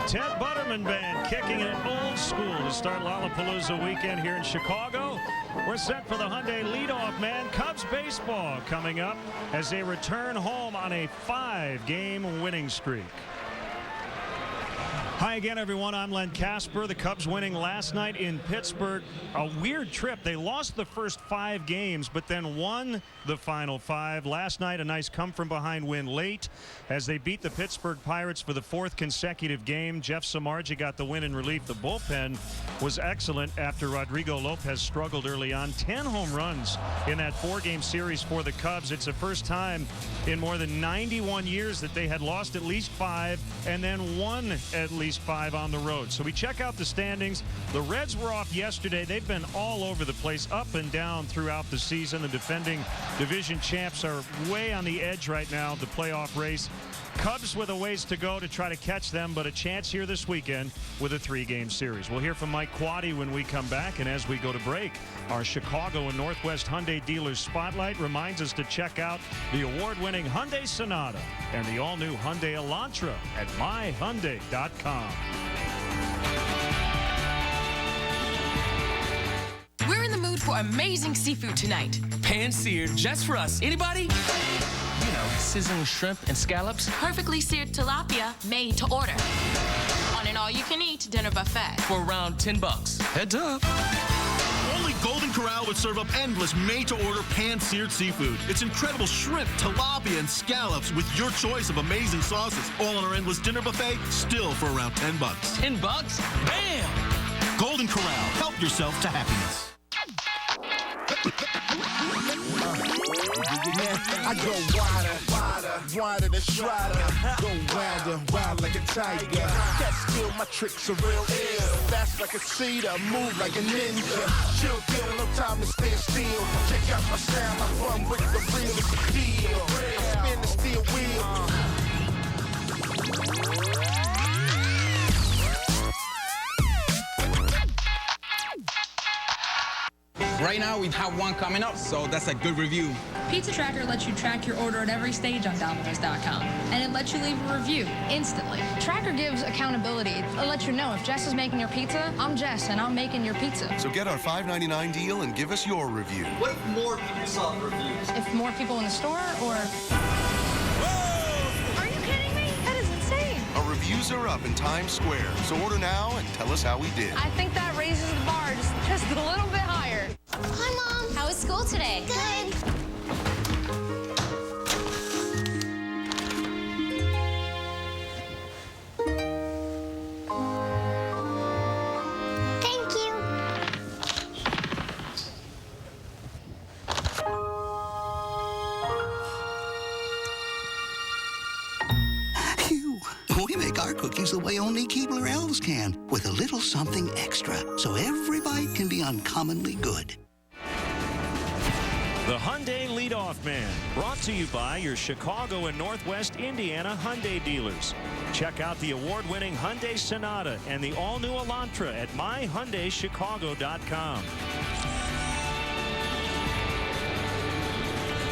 Ted Butterman Band kicking it old school to start Lollapalooza weekend here in Chicago. We're set for the Hyundai leadoff man. Cubs baseball coming up as they return home on a 5-game winning streak. Hi again, everyone. I'm Len Casper. The Cubs winning last night in Pittsburgh. A weird trip. They lost the first 5 games, but then won the final 5. Last night, a nice come-from-behind win late as they beat the Pittsburgh Pirates for the 4th consecutive game. Jeff Samardzija got the win in relief. The bullpen was excellent after Rodrigo Lopez struggled early on. 10 home runs in that 4-game series for the Cubs. It's the first time in more than 91 years that they had lost at least 5 and then won at least 5 on the road. So we check out the standings. The Reds were off yesterday. They've been all over the place, up and down throughout the season. The defending division champs are way on the edge right now of the playoff race. Cubs with a ways to go to try to catch them, but a chance here this weekend with a 3-game series. We'll hear from Mike Quade when we come back, and as we go to break, our Chicago and Northwest Hyundai Dealers Spotlight reminds us to check out the award-winning Hyundai Sonata and the all-new Hyundai Elantra at myhyundai.com. We're in the mood for amazing seafood tonight. Pan-seared just for us. Anybody? You know, sizzling shrimp and scallops. Perfectly seared tilapia, made to order. On an all-you-can-eat dinner buffet. For around $10. Heads up. Only Golden Corral would serve up endless made-to-order pan-seared seafood. It's incredible shrimp, tilapia, and scallops with your choice of amazing sauces. All on our endless dinner buffet, still for around $10. $10? Bam! Golden Corral. Help yourself to happiness. I go wider than Strider. Go wild like a tiger. Catch still, my tricks are real ill. Fast like a cedar, move like a ninja. Chill, kill, no time to stand still. Check out my sound, I run with the realest deal. I spin the steel wheel. Right now, we have one coming up, so that's a good review. Pizza Tracker lets you track your order at every stage on Domino's.com, and it lets you leave a review instantly. Tracker gives accountability. It lets you know if Jess is making your pizza, I'm Jess, and I'm making your pizza. So get our $5.99 deal and give us your review. What if more people saw the reviews? If more people in the store, or... Whoa! Are you kidding me? That is insane. Our reviews are up in Times Square, so order now and tell us how we did. I think that raises the bar just a little bit higher. Hi, Mom. How was school today? Good. Thank you. Phew. We make our cookies the way only Keebler elves can, with a little something extra, so every bite can be uncommonly good. The Hyundai leadoff man, brought to you by your Chicago and Northwest Indiana Hyundai dealers. Check out the award-winning Hyundai Sonata and the all-new Elantra at myhyundaichicago.com.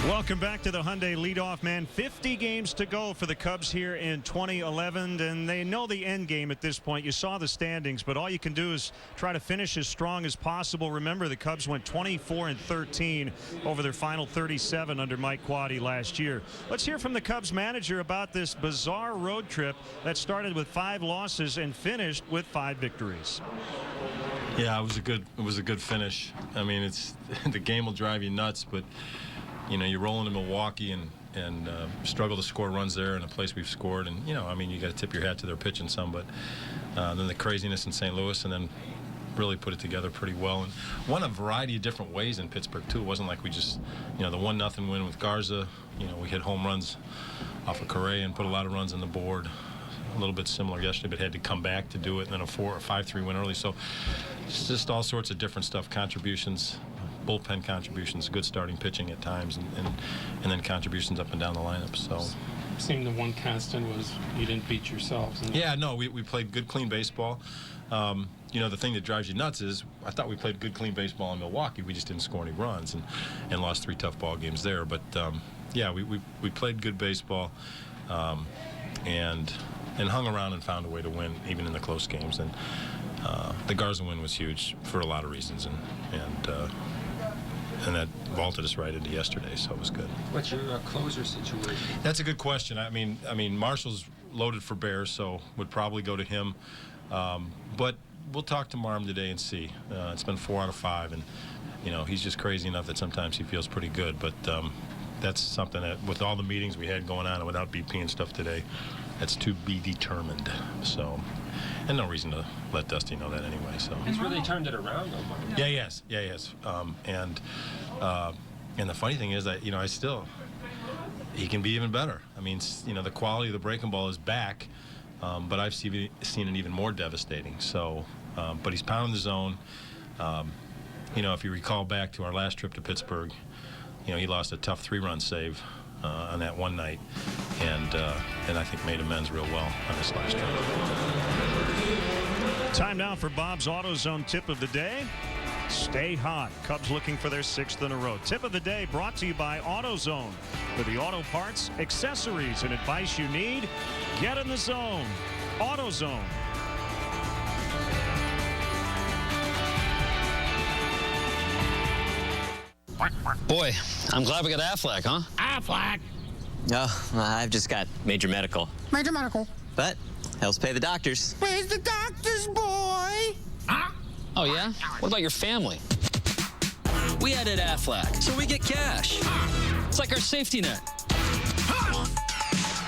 Welcome back to the Hyundai leadoff man. 50 games to go for the Cubs here in 2011, and they know the end game at this point. You saw the standings, but all you can do is try to finish as strong as possible. Remember, the Cubs went 24-13 over their final 37 under Mike Quade last year. Let's hear from the Cubs manager about this bizarre road trip that started with 5 losses and finished with 5 victories. Yeah, it was a good finish. I mean, it's the game will drive you nuts, but you know, you roll into Milwaukee and struggle to score runs there in a place we've scored, and you know, I mean, you got to tip your hat to their pitching some, but then the craziness in St. Louis, and then really put it together pretty well, and won a variety of different ways in Pittsburgh too. It wasn't like we just, you know, the 1-0 win with Garza. You know, we hit home runs off of Correa and put a lot of runs on the board. A little bit similar yesterday, but had to come back to do it, and then a 4 or 5-3 win early. So it's just all sorts of different stuff, contributions. Bullpen contributions, good starting pitching at times, and then contributions up and down the lineup. So, seemed the one constant was you didn't beat yourselves. Yeah, no, we played good, clean baseball. You know, the thing that drives you nuts is I thought we played good, clean baseball in Milwaukee. We just didn't score any runs and lost 3 tough ball games there. But yeah, we played good baseball, and hung around and found a way to win, even in the close games. And the Garza win was huge for a lot of reasons, and that vaulted us right into yesterday, so it was good. What's your closer situation? That's a good question. I mean, Marshall's loaded for Bears, so would probably go to him. But we'll talk to Marm today and see. It's been 4 out of 5, and he's just crazy enough that sometimes he feels pretty good. But that's something that, with all the meetings we had going on and without BP and stuff today, that's to be determined. So, and no reason to let Dusty know that anyway. So he's really turned it around, though, Mark. Yeah, he has. And the funny thing is that he can be even better. I mean, the quality of the breaking ball is back, but I've seen it even more devastating. So, but he's pounding the zone. If you recall back to our last trip to Pittsburgh, he lost a tough 3-run save on that one night, and I think made amends real well on this last trip. Time now for Bob's AutoZone tip of the day. Stay hot. Cubs looking for their 6th in a row. Tip of the day brought to you by AutoZone. For the auto parts, accessories, and advice you need, get in the zone. AutoZone. Boy, I'm glad we got Aflac, huh? Aflac? Oh, I've just got major medical. Major medical. But helps pay the doctors. Where's the doctors, boy? Huh? Oh, yeah? What about your family? We added Aflac, so we get cash. It's like our safety net.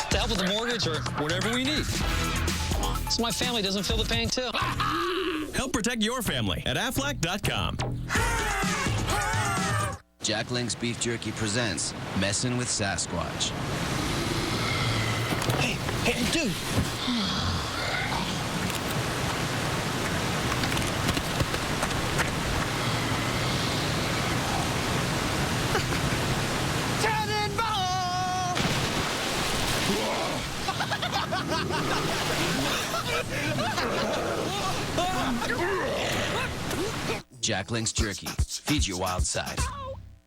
To help with the mortgage or whatever we need. So my family doesn't feel the pain, too. Help protect your family at Aflac.com. Jack Link's Beef Jerky presents Messin' with Sasquatch. Hey, dude. Cannonball! Jack Link's Jerky. Feed your wild side.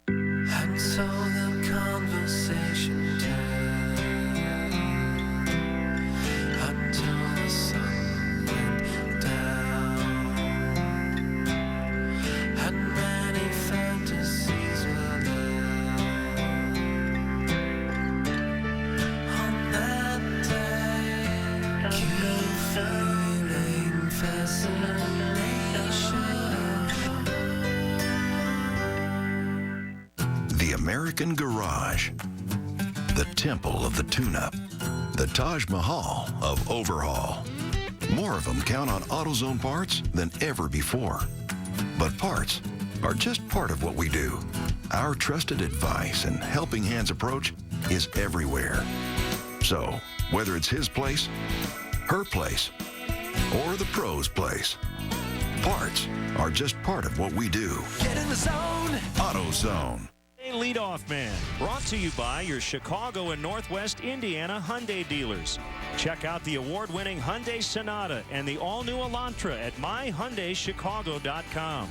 And so the conversation turned until the sun went down, and many fantasies were there on that day. Keep feeling fascination. The American Garage, the temple of the tune-up, the Taj Mahal of overhaul. More of them count on AutoZone parts than ever before. But parts are just part of what we do. Our trusted advice and helping hands approach is everywhere. So, whether it's his place, her place, or the pro's place, parts are just part of what we do. Get in the zone. AutoZone. Leadoff Man, brought to you by your Chicago and Northwest Indiana Hyundai dealers. Check out the award-winning Hyundai Sonata and the all-new Elantra at myhyundaichicago.com.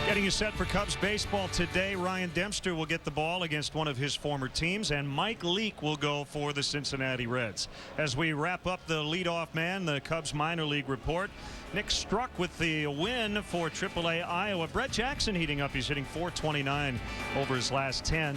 Getting you set for Cubs baseball today, Ryan Dempster will get the ball against one of his former teams, and Mike Leake will go for the Cincinnati Reds. As we wrap up the leadoff man, the Cubs minor league report, Nick Struck with the win for AAA Iowa. Brett Jackson heating up. He's hitting .429 over his last 10.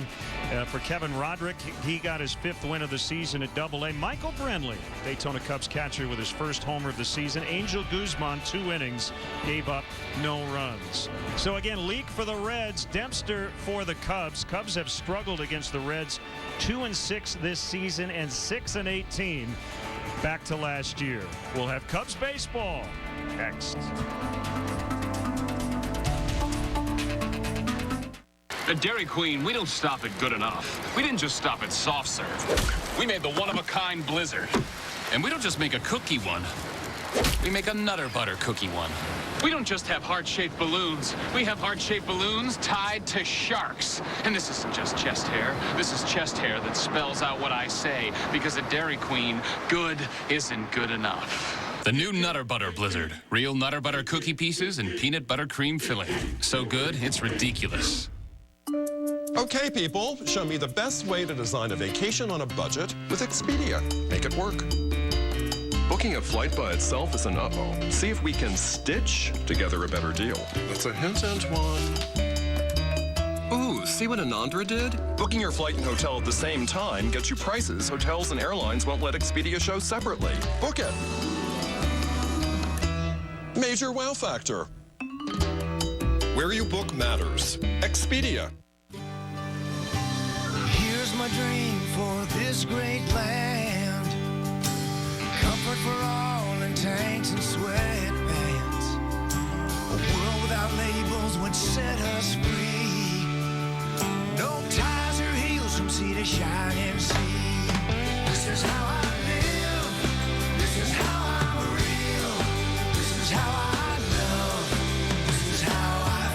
For Kevin Roderick, he got his 5th win of the season at AA. Michael Brenly, Daytona Cubs catcher, with his first homer of the season. Angel Guzman, 2 innings, gave up no runs. So again, Leake for the Reds, Dempster for the Cubs. Cubs have struggled against the Reds, 2-6 this season and 6-18 back to last year. We'll have Cubs baseball next. At Dairy Queen, we don't stop at good enough. We didn't just stop at soft serve. We made the one-of-a-kind Blizzard. And we don't just make a cookie one. We make a Nutter Butter cookie one. We don't just have heart-shaped balloons. We have heart-shaped balloons tied to sharks. And this isn't just chest hair. This is chest hair that spells out what I say. Because at Dairy Queen, good isn't good enough. The new Nutter Butter Blizzard. Real Nutter Butter cookie pieces and peanut butter cream filling. So good, it's ridiculous. Okay, people, show me the best way to design a vacation on a budget with Expedia. Make it work. Booking a flight by itself is an uh-oh. See if we can stitch together a better deal. That's a hint, Antoine. Ooh, see what Anandra did? Booking your flight and hotel at the same time gets you prices hotels and airlines won't let Expedia show separately. Book it. Major wow factor. Where you book matters. Expedia. Here's my dream for this great land. Comfort for all in tanks and sweatpants. A world without labels would set us free. No ties or heels from sea to shining sea. This is how I live. This is how I'm real. This is how I love. This is how I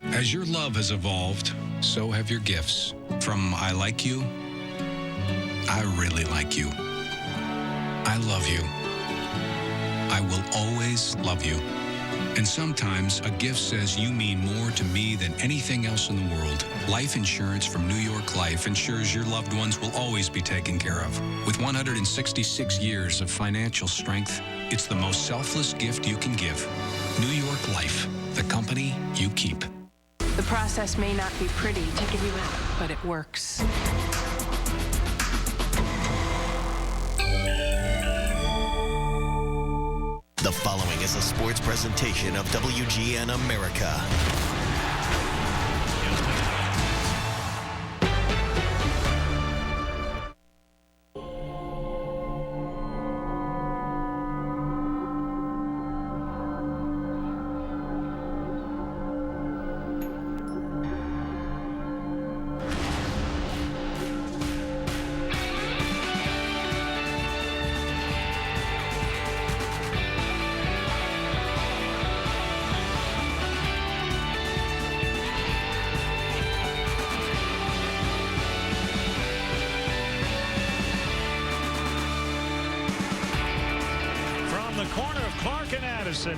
feel. As your love has evolved, so have your gifts. From I like you, I really like you. I love you. I will always love you. And sometimes a gift says you mean more to me than anything else in the world. Life insurance from New York Life ensures your loved ones will always be taken care of. With 166 years of financial strength, it's the most selfless gift you can give. New York Life, the company you keep. The process may not be pretty to give you it, but it works. The following is a sports presentation of WGN America.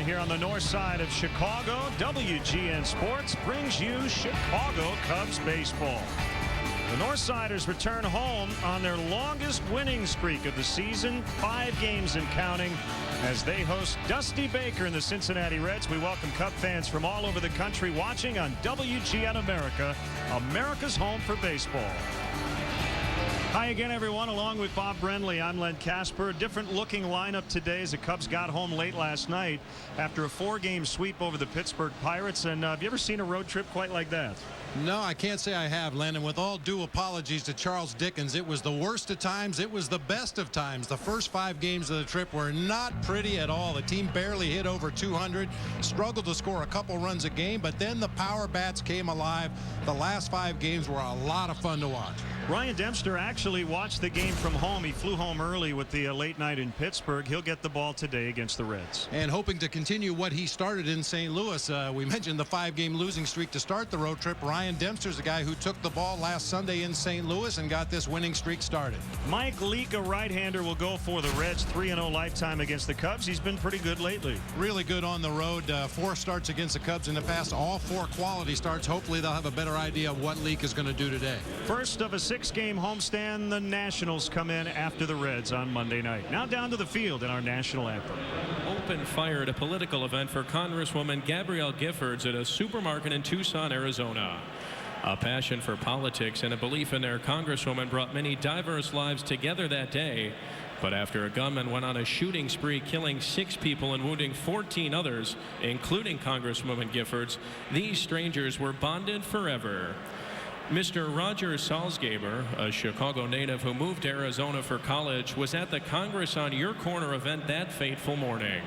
Here on the north side of Chicago, WGN Sports brings you Chicago Cubs baseball. The Northsiders return home on their longest winning streak of the season, 5 games and counting, as they host Dusty Baker and the Cincinnati Reds. We welcome Cub fans from all over the country watching on WGN America, America's home for baseball. Hi again, everyone. Along with Bob Brenly, I'm Len Casper. Different looking lineup today as the Cubs got home late last night after a 4-game sweep over the Pittsburgh Pirates. And have you ever seen a road trip quite like that? No, I can't say I have, Len. And with all due apologies to Charles Dickens, it was the worst of times. It was the best of times. The first 5 games of the trip were not pretty at all. The team barely hit over 200, struggled to score a couple runs a game, but then the power bats came alive. The last 5 games were a lot of fun to watch. Ryan Dempster actually watched the game from home. He flew home early with the late night in Pittsburgh. He'll get the ball today against the Reds. And hoping to continue what he started in St. Louis. We mentioned the 5-game losing streak to start the road trip. Ryan Dempster's the guy who took the ball last Sunday in St. Louis and got this winning streak started. Mike Leake, a right-hander, will go for the Reds. 3-0 lifetime against the Cubs. He's been pretty good lately. Really good on the road. 4 starts against the Cubs in the past. All 4 quality starts. Hopefully they'll have a better idea of what Leake is going to do today. First of a 6-game homestand. The Nationals come in after the Reds on Monday night. Now down to the field in our national anthem. Open fire at a political event for Congresswoman Gabrielle Giffords at a supermarket in Tucson, Arizona. A passion for politics and a belief in their congresswoman brought many diverse lives together that day. But after a gunman went on a shooting spree, killing 6 people and wounding 14 others, including Congresswoman Giffords, these strangers were bonded forever. Mr. Roger Salzgeber, a Chicago native who moved to Arizona for college, was at the Congress on Your Corner event that fateful morning.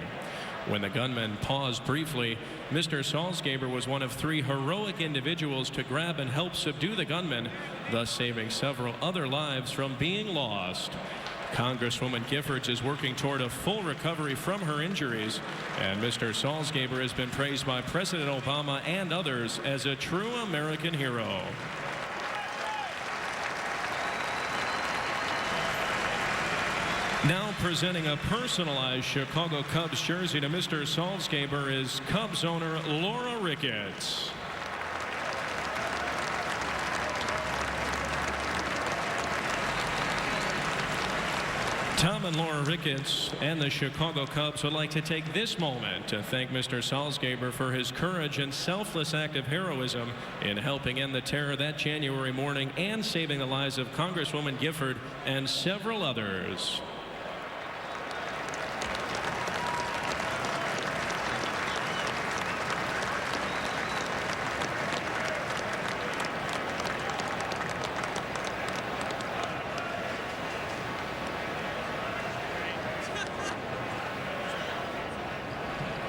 When the gunman paused briefly, Mr. Salzgeber was one of 3 heroic individuals to grab and help subdue the gunman, thus saving several other lives from being lost. Congresswoman Giffords is working toward a full recovery from her injuries, and Mr. Salzgeber has been praised by President Obama and others as a true American hero. Now presenting a personalized Chicago Cubs jersey to Mr. Salzgeber is Cubs owner Laura Ricketts. Tom and Laura Ricketts and the Chicago Cubs would like to take this moment to thank Mr. Salzgeber for his courage and selfless act of heroism in helping end the terror that January morning and saving the lives of Congresswoman Gifford and several others.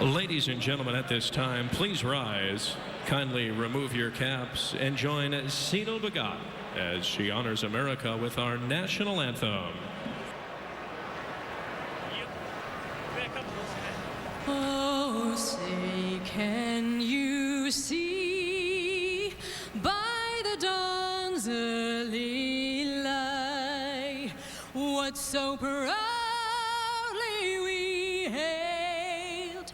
Ladies and gentlemen, at this time, please rise, kindly remove your caps, and join Cedal Bagat as she honors America with our national anthem. Oh, say, can you see by the dawn's early light what so proudly we hailed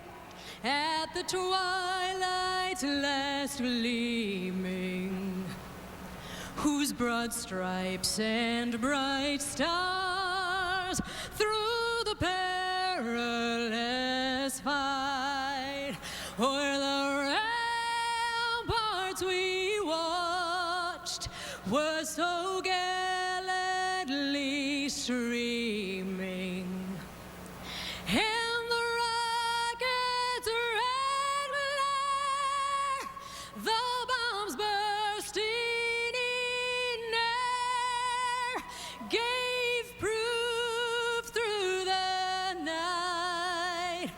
at the twilight's last gleaming, whose broad stripes and bright stars through the perilous fight o'er the ramparts we watched were so gallantly streaming, and the rockets' red glare, the bombs bursting in air, gave proof through the night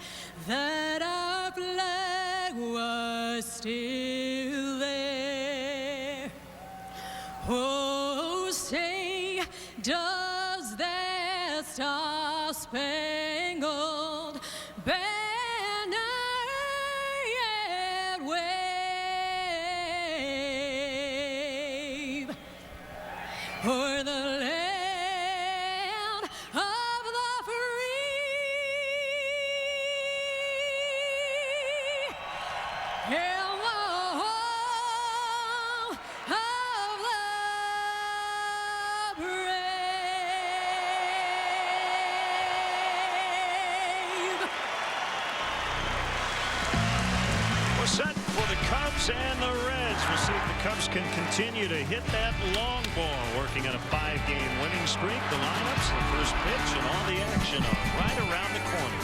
that our flag was still there. Oh, say, does that star-spangled banner yet wave o'er the land of the free and the home of the brave? We're set for the Cubs and the Reds. We'll see if the Cubs can continue to hit that long ball, working on a 5-game winning streak. The lineups, the first pitch, and all the action are right around the corner.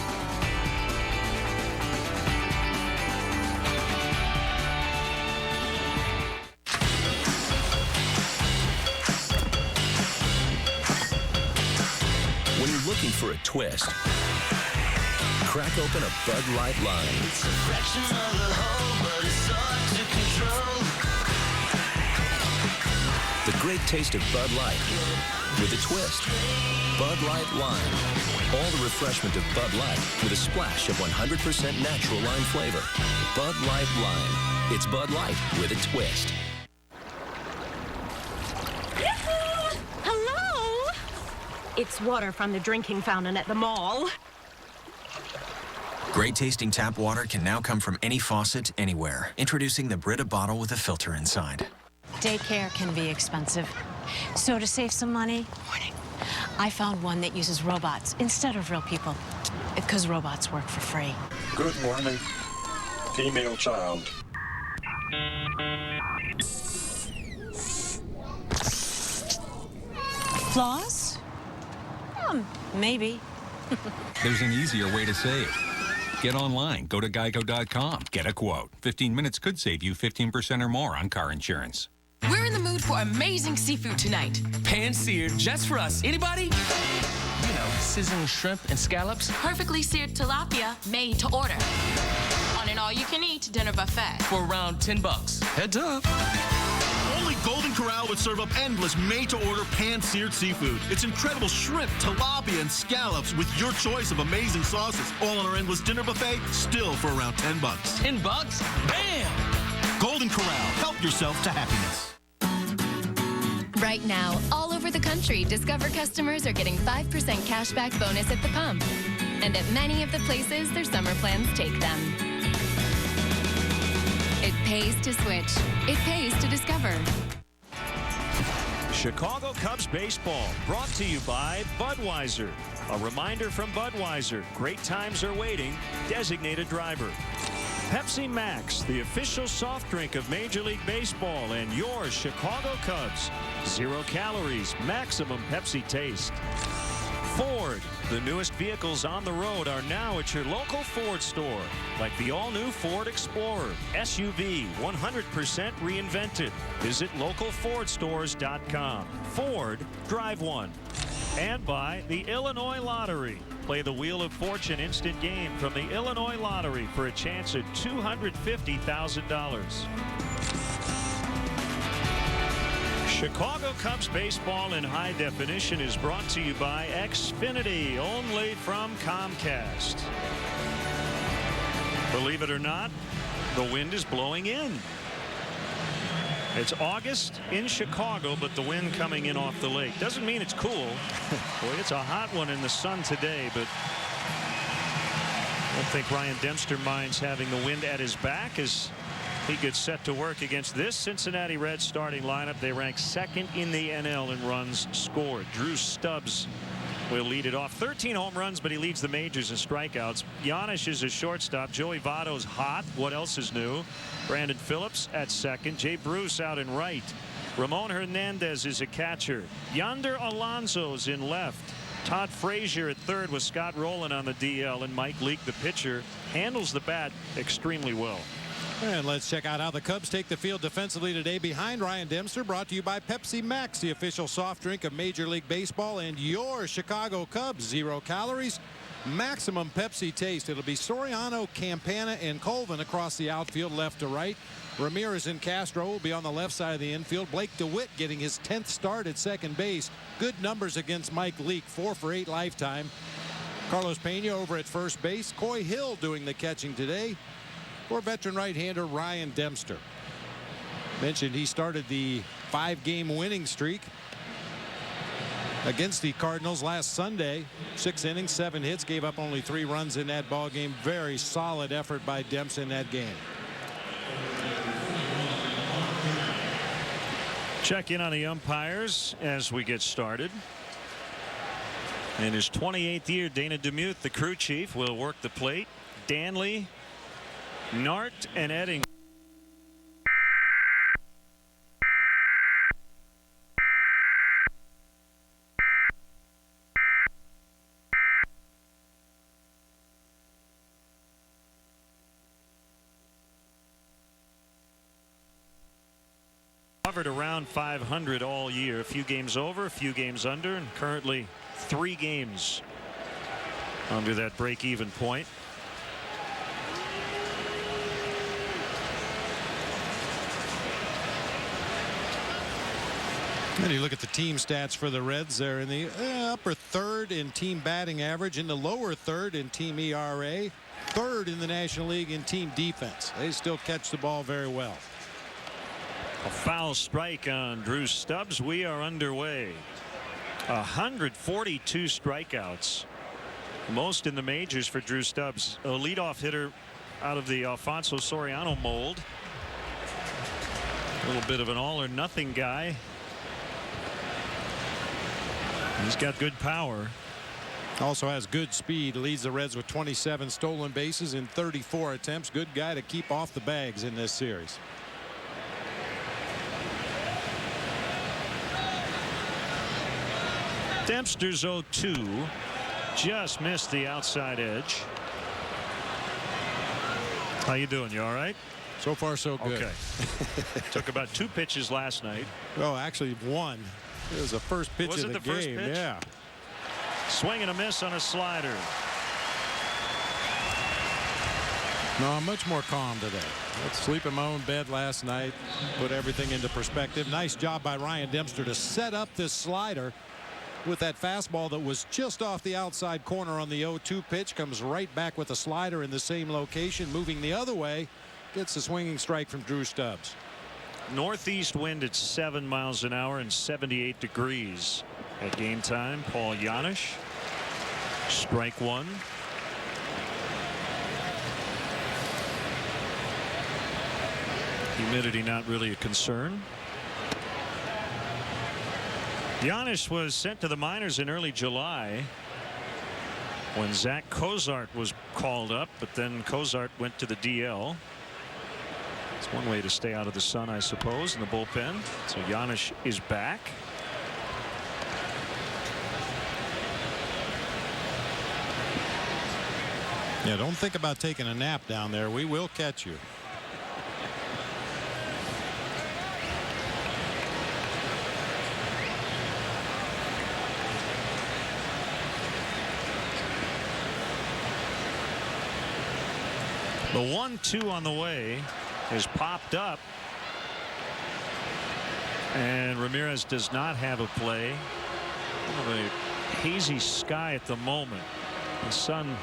When you're looking for a twist, crack open a Bud Light Lime. It's a fraction of the whole, but it's hard to control. The great taste of Bud Light with a twist. Bud Light Lime. All the refreshment of Bud Light with a splash of 100% natural lime flavor. Bud Light Lime. It's Bud Light with a twist. Hello? It's water from the drinking fountain at the mall. Great tasting tap water can now come from any faucet, anywhere. Introducing the Brita bottle with a filter inside. Daycare can be expensive. So to save some money, I found one that uses robots instead of real people. Because robots work for free. Good morning. Female child. Floss? Maybe. There's an easier way to save. Get online. Go to geico.com. Get a quote. 15 minutes could save you 15% or more on car insurance. We're in the mood for amazing seafood tonight. Pan-seared just for us. Anybody? You know, sizzling shrimp and scallops. Perfectly seared tilapia made to order. On an all-you-can-eat dinner buffet. For around $10. Heads up. Only Golden Corral would serve up endless made-to-order pan-seared seafood. It's incredible shrimp, tilapia, and scallops with your choice of amazing sauces. All on our endless dinner buffet, still for around $10. $10? Bam! Golden Corral. Help yourself to happiness. Right now, all over the country, Discover customers are getting 5% cashback bonus at the pump. And at many of the places their summer plans take them. It pays to switch. It pays to Discover. Chicago Cubs baseball brought to you by Budweiser. A reminder from Budweiser, great times are waiting. Designated driver. Pepsi Max, the official soft drink of Major League Baseball and your Chicago Cubs. 0 calories, maximum Pepsi taste. Ford, the newest vehicles on the road are now at your local Ford store, like the all-new Ford Explorer, SUV, 100% reinvented. Visit localfordstores.com. Ford, drive one. And by the Illinois Lottery. Play the Wheel of Fortune instant game from the Illinois Lottery for a chance at $250,000. Chicago Cubs baseball in high definition is brought to you by Xfinity, only from Comcast. Believe it or not, the wind is blowing in. It's August in Chicago, but the wind coming in off the lake. Doesn't mean it's cool. Boy, it's a hot one in the sun today, but I don't think Ryan Dempster minds having the wind at his back as he gets set to work against this Cincinnati Reds starting lineup. They rank second in the NL in runs scored. Drew Stubbs will lead it off. 13 home runs, but he leads the majors in strikeouts. Giannis is a shortstop. Joey Votto's hot. What else is new? Brandon Phillips at second. Jay Bruce out in right. Ramon Hernandez is a catcher. Yonder Alonso's in left. Todd Frazier at third with Scott Rowland on the DL, and Mike Leake, the pitcher, handles the bat extremely well. And let's check out how the Cubs take the field defensively today behind Ryan Dempster. Brought to you by Pepsi Max, the official soft drink of Major League Baseball and your Chicago Cubs. 0 calories, maximum Pepsi taste. It'll be Soriano, Campana, and Colvin across the outfield left to right. Ramirez and Castro will be on the left side of the infield. Blake DeWitt getting his 10th start at second base. Good numbers against Mike Leake, 4 for 8 lifetime. Carlos Pena over at first base. Coy Hill doing the catching today for veteran right-hander Ryan Dempster. Mentioned he started the 5-game winning streak against the Cardinals last Sunday. 6 innings, 7 hits, gave up only 3 runs in that ball game. Very solid effort by Dempster in that game. Check in on the umpires as we get started. In his 28th year, Dana DeMuth, the crew chief, will work the plate. Danley, Nart, and Edding. Covered around 500 all year. A few games over, a few games under, and currently 3 games under that break-even point. And you look at the team stats for the Reds. They're in the upper third in team batting average, in the lower third in team ERA, third in the National League in team defense. They still catch the ball very well. A foul strike on Drew Stubbs. We are underway. 142 strikeouts, most in the majors for Drew Stubbs. A leadoff hitter out of the Alfonso Soriano mold. A little bit of an all or nothing guy. He's got good power. Also has good speed. Leads the Reds with 27 stolen bases in 34 attempts. Good guy to keep off the bags in this series. Dempster's 0-2. Just missed the outside edge. How you doing? You all right? So far, so good. Okay. Took about 2 pitches last night. Oh, actually 1. It was the first pitch of the game. First pitch? Yeah. Swing and a miss on a slider. No, I'm much more calm today. Let's sleep in my own bed last night. Put everything into perspective. Nice job by Ryan Dempster to set up this slider with that fastball that was just off the outside corner on the 0-2 pitch. Comes right back with a slider in the same location, moving the other way. Gets a swinging strike from Drew Stubbs. Northeast wind at 7 miles an hour and 78 degrees at game time. Paul Janisch, strike 1. Humidity not really a concern. Giannis was sent to the minors in early July when Zach Cozart was called up, but then Cozart went to the DL. It's one way to stay out of the sun, I suppose, in the bullpen. So Giannis is back. Yeah, don't think about taking a nap down there. We will catch you. The 1-2 on the way is popped up. And Ramirez does not have a play. Kind of a hazy sky at the moment. The sun,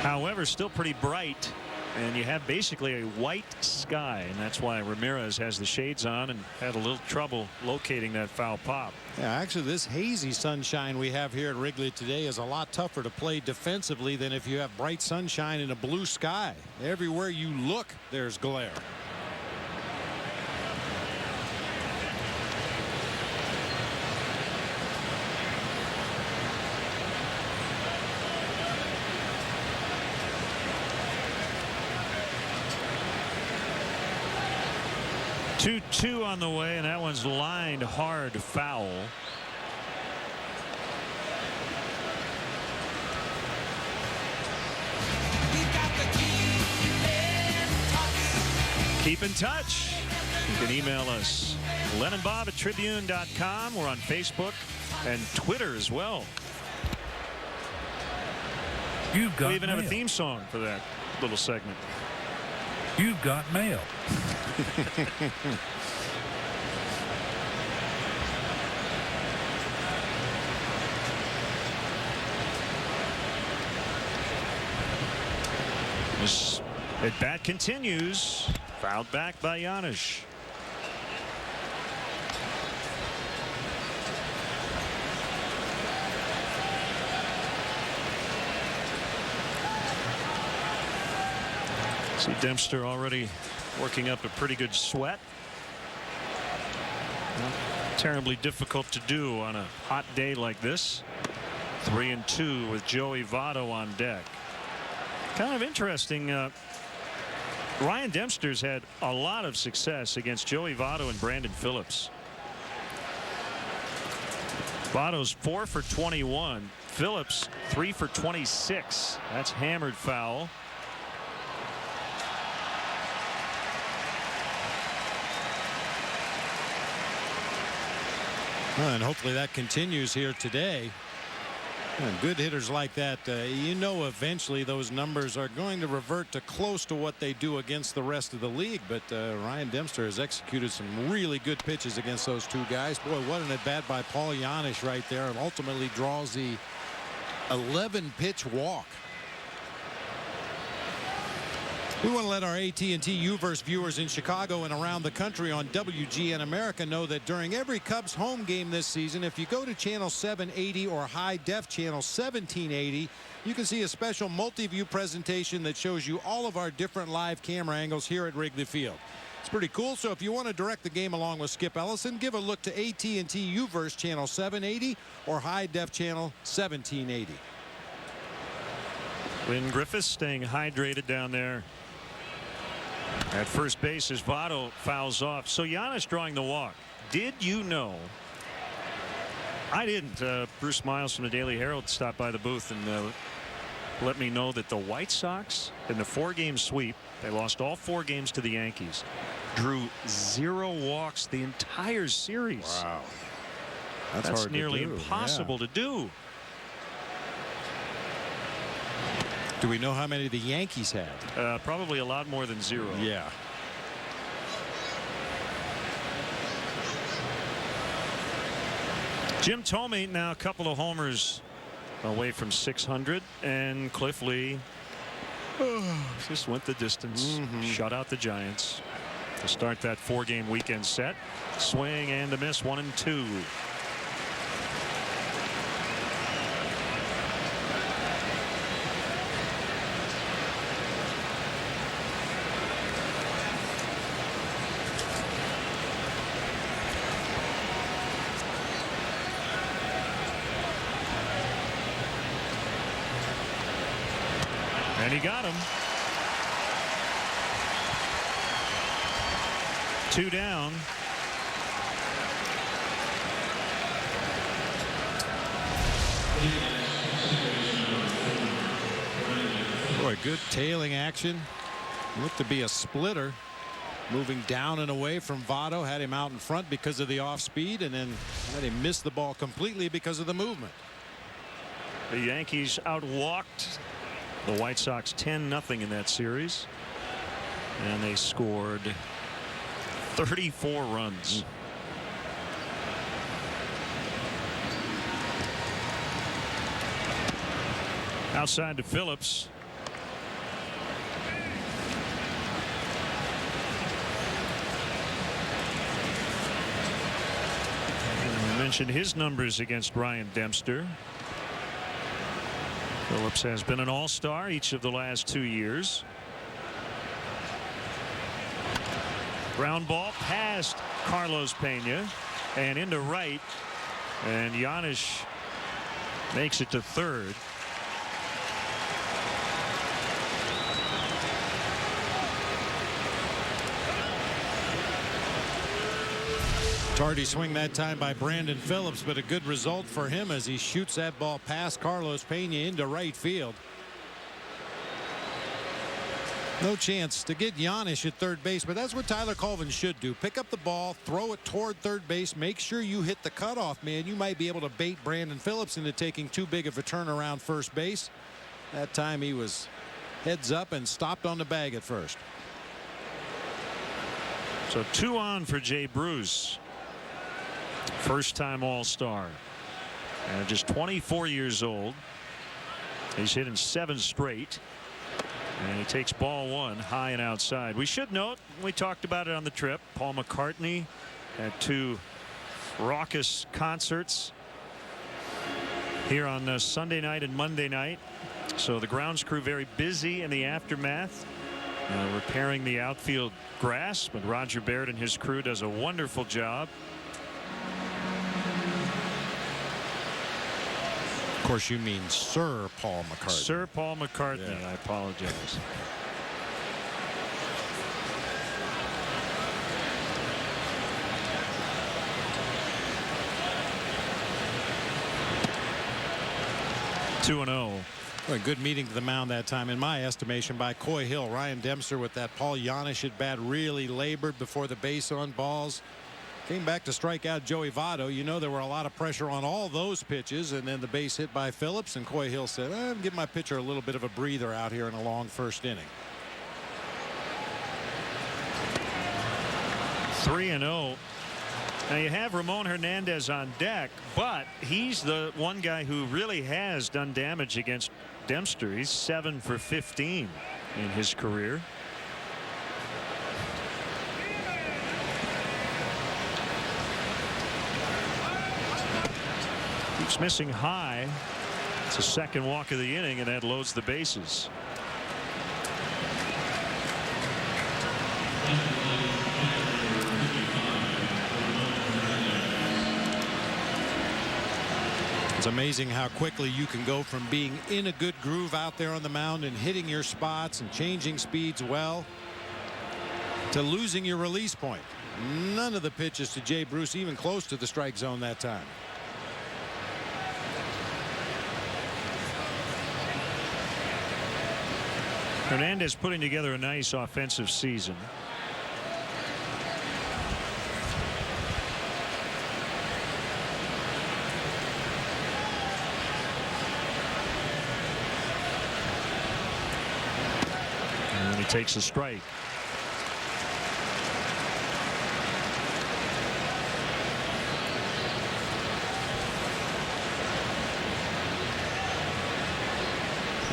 however, still pretty bright. And you have basically a white sky, and that's why Ramirez has the shades on and had a little trouble locating that foul pop. Yeah, actually, this hazy sunshine we have here at Wrigley today is a lot tougher to play defensively than if you have bright sunshine and a blue sky. Everywhere you look, there's glare. Two on the way, and that one's lined hard foul. Keep in touch. You can email us, LenonBob@Tribune.com. We're on Facebook and Twitter as well. You've got we even mail. have a theme song for that little segment. You've got mail. This at bat continues. Fouled back by Giannis. See Dempster already working up a pretty good sweat. Not terribly difficult to do on a hot day like this. 3-2 with Joey Votto on deck. Kind of interesting. Ryan Dempster's had a lot of success against Joey Votto and Brandon Phillips. Votto's 4 for 21. Phillips 3 for 26. That's hammered foul. Well, and hopefully that continues here today. And good hitters like that, you know, eventually those numbers are going to revert to close to what they do against the rest of the league. But Ryan Dempster has executed some really good pitches against those two guys. Boy, what an at bat by Paul Giannis right there, and ultimately draws the 11-pitch walk. We want to let our AT&T U-verse viewers in Chicago and around the country on WGN America know that during every Cubs home game this season, if you go to channel 780 or high def channel 1780, you can see a special multi-view presentation that shows you all of our different live camera angles here at Wrigley Field. It's pretty cool. So if you want to direct the game along with Skip Ellison, give a look to AT&T U-verse channel 780 or high def channel 1780. Lynn Griffiths staying hydrated down there at first base as Votto fouls off. So Giannis drawing the walk. Did you know? I didn't. Bruce Miles from the Daily Herald stopped by the booth and let me know that the White Sox in the 4-game sweep, they lost all 4 games to the Yankees, drew 0 walks the entire series. Wow. That's hard nearly to do. impossible to do. Do we know how many the Yankees had? Probably a lot more than 0. Yeah. Jim Thome now a couple of homers away from 600, and Cliff Lee just went the distance. Shut out the Giants to start that 4-game weekend set. Swing and a miss, 1-2. And he got him. 2 down. Boy, good tailing action. Looked to be a splitter. Moving down and away from Votto, had him out in front because of the off speed, and then let him miss the ball completely because of the movement. The Yankees outwalked the White Sox 10-0 in that series, and they scored 34 runs. Outside to Phillips. I mentioned his numbers against Ryan Dempster. Phillips has been an all-star each of the last 2 years. Ground ball past Carlos Pena and into right, and Giannis makes it to third. Tardy swing that time by Brandon Phillips, but a good result for him as he shoots that ball past Carlos Pena into right field. No chance to get Giannis at third base, but that's what Tyler Colvin should do. Pick up the ball, throw it toward third base, make sure you hit the cutoff man. You might be able to bait Brandon Phillips into taking too big of a turn around first base. That time he was heads up and stopped on the bag at first. So 2 on for Jay Bruce. First-time All-Star. And just 24 years old. He's hit in 7 straight. And he takes ball 1 high and outside. We should note, we talked about it on the trip, Paul McCartney had 2 raucous concerts here on Sunday night and Monday night. So the grounds crew very busy in the aftermath, repairing the outfield grass. But Roger Baird and his crew does a wonderful job. Of course, you mean Sir Paul McCartney. Sir Paul McCartney. Yeah. I apologize. Two and 0. A good meeting to the mound that time, in my estimation, by Coy Hill. Ryan Dempster with that Paul Giannis at bat really labored before the base on balls. Came back to strike out Joey Votto. You know, there were a lot of pressure on all those pitches, and then the base hit by Phillips, and Coy Hill said, I'm giving my pitcher a little bit of a breather out here in a long first inning. 3-0. Now you have Ramon Hernandez on deck, but he's the one guy who really has done damage against Dempster. He's 7 for 15 in his career. Keeps missing high. It's a second walk of the inning, and that loads the bases. It's amazing how quickly you can go from being in a good groove out there on the mound and hitting your spots and changing speeds well to losing your release point. None of the pitches to Jay Bruce even close to the strike zone that time. Hernandez putting together a nice offensive season. And then he takes a strike.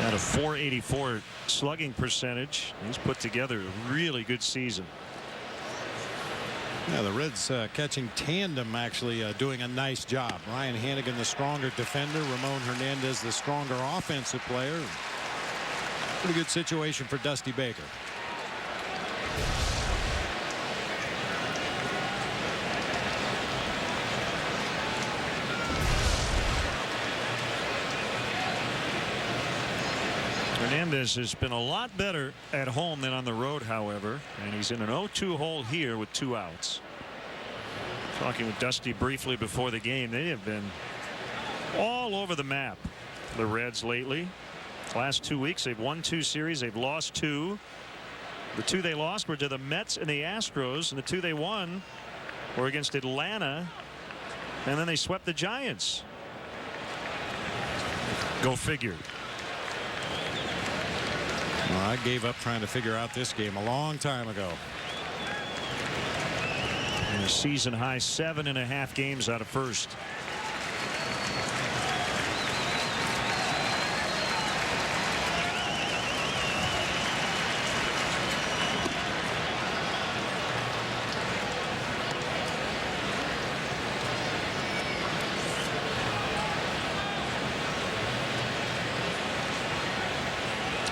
At a .484 slugging percentage. He's put together a really good season. Yeah, the Reds catching tandem actually doing a nice job. Ryan Hannigan the stronger defender, Ramon Hernandez the stronger offensive player. Pretty good situation for Dusty Baker. Hernandez has been a lot better at home than on the road, however, and he's in an 0-2 hole here with 2 outs. Talking with Dusty briefly before the game, they have been all over the map, the Reds, lately. Last 2 weeks they've won 2 series, they've lost 2. The 2 they lost were to the Mets and the Astros, and the 2 they won were against Atlanta, and then they swept the Giants. Go figure. Well, I gave up trying to figure out this game a long time ago. And a season high 7.5 games out of first.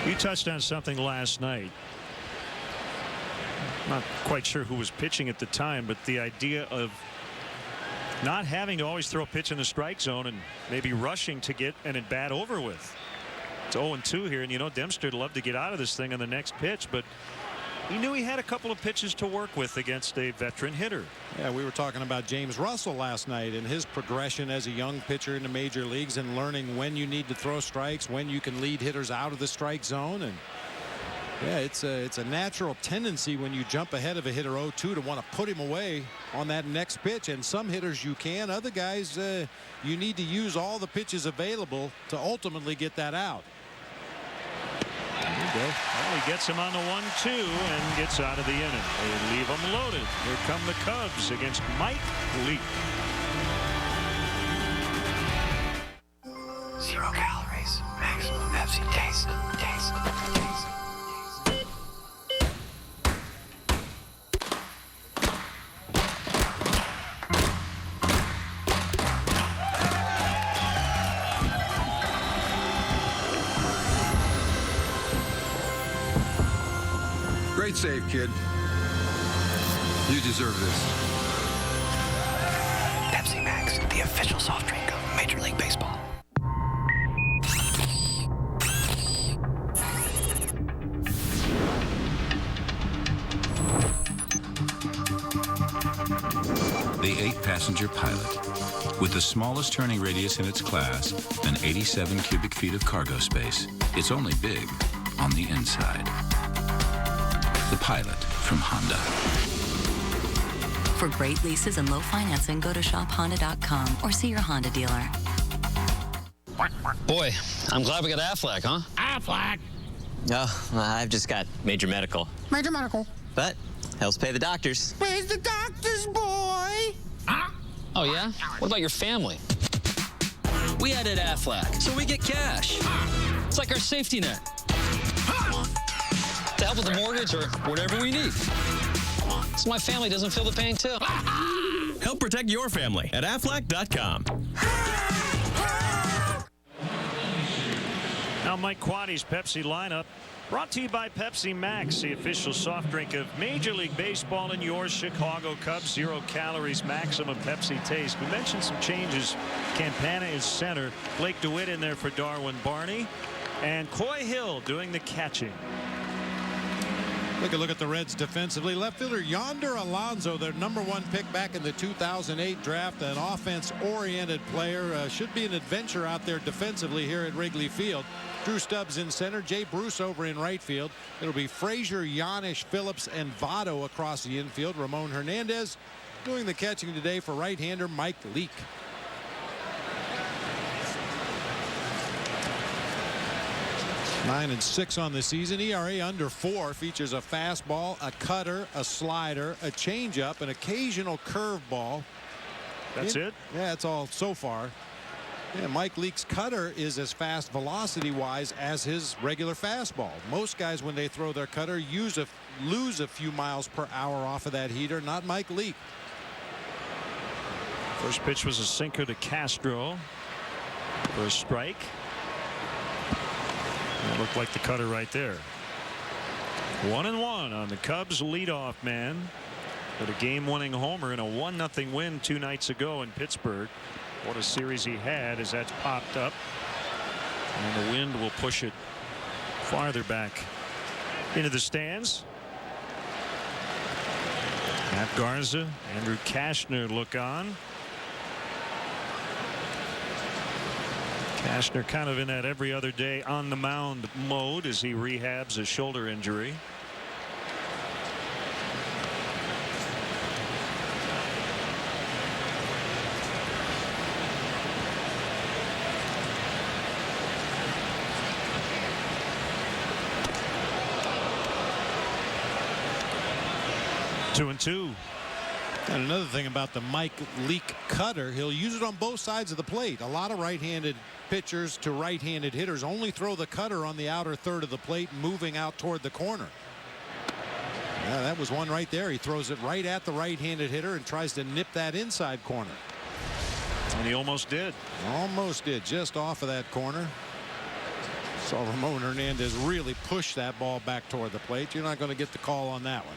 You touched on something last night. Not quite sure who was pitching at the time, but the idea of not having to always throw a pitch in the strike zone and maybe rushing to get an at bat over with. It's 0-2 here, and you know Dempster'd love to get out of this thing on the next pitch, but he knew he had a couple of pitches to work with against a veteran hitter. Yeah, we were talking about James Russell last night and his progression as a young pitcher in the major leagues and learning when you need to throw strikes, when you can lead hitters out of the strike zone. And yeah, it's a natural tendency when you jump ahead of a hitter 0-2 to want to put him away on that next pitch. And some hitters you can, other guys you need to use all the pitches available to ultimately get that out. Well, he gets him on the 1-2 and gets out of the inning. They leave him loaded. Here come the Cubs against Mike Leake. 0 calories, maximum Pepsi taste. Great save, kid. You deserve this. Pepsi Max, the official soft drink of Major League Baseball. The 8-passenger Pilot. With the smallest turning radius in its class and 87 cubic feet of cargo space, it's only big on the inside. The Pilot from Honda. For great leases and low financing, go to shophonda.com or see your Honda dealer. Boy, I'm glad we got Aflac, huh? Aflac? Oh, I've just got major medical. Major medical. But helps pay the doctors. Pays the doctors, boy! Huh? Oh, yeah? What about your family? We added Aflac, so we get cash. It's like our safety net. To help with the mortgage or whatever we need. So my family doesn't feel the pain, too. Help protect your family at Aflac.com. Now Mike Quaddy's Pepsi lineup brought to you by Pepsi Max, the official soft drink of Major League Baseball and your Chicago Cubs. 0 calories, maximum Pepsi taste. We mentioned some changes. Campana is center. Blake DeWitt in there for Darwin Barney. And Coy Hill doing the catching. Take a look at the Reds defensively. Left fielder Yonder Alonso, their #1 pick back in the 2008 draft, an offense-oriented player. Should be an adventure out there defensively here at Wrigley Field. Drew Stubbs in center, Jay Bruce over in right field. It'll be Frazier, Yanish, Phillips, and Votto across the infield. Ramon Hernandez doing the catching today for right-hander Mike Leake. (9-6) on the season. ERA under 4. Features a fastball, a cutter, a slider, a changeup, an occasional curveball. That's it? Yeah, that's all so far. Yeah, Mike Leake's cutter is as fast velocity-wise as his regular fastball. Most guys, when they throw their cutter, lose a few miles per hour off of that heater. Not Mike Leake. First pitch was a sinker to Castro for a strike. That looked like the cutter right there. 1-1 on the Cubs leadoff man. With a game-winning homer in a 1-0 win 2 nights ago in Pittsburgh. What a series he had as that's popped up. And the wind will push it farther back into the stands. Matt Garza, Andrew Kashner look on. Kashner kind of in that every other day on the mound mode as he rehabs a shoulder injury. Two and two. And another thing about the Mike Leake cutter, he'll use it on both sides of the plate. A lot of right-handed pitchers to right-handed hitters only throw the cutter on the outer third of the plate, moving out toward the corner. Yeah, that was one right there. He throws it right at the right-handed hitter and tries to nip that inside corner. And he almost did. Almost did, just off of that corner. Saw Ramon Hernandez really push that ball back toward the plate. You're not going to get the call on that one.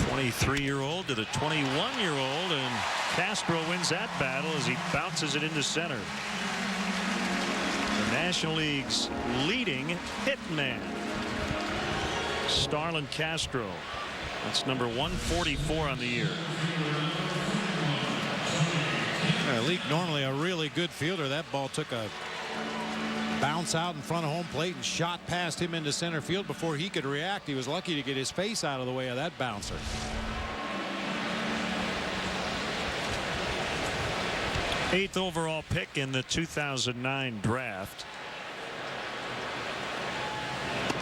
23-year-old to the 21-year-old, and Castro wins that battle as he bounces it into center. The National League's leading hitman, Starlin Castro. That's number 144 on the year. Leake normally a really good fielder. That ball took a bounce out in front of home plate and shot past him into center field before he could react. He was lucky to get his face out of the way of that bouncer. Eighth overall pick in the 2009 draft.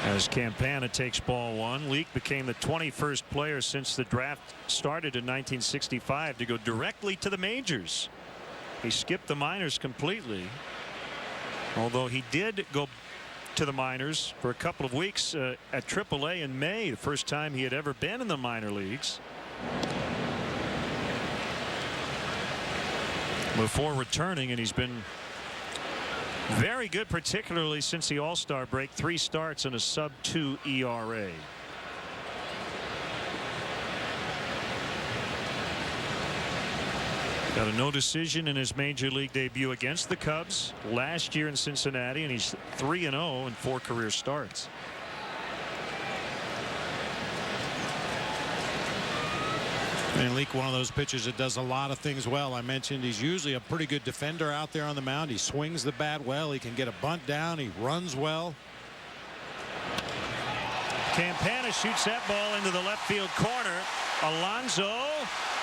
As Campana takes ball one, Leake became the 21st player since the draft started in 1965 to go directly to the majors. He skipped the minors completely. Although he did go to the minors for a couple of weeks at AAA in May, the first time he had ever been in the minor leagues. Before returning, and he's been very good, particularly since the All-Star break. 3 starts and a sub-2 ERA. Got a no decision in his major league debut against the Cubs last year in Cincinnati, and he's 3-0 in 4 career starts. And Leake, one of those pitchers that does a lot of things well. I mentioned he's usually a pretty good defender out there on the mound. He swings the bat well. He can get a bunt down. He runs well. Campana shoots that ball into the left field corner. Alonso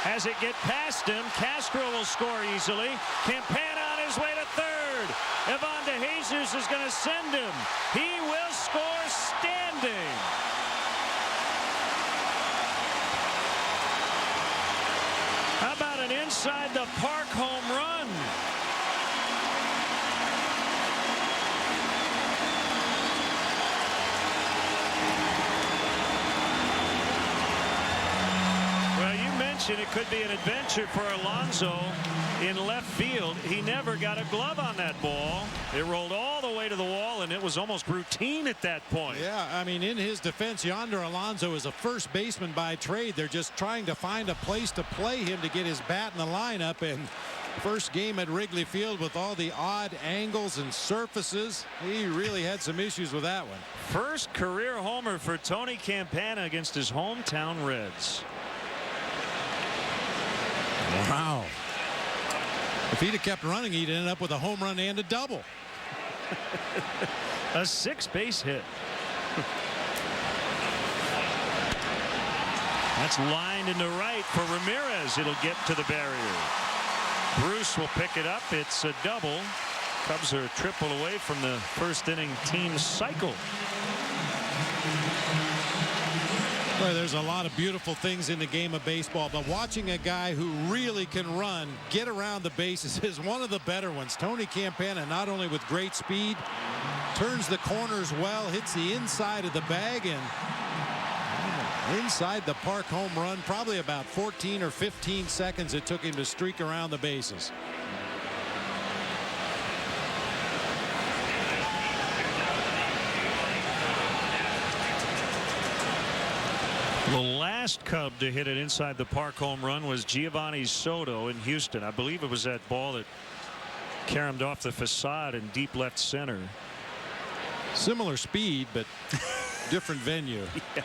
has it get past him. Castro will score easily. Campana on his way to third. Ivan De Jesus is going to send him. He will score standing. How about an inside the park home run? Well, you mentioned it could be an adventure for Alonso in left field. He never got a glove on that ball. It rolled all the way to the wall, and it was almost routine at that point. Yeah, I mean, in his defense, Yonder Alonso is a first baseman by trade. They're just trying to find a place to play him to get his bat in the lineup. And first game at Wrigley Field with all the odd angles and surfaces, he really had some issues with that one. First career homer for Tony Campana against his hometown Reds. Wow. If he'd have kept running, he'd end up with a home run and a double. A 6-base hit. That's lined into right for Ramirez. It'll get to the barrier. Bruce will pick it up. It's a double. Cubs are a triple away from the first inning team cycle. Boy, there's a lot of beautiful things in the game of baseball, but watching a guy who really can run, get around the bases is one of the better ones. Tony Campana, not only with great speed, turns the corners well, hits the inside of the bag, and inside the park home run. Probably about 14 or 15 seconds it took him to streak around the bases. The last Cub to hit it inside the park home run was Giovanni Soto in Houston. I believe it was that ball that Caromed off the facade in deep left center. Similar speed, but different venue. Yeah.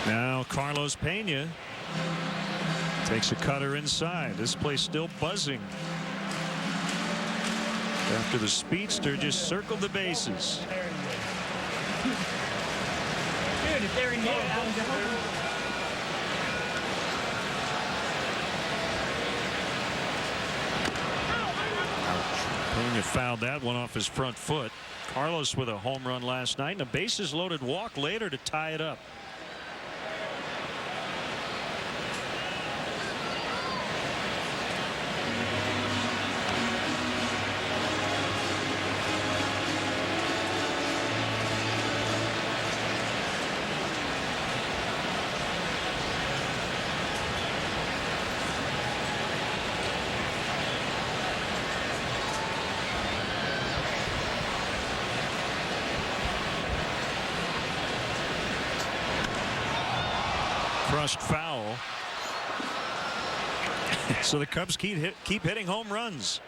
Now Carlos Pena takes a cutter inside. This place still buzzing after the speedster just circled the bases. Pena fouled that one off his front foot. Carlos with a home run last night and a bases loaded walk later to tie it up. Crushed foul. So the Cubs keep hitting home runs.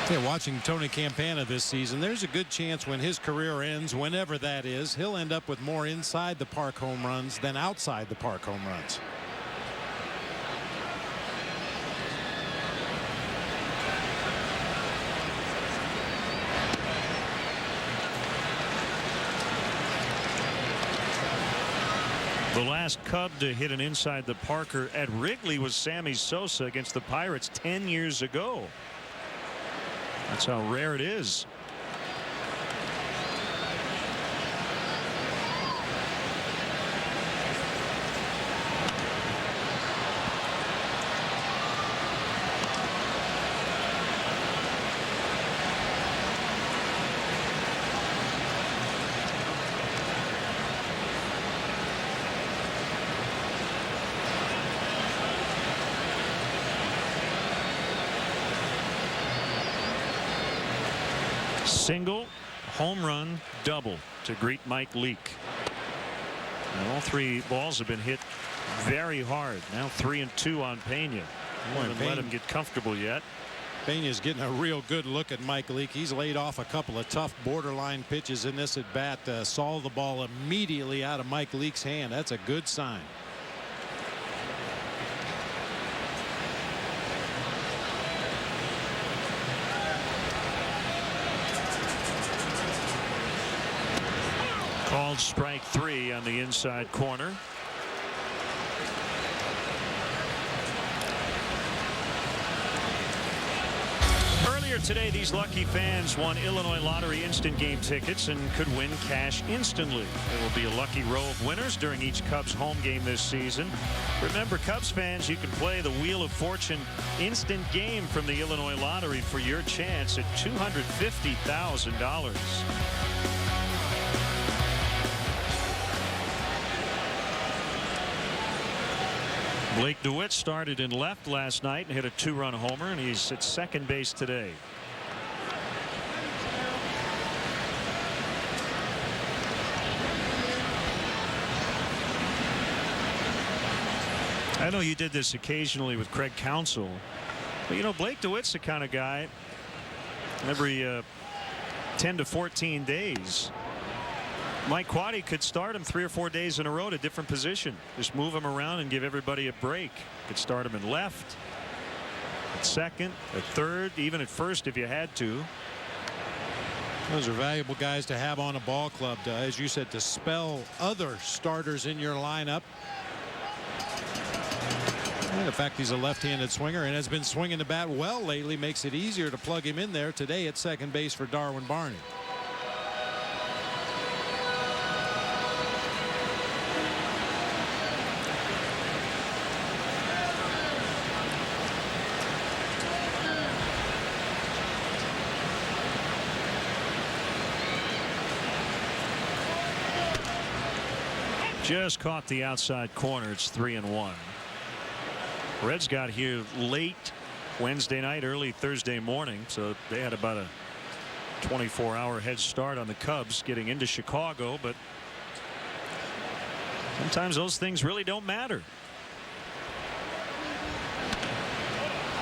Yeah, watching Tony Campana this season, there's a good chance when his career ends, whenever that is, he'll end up with more inside the park home runs than outside the park home runs. The last Cub to hit an inside the Parker at Wrigley was Sammy Sosa against the Pirates 10 years ago. That's how rare it is. Single, home run, double to greet Mike Leake. And all three balls have been hit very hard. Now 3-2 on Pena. Haven't let him get comfortable yet. Pena's getting a real good look at Mike Leake. He's laid off a couple of tough borderline pitches in this at bat. Saw the ball immediately out of Mike Leake's hand. That's a good sign. Called strike 3 on the inside corner. Earlier today, these lucky fans won Illinois Lottery instant game tickets and could win cash instantly. There will be a lucky row of winners during each Cubs home game this season. Remember, Cubs fans, you can play the Wheel of Fortune instant game from the Illinois Lottery for your chance at $250,000. Blake DeWitt started in left last night and hit a 2-run homer, and he's at second base today. I know you did this occasionally with Craig Counsell, but you know, Blake DeWitt's the kind of guy every 10 to 14 days. Mike Quaddy could start him 3 or 4 days in a row at a different position. Just move him around and give everybody a break. Could start him in left, at second, at third, even at first if you had to. Those are valuable guys to have on a ball club, as you said, to spell other starters in your lineup. And the fact he's a left-handed swinger and has been swinging the bat well lately makes it easier to plug him in there today at second base for Darwin Barney. Just caught the outside corner. It's 3-1. Reds got here late Wednesday night, early Thursday morning, so they had about a 24-hour head start on the Cubs getting into Chicago, but sometimes those things really don't matter.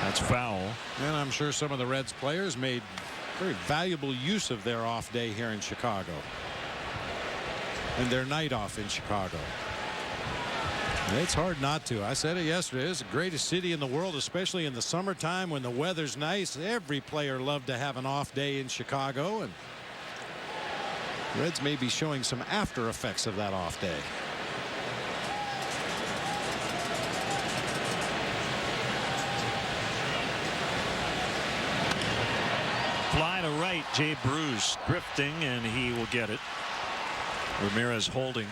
That's foul. And I'm sure some of the Reds players made very valuable use of their off day here in Chicago. And their night off in Chicago. It's hard not to. I said it yesterday. It's the greatest city in the world, especially in the summertime when the weather's nice. Every player loved to have an off day in Chicago. And Reds may be showing some after effects of that off day. Fly to right. Jay Bruce drifting, and he will get it. Ramirez holding.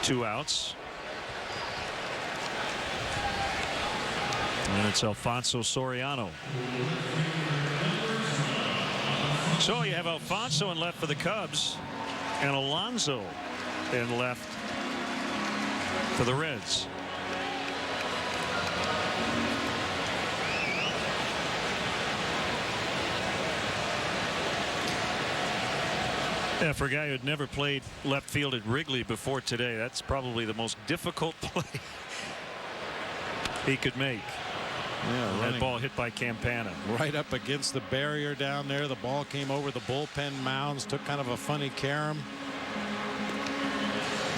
2 outs. And it's Alfonso Soriano. So you have Alfonso in left for the Cubs and Alonso in left for the Reds. Yeah, for a guy who had never played left field at Wrigley before today, that's probably the most difficult play he could make. Yeah, that ball hit by Campana. Right up against the barrier down there. The ball came over the bullpen mounds, took kind of a funny carom.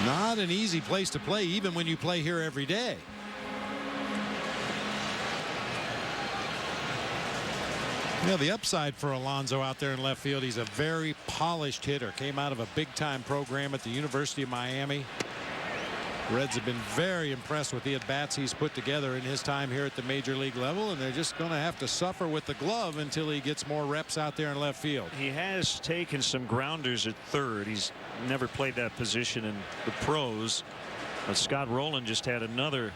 Not an easy place to play, even when you play here every day. Yeah, the upside for Alonso out there in left field, he's a very polished hitter. Came out of a big-time program at the University of Miami. Reds have been very impressed with the at-bats he's put together in his time here at the major league level, and they're just going to have to suffer with the glove until he gets more reps out there in left field. He has taken some grounders at third. He's never played that position in the pros. But Scott Rowland just had another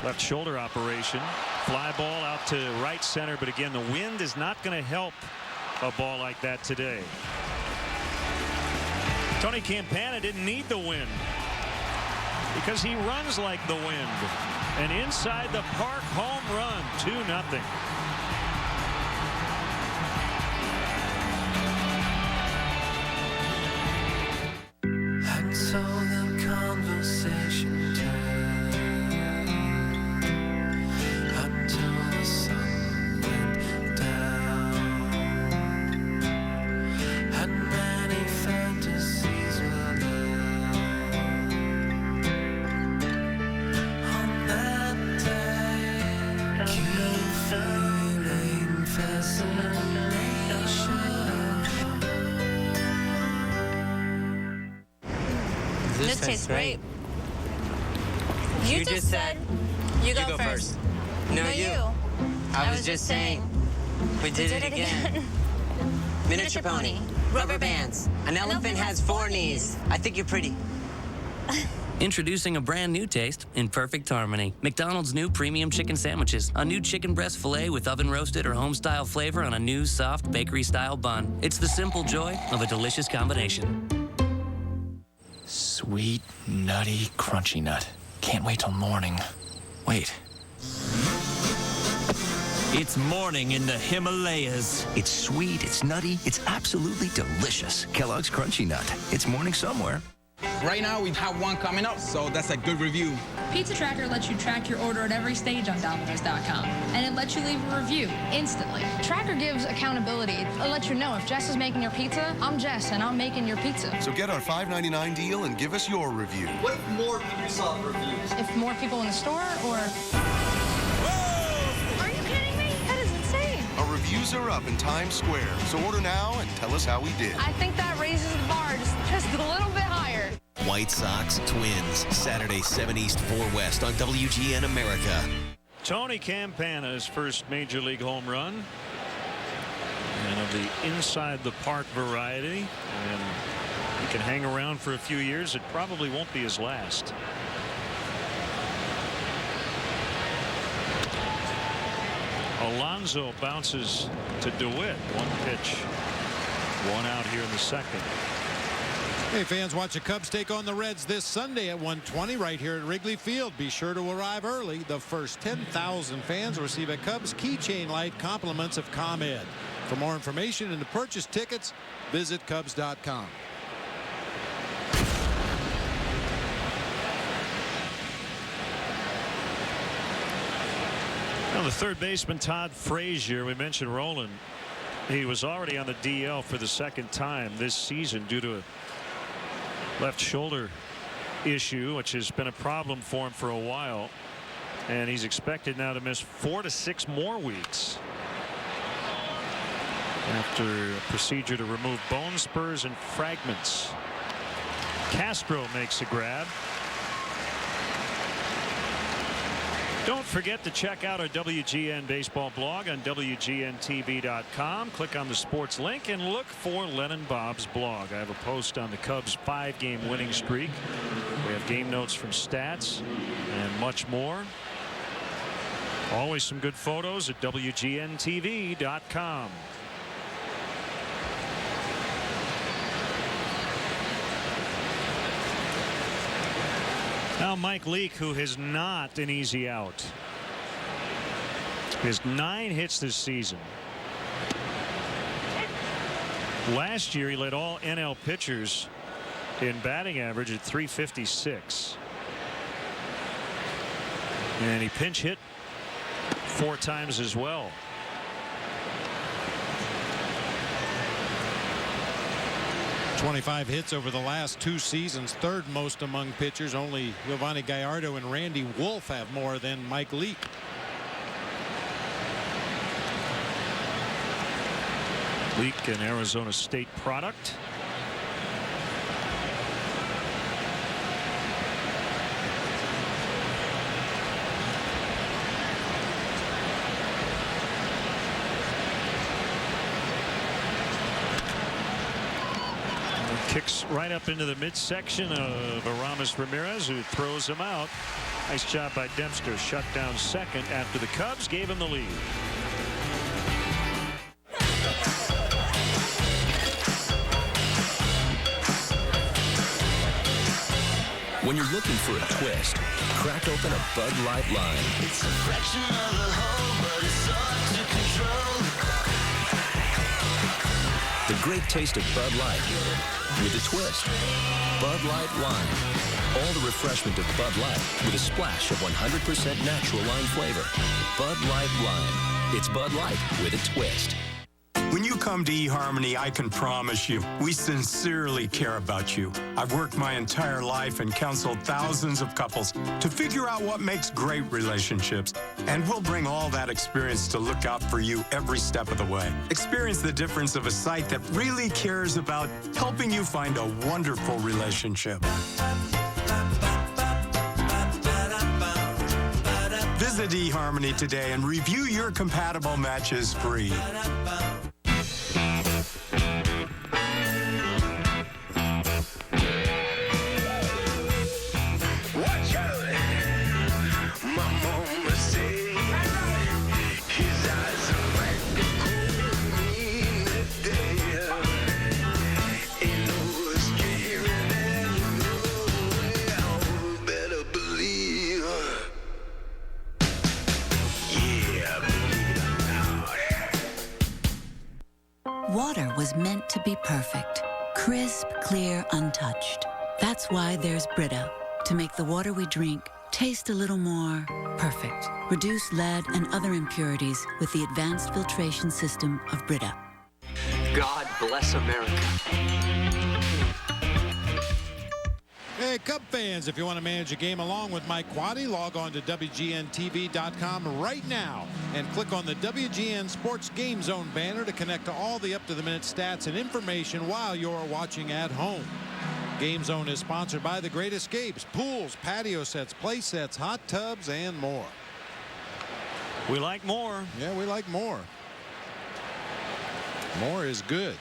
left shoulder operation. Fly ball out to right center, but again, the wind is not going to help a ball like that today. Tony Campana didn't need the wind, because he runs like the wind. And inside the park, home run, 2-0. Until the conversation turned, until the sun went down, and many fantasies were lived. On that day, keep feeling fascination. This tastes great. You just said you go first. No, you. I was just saying. We did it again. Miniature pony. Rubber bands. An elephant has 4 knees. I think you're pretty. Introducing a brand new taste in perfect harmony. McDonald's new premium chicken sandwiches. A new chicken breast filet with oven roasted or home style flavor on a new soft bakery style bun. It's the simple joy of a delicious combination. Sweet, nutty, crunchy nut. Can't wait till morning. Wait. It's morning in the Himalayas. It's sweet, it's nutty, it's absolutely delicious. Kellogg's Crunchy Nut. It's morning somewhere. Right now, we have one coming up, so that's a good review. Pizza Tracker lets you track your order at every stage on Domino's.com, and it lets you leave a review instantly. Tracker gives accountability. It lets you know if Jess is making your pizza, I'm Jess, and I'm making your pizza. So get our $5.99 deal and give us your review. What if more people saw the reviews? If more people in the store, or... Whoa! Are you kidding me? That is insane. Our reviews are up in Times Square, so order now and tell us how we did. I think that raises the bar just a little bit higher. White Sox Twins, Saturday 7 East 4 West on WGN America. Tony Campana's first major league home run, and of the inside the park variety, and he can hang around for a few years. It probably won't be his last. Alonso bounces to DeWitt. 1 pitch, 1 out here in the second. Hey fans, watch the Cubs take on the Reds this Sunday at 1:20 right here at Wrigley Field. Be sure to arrive early. The first 10,000 fans receive a Cubs keychain light compliments of ComEd. For more information and to purchase tickets, visit Cubs.com. Well, the third baseman, Todd Frazier, we mentioned Roland. He was already on the DL for the second time this season due to a left shoulder issue, which has been a problem for him for a while. And he's expected now to miss 4 to 6 more weeks after a procedure to remove bone spurs and fragments. Castro makes a grab. Don't forget to check out our WGN baseball blog on WGNTV.com. Click on the sports link and look for Len and Bob's blog. I have a post on the Cubs' 5-game winning streak. We have game notes from stats and much more. Always some good photos at WGNTV.com. Now Mike Leake, who has not an easy out. He has 9 hits this season. Last year he led all NL pitchers in batting average at .356. And he pinch hit 4 times as well. .25 hits over the last 2 seasons, third most among pitchers. Only Giovanni Gallardo and Randy Wolf have more than Mike Leake. Leake, an Arizona State product. Kicks right up into the midsection of Aramis Ramirez, who throws him out. Nice job by Dempster. Shut down second after the Cubs gave him the lead. When you're looking for a twist, crack open a Bud Light Lime. It's a fraction of the whole, but it's hard to control. The great taste of Bud Light with a twist. Bud Light Lime. All the refreshment of Bud Light with a splash of 100% natural lime flavor. Bud Light Lime. It's Bud Light with a twist. When you come to eHarmony, I can promise you, we sincerely care about you. I've worked my entire life and counseled thousands of couples to figure out what makes great relationships. And we'll bring all that experience to look out for you every step of the way. Experience the difference of a site that really cares about helping you find a wonderful relationship. Visit eHarmony today and review your compatible matches free. Water was meant to be perfect. Crisp, clear, untouched. That's why there's Brita, to make the water we drink taste a little more perfect. Reduce lead and other impurities with the advanced filtration system of Brita. God bless America. Hey, Cub fans, if you want to manage a game along with Mike Quaddy, log on to WGNTV.com right now and click on the WGN Sports Game Zone banner to connect to all the up-to-the-minute stats and information while you're watching at home. Game Zone is sponsored by The Great Escapes, pools, patio sets, play sets, hot tubs, and more. We like more. Yeah, we like more. More is good.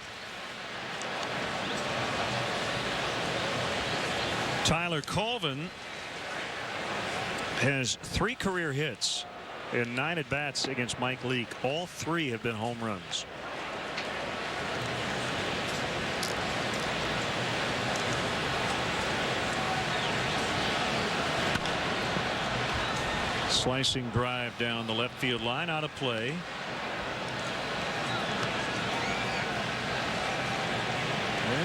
Tyler Colvin has 3 career hits in 9 at-bats against Mike Leake. All 3 have been home runs. Slicing drive down the left field line, out of play.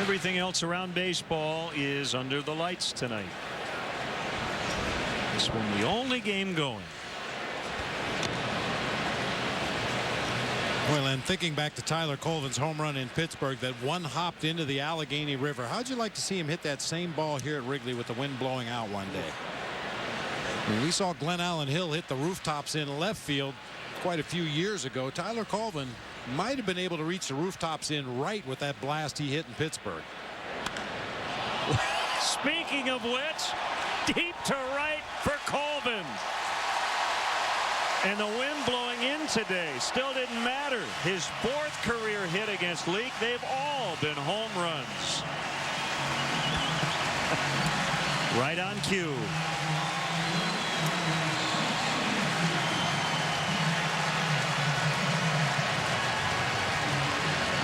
Everything else around baseball is under the lights tonight. This one the only game going. Well, and thinking back to Tyler Colvin's home run in Pittsburgh that one hopped into the Allegheny River. How'd you like to see him hit that same ball here at Wrigley with the wind blowing out one day? I mean, we saw Glenn Allen Hill hit the rooftops in left field quite a few years ago. Tyler Colvin might have been able to reach the rooftops in right with that blast he hit in Pittsburgh. Speaking of which, deep to right for Colvin. And the wind blowing in today still didn't matter. His 4th career hit against Leake. They've all been home runs. Right on cue.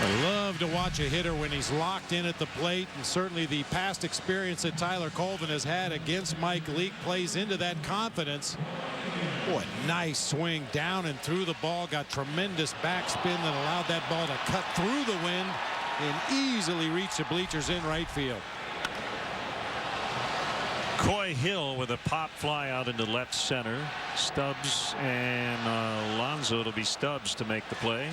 I love to watch a hitter when he's locked in at the plate, and certainly the past experience that Tyler Colvin has had against Mike Leake plays into that confidence. Boy, nice swing down and through the ball. Got tremendous backspin that allowed that ball to cut through the wind and easily reach the bleachers in right field. Coy Hill with a pop fly out into left center. Stubbs and Alonso. It'll be Stubbs to make the play.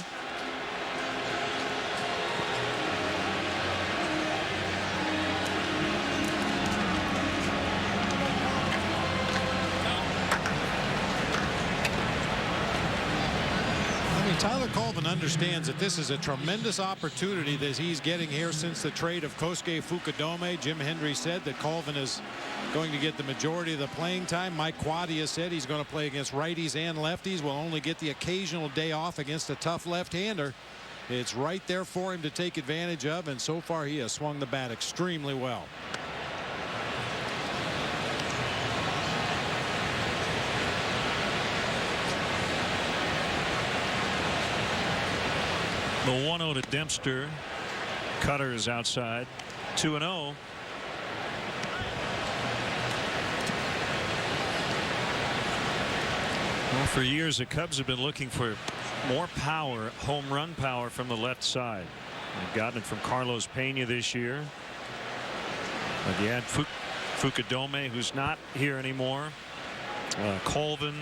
Tyler Colvin understands that this is a tremendous opportunity that he's getting here since the trade of Kosuke Fukudome. Jim Hendry said that Colvin is going to get the majority of the playing time. Mike Quadia said he's going to play against righties and lefties, will only get the occasional day off against a tough left-hander. It's right there for him to take advantage of, and so far he has swung the bat extremely well. The 1-0 to Dempster. Cutter is outside. 2-0. Well, for years the Cubs have been looking for more power, home run power from the left side. They've gotten it from Carlos Pena this year. But you had Fukudome, who's not here anymore. Colvin,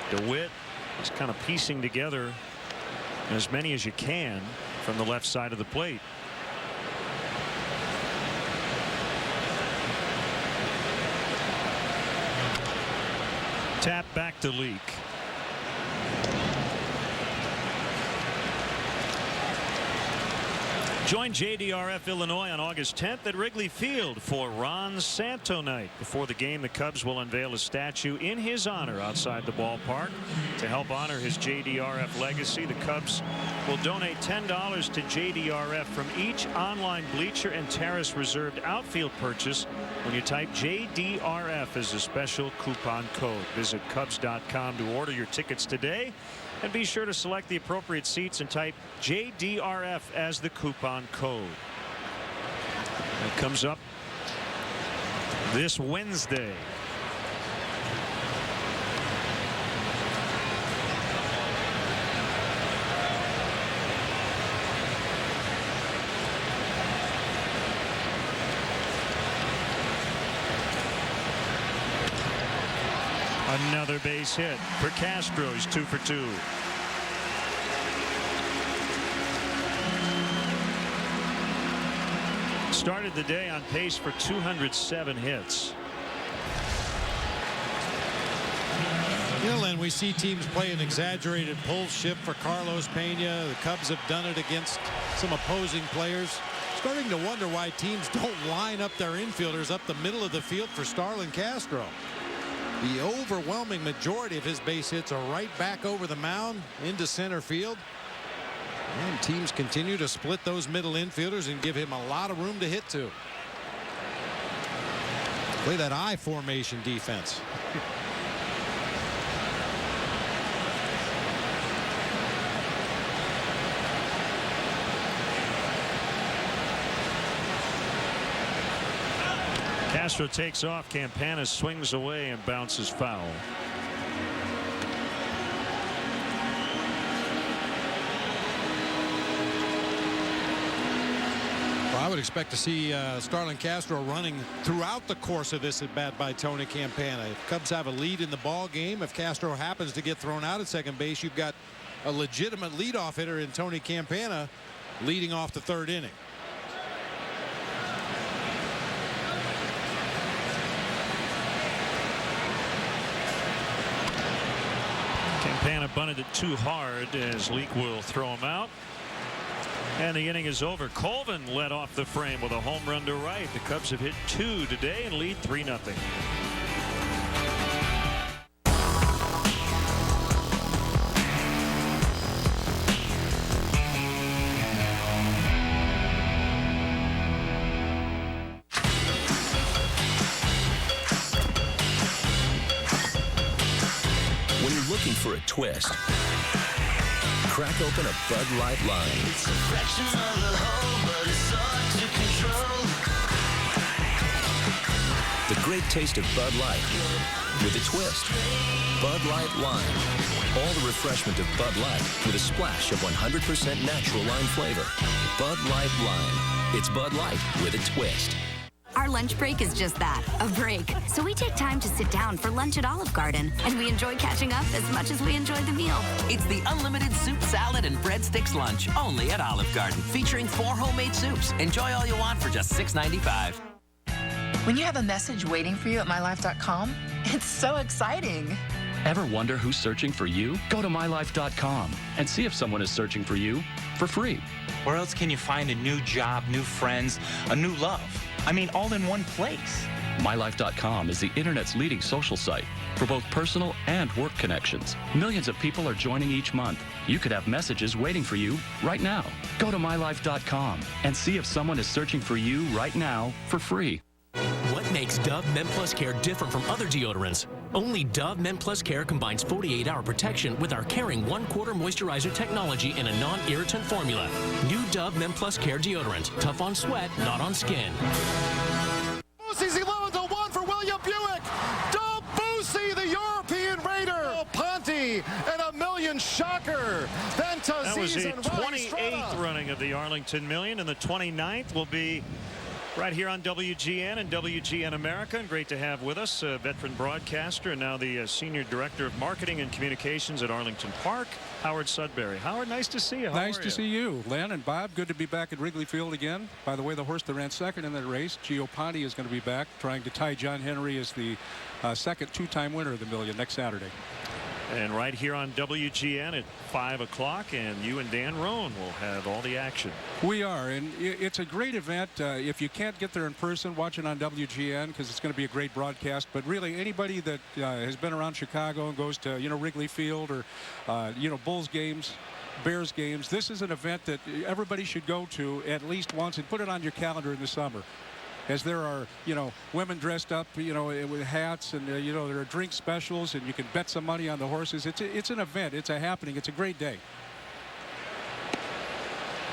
DeWitt is kind of piecing together as many as you can from the left side of the plate. Tap back to Leake. Join JDRF Illinois on August 10th at Wrigley Field for Ron Santo night. Before the game, the Cubs will unveil a statue in his honor outside the ballpark. To help honor his JDRF legacy, the Cubs will donate $10 to JDRF from each online bleacher and terrace reserved outfield purchase when you type JDRF as a special coupon code. Visit Cubs.com to order your tickets today. And be sure to select the appropriate seats and type JDRF as the coupon code. That comes up this Wednesday. Another base hit for Castro. He's 2 for 2. Started the day on pace for 207 hits. You know, Len, we see teams play an exaggerated pull shift for Carlos Pena. The Cubs have done it against some opposing players. Starting to wonder why teams don't line up their infielders up the middle of the field for Starlin Castro. The overwhelming majority of his base hits are right back over the mound into center field. And teams continue to split those middle infielders and give him a lot of room to hit to. Play that I formation defense. Castro takes off. Campana swings away and bounces foul. I would expect to see Starlin Castro running throughout the course of this at bat by Tony Campana. If Cubs have a lead in the ball game, if Castro happens to get thrown out at second base, you've got a legitimate leadoff hitter in Tony Campana leading off the third inning. Campana bunted it too hard as Leake will throw him out. And the inning is over. Colvin led off the frame with a home run to right. The Cubs have hit 2 today and lead 3-0. When you're looking for a twist, crack open a Bud Light line. It's a fraction of the whole, but it's hard to control. The great taste of Bud Light with a twist. Bud Light Lime. All the refreshment of Bud Light with a splash of 100% natural lime flavor. Bud Light Lime. It's Bud Light with a twist. Our lunch break is just that, a break. So we take time to sit down for lunch at Olive Garden, and we enjoy catching up as much as we enjoy the meal. It's the unlimited soup, salad, and breadsticks lunch, only at Olive Garden, featuring 4 homemade soups. Enjoy all you want for just $6.95. When you have a message waiting for you at mylife.com, it's so exciting. Ever wonder who's searching for you? Go to mylife.com and see if someone is searching for you for free. Where else can you find a new job, new friends, a new love? I mean, all in one place. MyLife.com is the internet's leading social site for both personal and work connections. Millions of people are joining each month. You could have messages waiting for you right now. Go to MyLife.com and see if someone is searching for you right now for free. What makes Dove Men Plus Care different from other deodorants? Only Dove Men Plus Care combines 48-hour protection with our caring 1/4 moisturizer technology in a non-irritant formula. New Dove Men Plus Care deodorant. Tough on sweat, not on skin. Boosie's 11-1 for William Buick. Del Boosie, the European Raider. Del Ponte and a million shocker. Then that was the and 28th running of the Arlington Million, and the 29th will be right here on WGN and WGN America. And great to have with us a veteran broadcaster and now the Senior Director of Marketing and Communications at Arlington Park, Howard Sudbury. Howard, nice to see you. Nice to see you, Len and Bob. Good to be back at Wrigley Field again. By the way, the horse that ran second in that race, Gio Ponte, is going to be back, trying to tie John Henry as the second 2-time winner of the Million next Saturday. And right here on WGN at 5 o'clock, and you and Dan Roan will have all the action. We are, and it's a great event. If you can't get there in person, watch it on WGN because it's going to be a great broadcast. But really, anybody that has been around Chicago and goes to Wrigley Field or Bulls games, Bears games, this is an event that everybody should go to at least once and put it on your calendar in the summer. As there are, women dressed up, with hats, and there are drink specials, and you can bet some money on the horses. It's an event. It's a happening. It's a great day.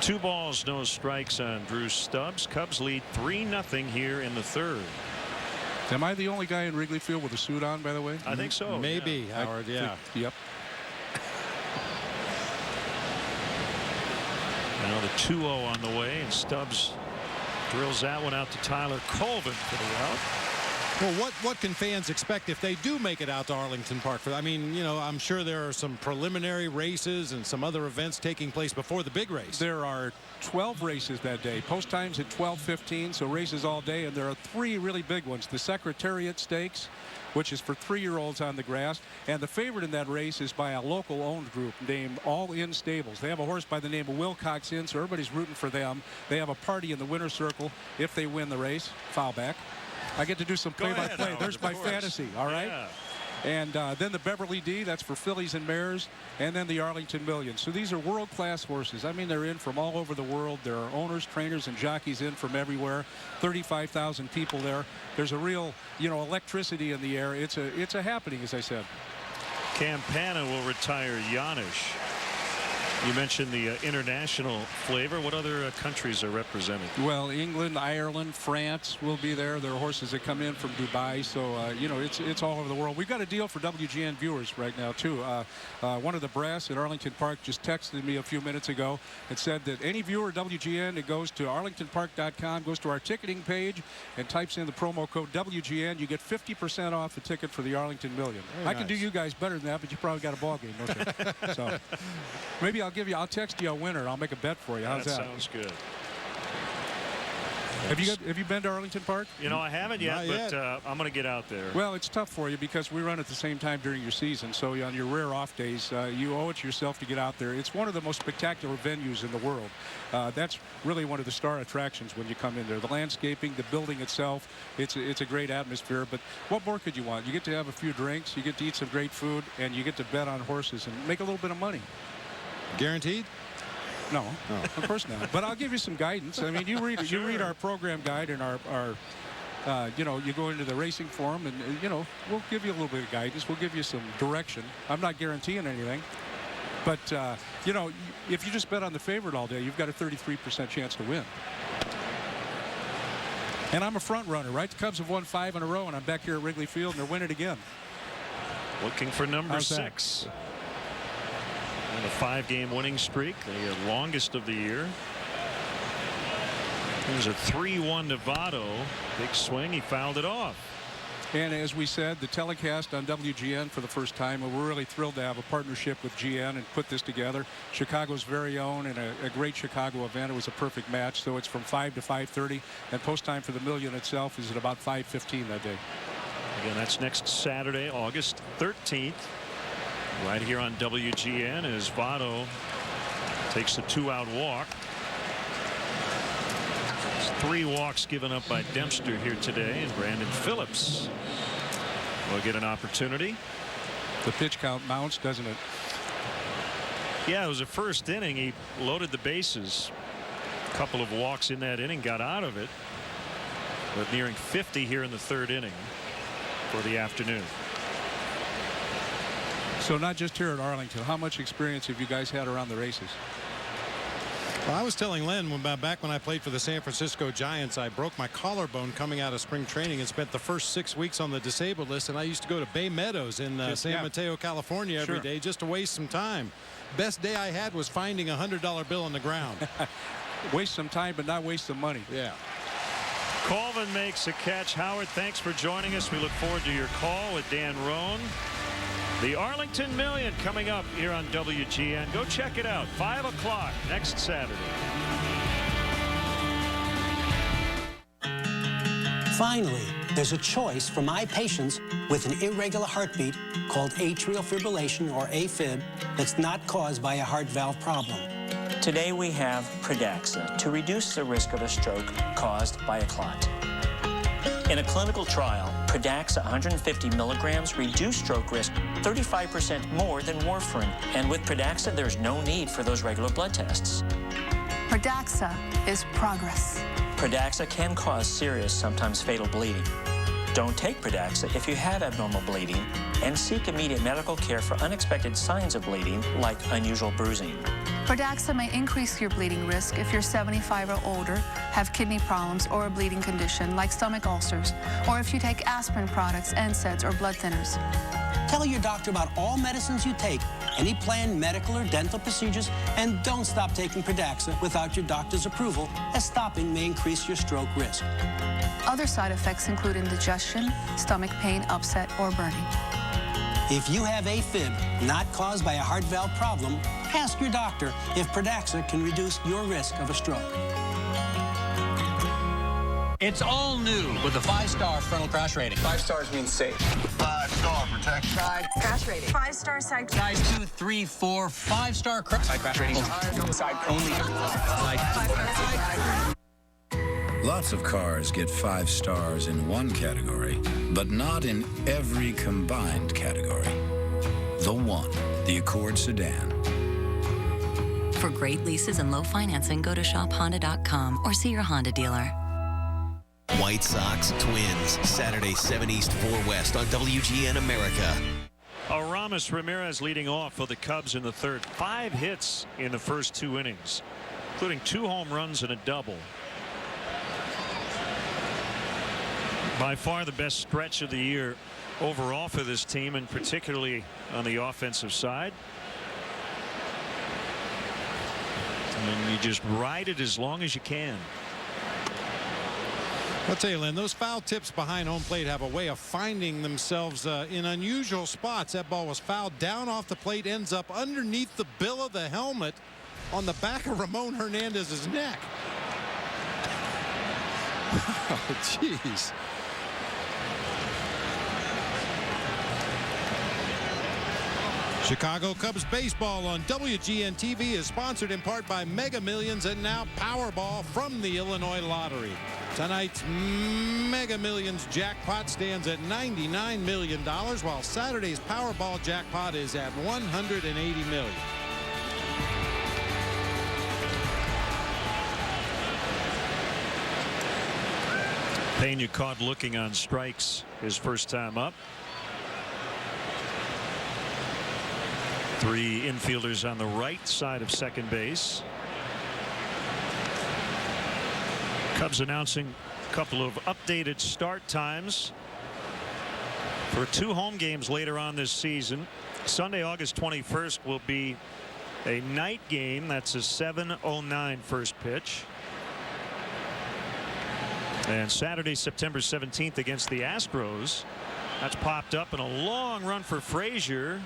2 balls, no strikes on Drew Stubbs. Cubs lead 3-0 here in the third. Am I the only guy in Wrigley Field with a suit on, by the way? I think so. Maybe, yeah. Howard. Yeah. Yep. Now the 2-0 on the way, and Stubbs drills that one out to Tyler Colvin for the out. Well, what can fans expect if they do make it out to Arlington Park? I mean, I'm sure there are some preliminary races and some other events taking place before the big race. There are 12 races that day. Post times at 12:15, so races all day, and there are 3 really big ones. The Secretariat Stakes, which is for 3-year-olds on the grass, and the favorite in that race is by a local owned group named All In Stables. They have a horse by the name of Wilcox Inn, so everybody's rooting for them. They have a party in the winner's circle if they win the race. Foul back. I get to do some play-by-play. There's my fantasy, all right? Yeah. And then the Beverly D, that's for fillies and mares, and then the Arlington Million. So these are world-class horses. I mean, they're in from all over the world. There are owners, trainers, and jockeys in from everywhere. 35,000 people there. There's a real, electricity in the air. It's a happening, as I said. Campana will retire Janisch. You mentioned the international flavor. What other countries are represented? Well, England, Ireland, France will be there. There are horses that come in from Dubai, so you know, it's all over the world. We've got a deal for WGN viewers right now too. One of the brass at Arlington Park just texted me a few minutes ago and said that any viewer at WGN that goes to arlingtonpark.com, goes to our ticketing page, and types in the promo code WGN, you get 50% off the ticket for the Arlington Million. Very I can do you guys better than that, but you probably got a ball game, don't you? So maybe I'll text you a winner. I'll make a bet for you. How's that? Sounds good. Have you been to Arlington Park? You know, I haven't yet, but I'm going to get out there. Well, it's tough for you because we run at the same time during your season. So on your rare off days, you owe it to yourself to get out there. It's one of the most spectacular venues in the world. That's really one of the star attractions when you come in there. The landscaping, the building itself, it's a great atmosphere. But what more could you want? You get to have a few drinks, you get to eat some great food, and you get to bet on horses and make a little bit of money. Guaranteed? No, of course not. But I'll give you some guidance. I mean, you read our program guide and our you know, you go into the racing forum and, you know, we'll give you a little bit of guidance. We'll give you some direction. I'm not guaranteeing anything. But, you know, if you just bet on the favorite all day, you've got a 33% chance to win. And I'm a front runner, right? The Cubs have won 5 in a row, and I'm back here at Wrigley Field, and they're winning again. Looking for number 6. And a 5-game winning streak, the longest of the year. It was a 3-1 Novato. Big swing. He fouled it off. And as we said, the telecast on WGN for the first time, and we're really thrilled to have a partnership with GN and put this together. Chicago's very own and a great Chicago event. It was a perfect match. So it's from 5 to 5:30, and post time for the Million itself is at about 5:15 that day. Again, that's next Saturday, August 13th. Right here on WGN as Votto takes the 2-out walk. 3 walks given up by Dempster here today, and Brandon Phillips will get an opportunity. The pitch count mounts, doesn't it? Yeah, it was a first inning. He loaded the bases. A couple of walks in that inning, got out of it. But nearing 50 here in the 3rd inning for the afternoon. So not just here at Arlington. How much experience have you guys had around the races? Well, I was telling Len back when I played for the San Francisco Giants, I broke my collarbone coming out of spring training and spent the first 6 weeks on the disabled list. And I used to go to Bay Meadows in San Mateo, California every day just to waste some time. Best day I had was finding a $100 bill on the ground. Waste some time, but not waste some money. Yeah. Colvin makes a catch. Howard, thanks for joining us. We look forward to your call with Dan Roan. The Arlington Million coming up here on WGN. Go check it out. 5 o'clock next Saturday. Finally, there's a choice for my patients with an irregular heartbeat called atrial fibrillation, or AFib, that's not caused by a heart valve problem. Today we have Pradaxa to reduce the risk of a stroke caused by a clot. In a clinical trial, Pradaxa 150 milligrams reduced stroke risk 35% more than warfarin. And with Pradaxa, there's no need for those regular blood tests. Pradaxa is progress. Pradaxa can cause serious, sometimes fatal bleeding. Don't take Pradaxa if you have abnormal bleeding, and seek immediate medical care for unexpected signs of bleeding, like unusual bruising. Pradaxa may increase your bleeding risk if you're 75 or older, have kidney problems or a bleeding condition like stomach ulcers, or if you take aspirin products, NSAIDs, or blood thinners. Tell your doctor about all medicines you take, any planned medical or dental procedures, and don't stop taking Pradaxa without your doctor's approval, as stopping may increase your stroke risk. Other side effects include indigestion, stomach pain, upset, or burning. If you have AFib not caused by a heart valve problem, ask your doctor if Pradaxa can reduce your risk of a stroke. It's all new with a 5-star frontal crash rating. 5 stars means safe. 5-star protection. Side crash rating. 5-star side crash. Guys, 2, 3, 4, 5-star crash. Side crash rating. Side only. Lots of cars get 5 stars in one category, but not in every combined category. The one, the Accord sedan. For great leases and low financing, go to shophonda.com or see your Honda dealer. White Sox Twins, Saturday 7 East 4 West on WGN America. Aramis Ramirez leading off for the Cubs in the third. 5 hits in the first 2 innings, including 2 home runs and a double. By far the best stretch of the year overall for this team, and particularly on the offensive side. And you just ride it as long as you can. I'll tell you, Lynn, those foul tips behind home plate have a way of finding themselves in unusual spots. That ball was fouled down off the plate, ends up underneath the bill of the helmet on the back of Ramon Hernandez's neck. Oh, jeez. Chicago Cubs baseball on WGN TV is sponsored in part by Mega Millions and now Powerball from the Illinois Lottery. Tonight's Mega Millions jackpot stands at $99 million, while Saturday's Powerball jackpot is at $180 million. Pena caught looking on strikes his first time up. 3 infielders on the right side of second base. Cubs announcing a couple of updated start times for 2 home games later on this season. Sunday, August 21st will be a night game. That's a 7:09 first pitch. And Saturday, September 17th against the Astros. That's popped up, and a long run for Frazier.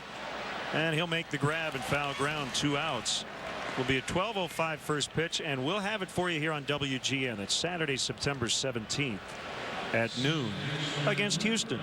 And he'll make the grab and foul ground, 2 outs. Will be a 12:05 first pitch, and we'll have it for you here on WGN. It's Saturday, September 17th at noon against Houston.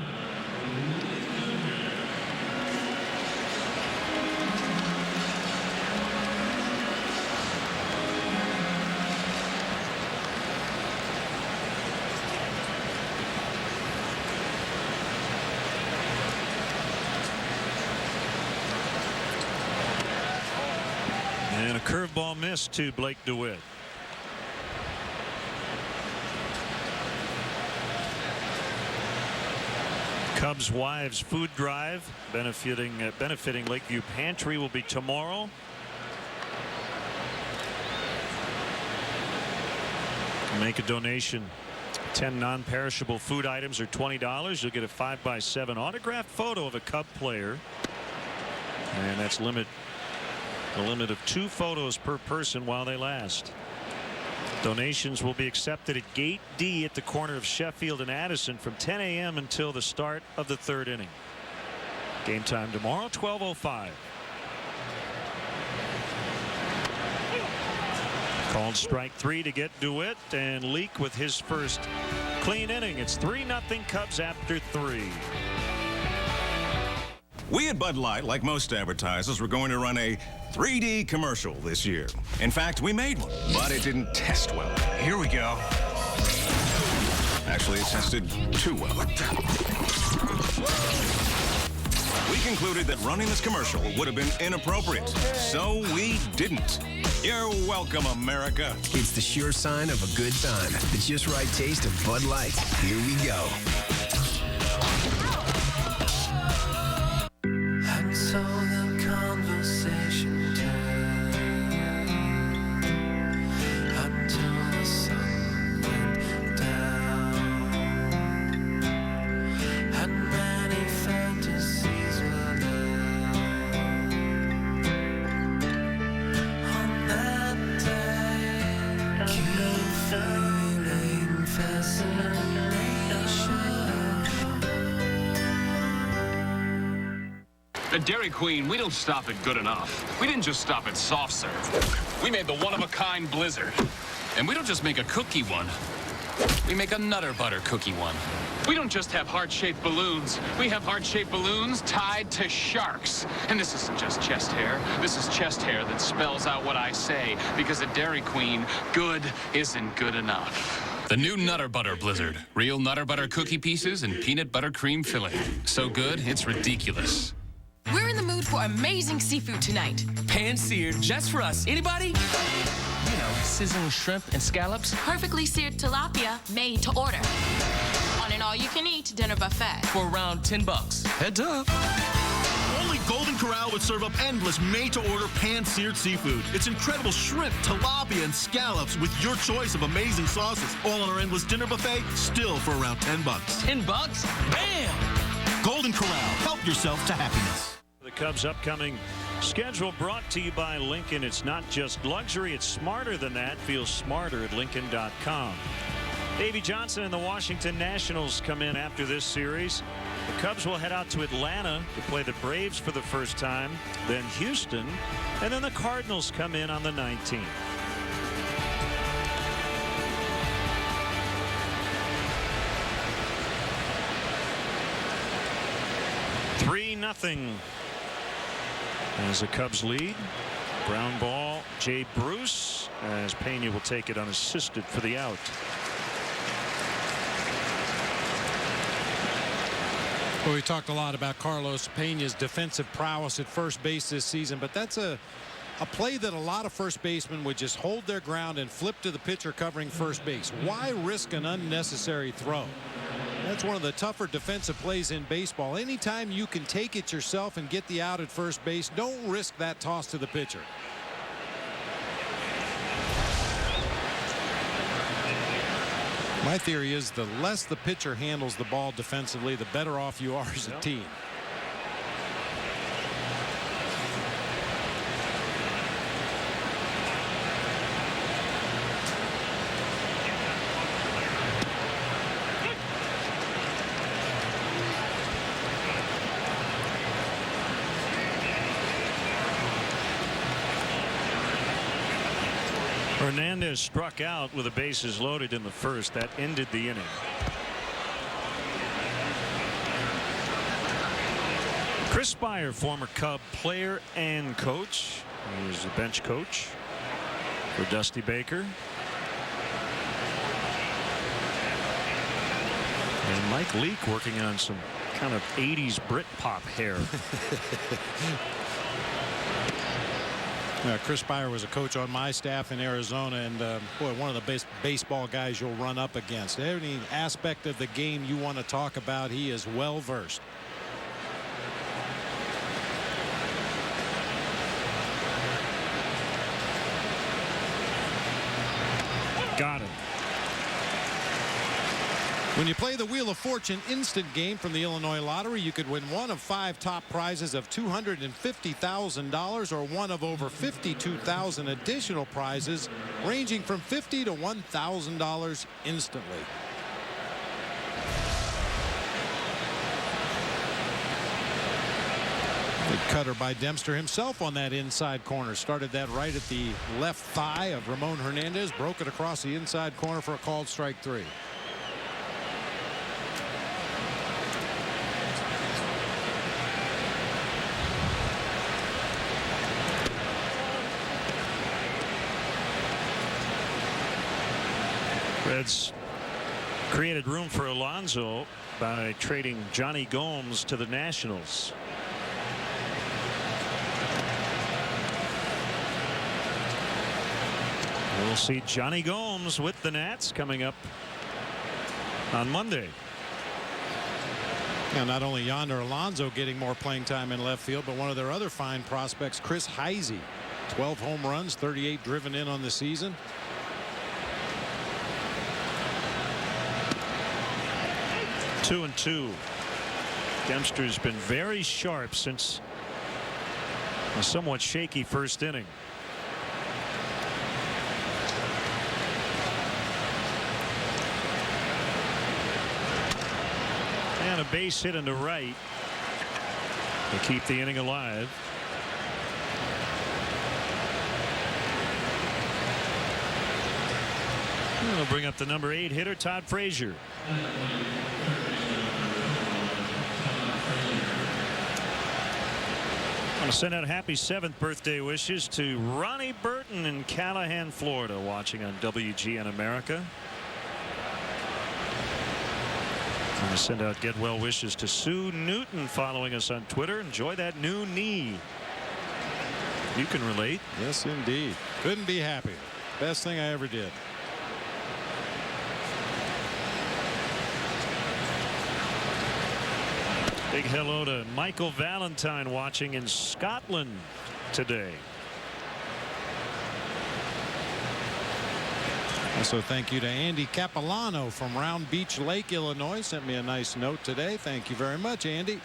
And a curveball miss to Blake DeWitt. Cubs Wives Food Drive benefiting Lakeview Pantry will be tomorrow. Make a donation. 10 non-perishable food items are $20. You'll get a 5x7 autographed photo of a Cub player, and that's a limit of 2 photos per person while they last. Donations will be accepted at Gate D at the corner of Sheffield and Addison from 10 a.m. until the start of the 3rd inning. Game time tomorrow, 12:05. Called strike 3 to get DeWitt, and Leake with his first clean inning. It's 3-0 Cubs after 3. We at Bud Light, like most advertisers, were going to run a 3D commercial this year. In fact, we made one, but it didn't test well. Here we go. Actually, it tested too well. We concluded that running this commercial would have been inappropriate, so we didn't. You're welcome, America. It's the sure sign of a good time. The just right taste of Bud Light. Here we go. And so the conversation turned until the sun went down, and many fantasies were there. On that day, keep feeling fascination. At Dairy Queen, we don't stop at good enough. We didn't just stop at soft serve. We made the one-of-a-kind Blizzard. And we don't just make a cookie one. We make a Nutter Butter cookie one. We don't just have heart-shaped balloons. We have heart-shaped balloons tied to sharks. And this isn't just chest hair. This is chest hair that spells out what I say. Because at Dairy Queen, good isn't good enough. The new Nutter Butter Blizzard. Real Nutter Butter cookie pieces and peanut butter cream filling. So good, it's ridiculous. We're in the mood for amazing seafood tonight. Pan-seared just for us. Anybody? You know, sizzling shrimp and scallops. Perfectly seared tilapia, made to order. On an all-you-can-eat dinner buffet. For around $10. Heads up. Only Golden Corral would serve up endless made-to-order pan-seared seafood. It's incredible shrimp, tilapia, and scallops with your choice of amazing sauces. All on our endless dinner buffet, still for around $10. $10? Bam! Golden Corral. Help yourself to happiness. The Cubs' upcoming schedule brought to you by Lincoln. It's not just luxury, it's smarter than that. Feel smarter at Lincoln.com. Davey Johnson and the Washington Nationals come in after this series. The Cubs will head out to Atlanta to play the Braves for the first time, then Houston, and then the Cardinals come in on the 19th. Nothing as the Cubs lead. Ground ball, Jay Bruce, as Pena will take it unassisted for the out. Well, we talked a lot about Carlos Pena's defensive prowess at first base this season, but that's a play that a lot of first basemen would just hold their ground and flip to the pitcher covering first base. Why risk an unnecessary throw? That's one of the tougher defensive plays in baseball. Anytime you can take it yourself and get the out at first base, don't risk that toss to the pitcher. My theory is the less the pitcher handles the ball defensively, the better off you are as a team. Hernandez struck out with the bases loaded in the first. That ended the inning. Chris Spire, former Cub player and coach. He was the bench coach for Dusty Baker. And Mike Leake working on some kind of 80s Britpop hair. Chris Spire was a coach on my staff in Arizona, and boy, one of the best baseball guys you'll run up against. Any aspect of the game you want to talk about, he is well versed. Got him. When you play the Wheel of Fortune instant game from the Illinois Lottery, you could win one of 5 top prizes of $250,000 or one of over 52,000 additional prizes ranging from $50,000 to $1,000 instantly. Good cutter by Dempster himself on that inside corner. Started that right at the left thigh of Ramon Hernandez. Broke it across the inside corner for a called strike 3. Reds created room for Alonso by trading Johnny Gomes to the Nationals. We'll see Johnny Gomes with the Nats coming up on Monday. Now, not only Yonder Alonso getting more playing time in left field, but one of their other fine prospects, Chris Heisey. 12 home runs, 38 driven in on the season. Two and two. Dempster's been very sharp since a somewhat shaky first inning. And a base hit into right to keep the inning alive. We'll bring up the number 8 hitter, Todd Frazier. I want to send out happy 7th birthday wishes to Ronnie Burton in Callahan, Florida, watching on WGN America. I want to send out get well wishes to Sue Newton following us on Twitter. Enjoy that new knee. You can relate. Yes, indeed. Couldn't be happier. Best thing I ever did. Big hello to Michael Valentine watching in Scotland today. Also, thank you to Andy Capilano from Round Beach Lake, Illinois. Sent me a nice note today. Thank you very much, Andy.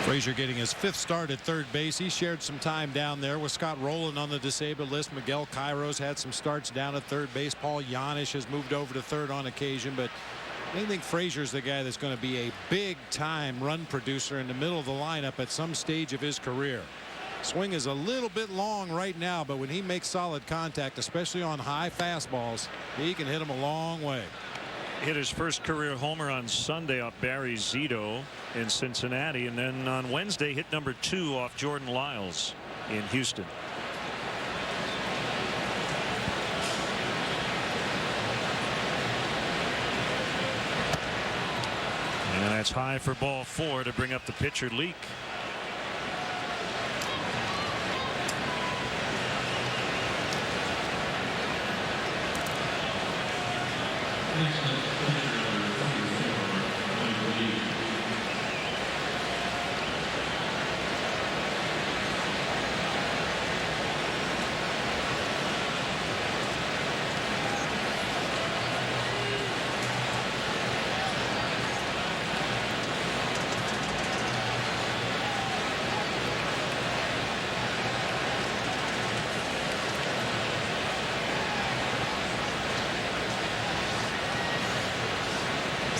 Frazier getting his 5th start at third base. He shared some time down there with Scott Rowland on the disabled list. Miguel Cairo's had some starts down at third base. Paul Janisch has moved over to third on occasion, but I think Frazier's the guy that's going to be a big-time run producer in the middle of the lineup at some stage of his career. Swing is a little bit long right now, but when he makes solid contact, especially on high fastballs, he can hit them a long way. Hit his first career homer on Sunday off Barry Zito in Cincinnati, and then on Wednesday hit number 2 off Jordan Lyles in Houston. And that's high for ball 4 to bring up the pitcher Leake.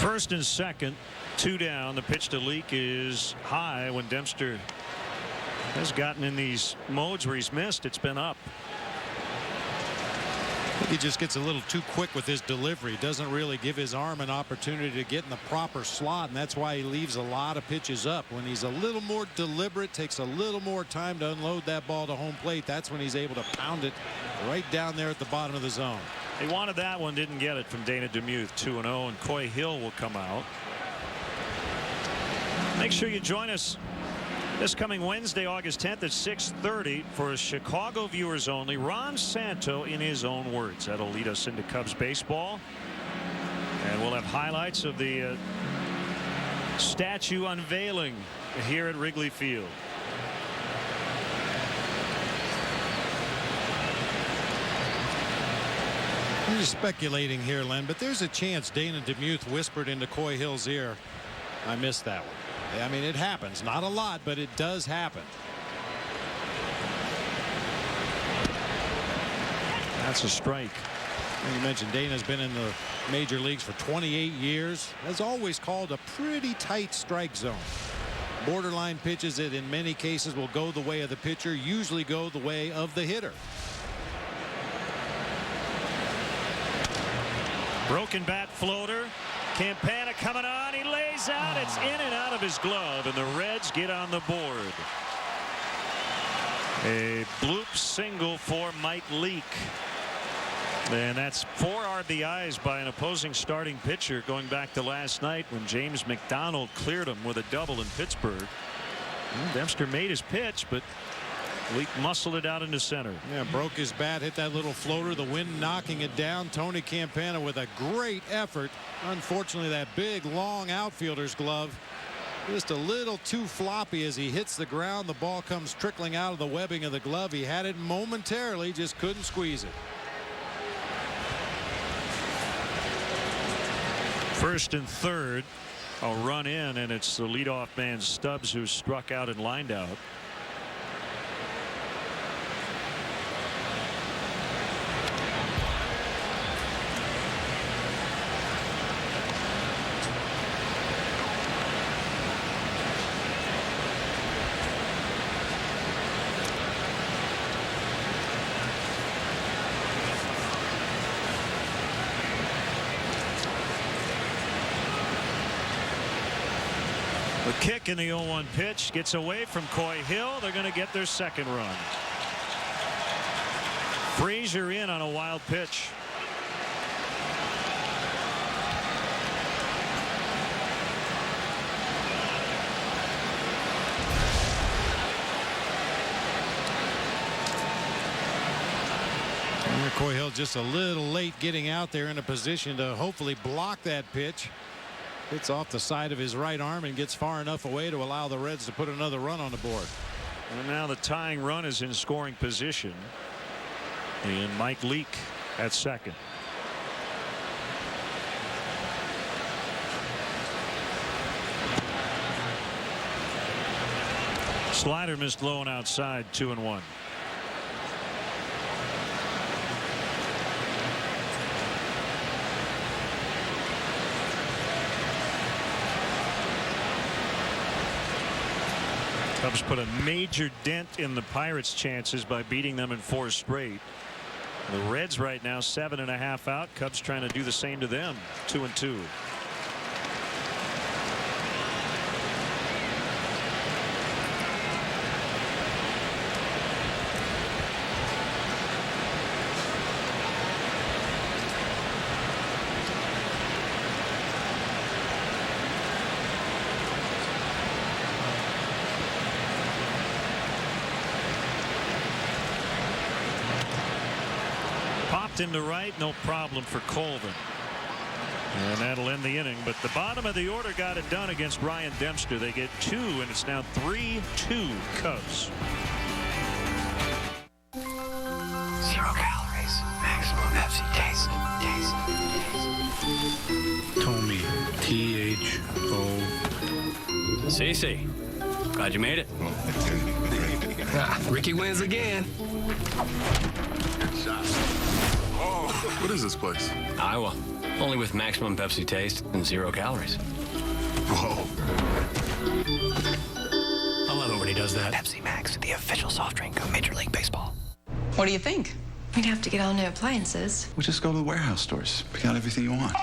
First and second, 2 down. The pitch to Leake is high. When Dempster has gotten in these modes where he's missed, it's been up. He just gets a little too quick with his delivery. Doesn't really give his arm an opportunity to get in the proper slot, and that's why he leaves a lot of pitches up. When he's a little more deliberate, takes a little more time to unload that ball to home plate, that's when he's able to pound it right down there at the bottom of the zone. He wanted that one, didn't get it from Dana Demuth. 2-0, and Coy Hill will come out. Make sure you join us this coming Wednesday, August 10th at 6:30 for Chicago viewers only. Ron Santo in his own words. That'll lead us into Cubs baseball. And we'll have highlights of the statue unveiling here at Wrigley Field. I'm just speculating here, Len, but there's a chance Dana Demuth whispered into Coy Hill's ear. I missed that one. I mean, it happens. Not a lot, but it does happen. That's a strike. You mentioned Dana's been in the major leagues for 28 years. Has always called a pretty tight strike zone. Borderline pitches that in many cases will go the way of the pitcher, usually go the way of the hitter. Broken bat floater. Campana coming on. He lays out. It's in and out of his glove, and the Reds get on the board. A bloop single for Mike Leake. And that's 4 RBIs by an opposing starting pitcher going back to last night when James McDonald cleared him with a double in Pittsburgh. Dempster made his pitch, but Leake muscled it out into center. Yeah, broke his bat, hit that little floater, the wind knocking it down. Tony Campana with a great effort. Unfortunately, that big long outfielder's glove just a little too floppy as he hits the ground. The ball comes trickling out of the webbing of the glove. He had it momentarily, just couldn't squeeze it. First and third, a run in, and it's the leadoff man Stubbs who struck out and lined out. The kick in the 0-1 pitch gets away from Coy Hill. They're going to get their second run. Frazier in on a wild pitch. Coy Hill just a little late getting out there in a position to hopefully block that pitch. It's off the side of his right arm and gets far enough away to allow the Reds to put another run on the board. And now the tying run is in scoring position. And Mike Leake at second. Slider missed low and outside, 2-1. Cubs put a major dent in the Pirates' chances by beating them in 4 straight. The Reds right now 7.5 out. Cubs trying to do the same to them, 2-2. Into right, no problem for Colvin. And that'll end the inning. But the bottom of the order got it done against Ryan Dempster. They get 2, and it's now 3-2 Cubs. 0 calories. Maximum Pepsi taste. Tommy. T-H-O. CC. Glad you made it. Ricky wins again. Good shot. Oh, what is this place? Iowa. Only with maximum Pepsi taste and 0 calories. Whoa. I love it when he does that. Pepsi Max, the official soft drink of Major League Baseball. What do you think? We'd have to get all new appliances. We'll just go to the warehouse stores. Pick out everything you want.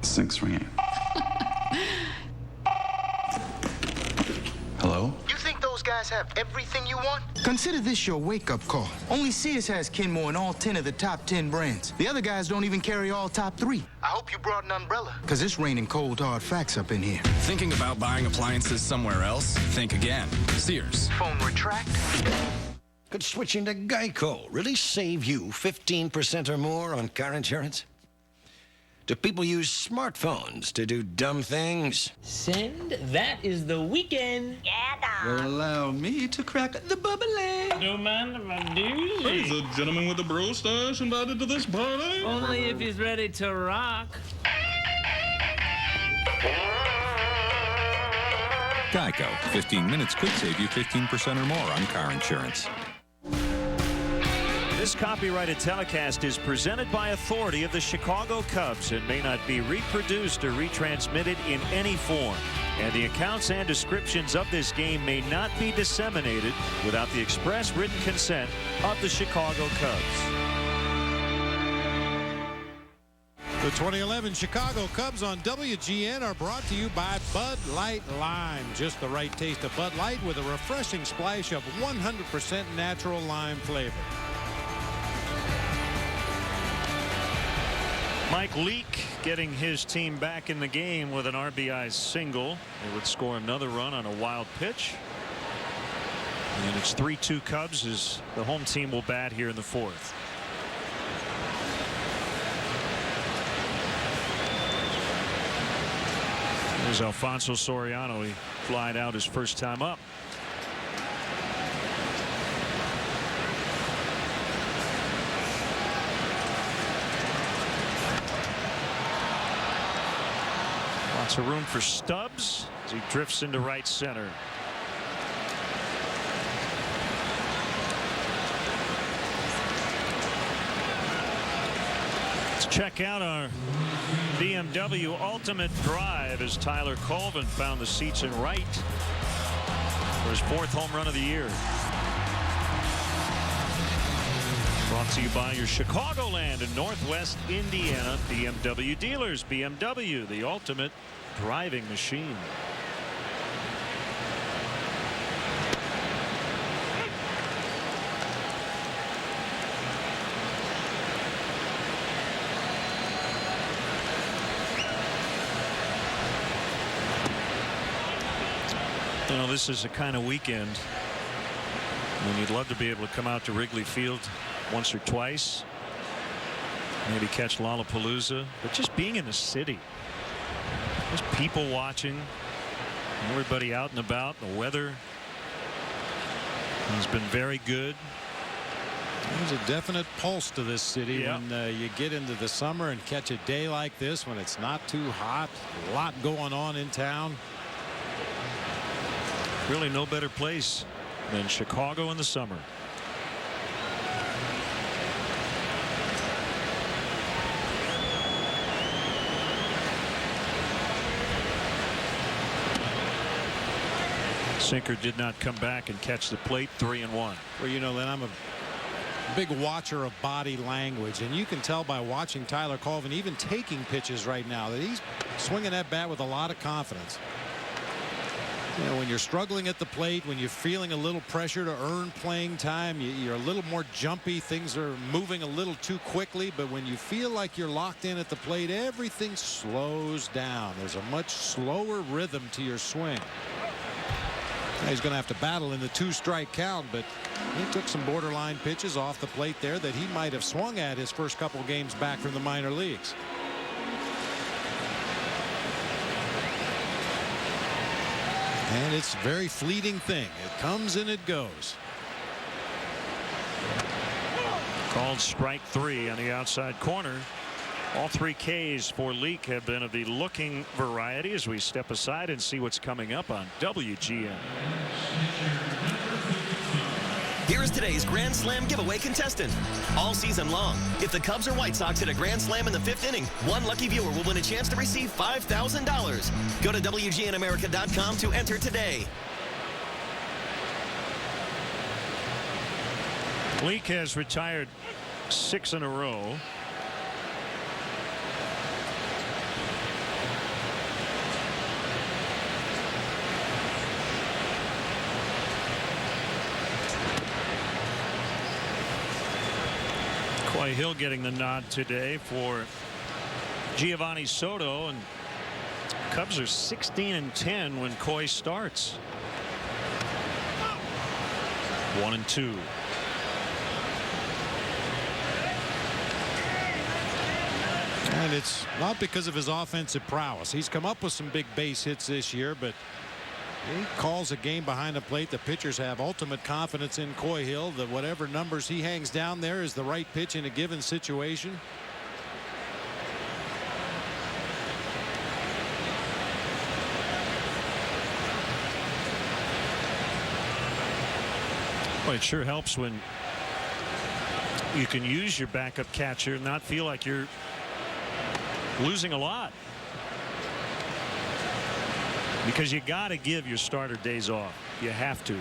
The sink's ringing. Hello? You think those guys have everything you want? Consider this your wake-up call. Only Sears has Kenmore in all 10 of the top 10 brands. The other guys don't even carry all top 3. I hope you brought an umbrella. Because it's raining cold, hard facts up in here. Thinking about buying appliances somewhere else? Think again. Sears. Phone retract. Could switching to Geico really save you 15% or more on car insurance? Do people use smartphones to do dumb things? Send. That is the weekend. Yeah, Will allow me to crack the bubbly. Don't mind if I do. There's a gentleman with a bro stash invited to this party. Only if he's ready to rock. Geico. 15 minutes could save you 15% or more on car insurance. This copyrighted telecast is presented by authority of the Chicago Cubs and may not be reproduced or retransmitted in any form. And the accounts and descriptions of this game may not be disseminated without the express written consent of the Chicago Cubs. The 2011 Chicago Cubs on WGN are brought to you by Bud Light Lime. Just the right taste of Bud Light with a refreshing splash of 100% natural lime flavor. Mike Leake getting his team back in the game with an RBI single. They would score another run on a wild pitch. And it's 3-2 Cubs as the home team will bat here in the 4th. There's Alfonso Soriano. He flied out his first time up. Lots of room for Stubbs as he drifts into right center. Let's check out our BMW Ultimate Drive as Tyler Colvin found the seats in right for his 4th home run of the year. Brought to you by your Chicagoland and Northwest Indiana BMW dealers. BMW, the ultimate driving machine. You know, this is a kind of weekend when you'd love to be able to come out to Wrigley Field once or twice. Maybe catch Lollapalooza, but just being in the city, just people watching, everybody out and about. The weather has been very good. There's a definite pulse to this city when you get into the summer and catch a day like this when it's not too hot. A lot going on in town. Really no better place than Chicago in the summer. Sinker did not come back and catch the plate. 3-1. Well, you know, Len, I'm a big watcher of body language, and you can tell by watching Tyler Colvin even taking pitches right now that he's swinging that bat with a lot of confidence. You know, when you're struggling at the plate, when you're feeling a little pressure to earn playing time, you're a little more jumpy. Things are moving a little too quickly. But when you feel like you're locked in at the plate, everything slows down. There's a much slower rhythm to your swing. He's going to have to battle in the 2-strike count, but he took some borderline pitches off the plate there that he might have swung at his first couple games back from the minor leagues. And it's a very fleeting thing. It comes and it goes. Called strike 3 on the outside corner. All 3 Ks for Leake have been of the looking variety as we step aside and see what's coming up on WGN. Here is today's Grand Slam giveaway contestant. All season long, if the Cubs or White Sox hit a Grand Slam in the 5th inning, one lucky viewer will win a chance to receive $5,000. Go to WGNAmerica.com to enter today. Leake has retired 6 in a row. Hill getting the nod today for Giovanni Soto, and Cubs are 16-10 when Coy starts. 1-2. And it's not because of his offensive prowess. He's come up with some big base hits this year, but he calls a game behind the plate. The pitchers have ultimate confidence in Coy Hill that whatever numbers he hangs down there is the right pitch in a given situation. Well, it sure helps when you can use your backup catcher and not feel like you're losing a lot. Because you got to give your starter days off. You have to.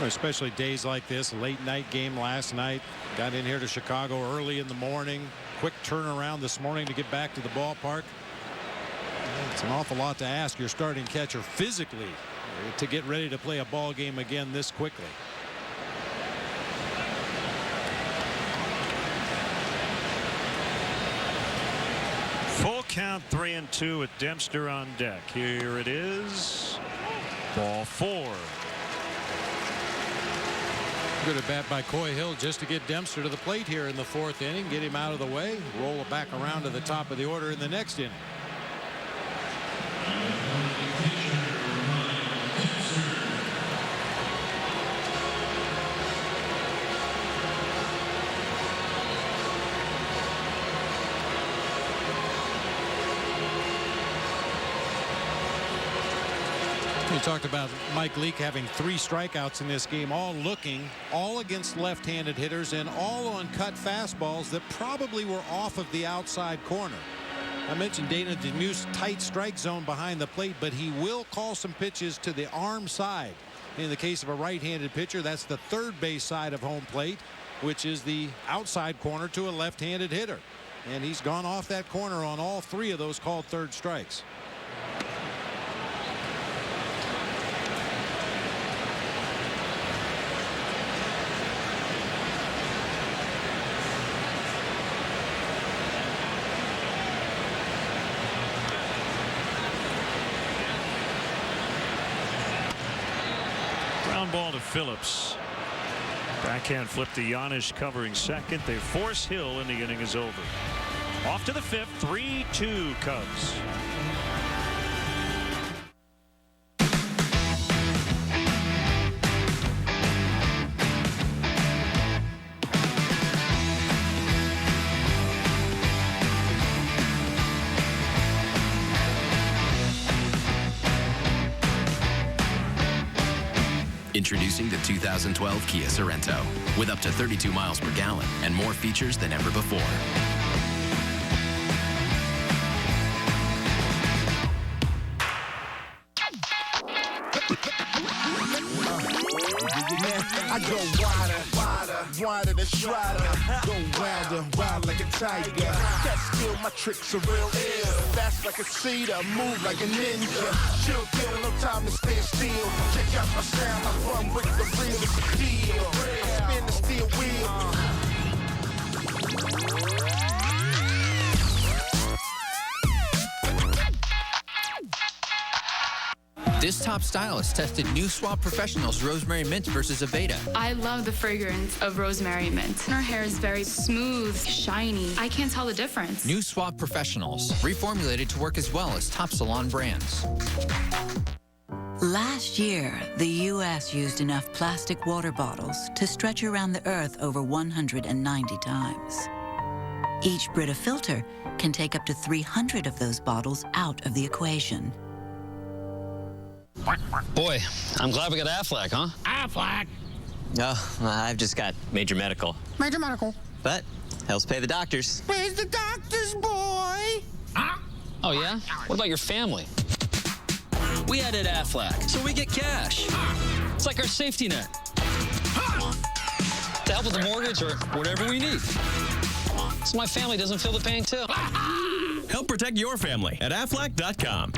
Especially days like this. Late night game last night. Got in here to Chicago early in the morning. Quick turnaround this morning to get back to the ballpark. It's an awful lot to ask your starting catcher physically to get ready to play a ball game again this quickly. Full count, 3-2 with Dempster on deck. Here it is. Ball 4. Good at bat by Coy Hill just to get Dempster to the plate here in the 4th inning. Get him out of the way. Roll it back around to the top of the order in the next inning. We talked about Mike Leake having 3 strikeouts in this game, all against left-handed hitters and all on cut fastballs that probably were off of the outside corner. I mentioned Dana Demuth's tight strike zone behind the plate, but he will call some pitches to the arm side. In the case of a right-handed pitcher, that's the third base side of home plate, which is the outside corner to a left-handed hitter. And he's gone off that corner on all 3 of those called third strikes. Ball to Phillips. Backhand flip to Giannis covering second. They force Hill and the inning is over. Off to the fifth, 3-2 Cubs. Introducing the 2012 Kia Sorento with up to 32 miles per gallon and more features than ever before. I go wider than Strider. Go wilder, wild like a tiger. That skill, my tricks are real ill. Fast like a cedar, move like a ninja. Chill, kill, no time to stand still. Check out my sound, I run with the realest deal. I spin the steel wheel. This top stylist tested new Suave Professional's Rosemary Mint versus Aveda. I love the fragrance of rosemary mint. Her hair is very smooth, shiny. I can't tell the difference. New Suave Professionals, reformulated to work as well as top salon brands. Last year, the U.S. used enough plastic water bottles to stretch around the Earth over 190 times. Each Brita filter can take up to 300 of those bottles out of the equation. Boy, I'm glad we got Aflac, huh? Aflac. Oh, I've just got major medical. Major medical. But helps pay the doctors. Where's the doctors, boy? Huh? Oh, yeah? What about your family? We added Aflac, so we get cash. It's like our safety net. To help with the mortgage or whatever we need. So my family doesn't feel the pain, too. Help protect your family at Aflac.com.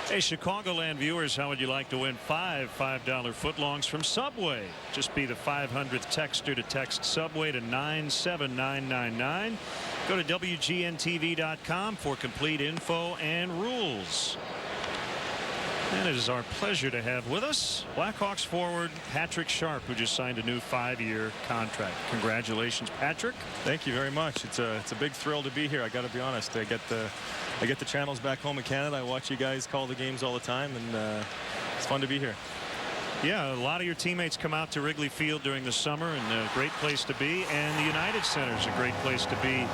Hey, Chicagoland viewers, how would you like to win five $5 footlongs from Subway? Just be the 500th texter to text Subway to 97999. Go to WGNTV.com for complete info and rules. And it is our pleasure to have with us Blackhawks forward Patrick Sharp, who just signed a new 5-year contract. Congratulations, Patrick. Thank you very much. It's a big thrill to be here. I got to be honest. I get the channels back home in Canada. I watch you guys call the games all the time, and it's fun to be here. Yeah, a lot of your teammates come out to Wrigley Field during the summer, and a great place to be. And the United Center is a great place to be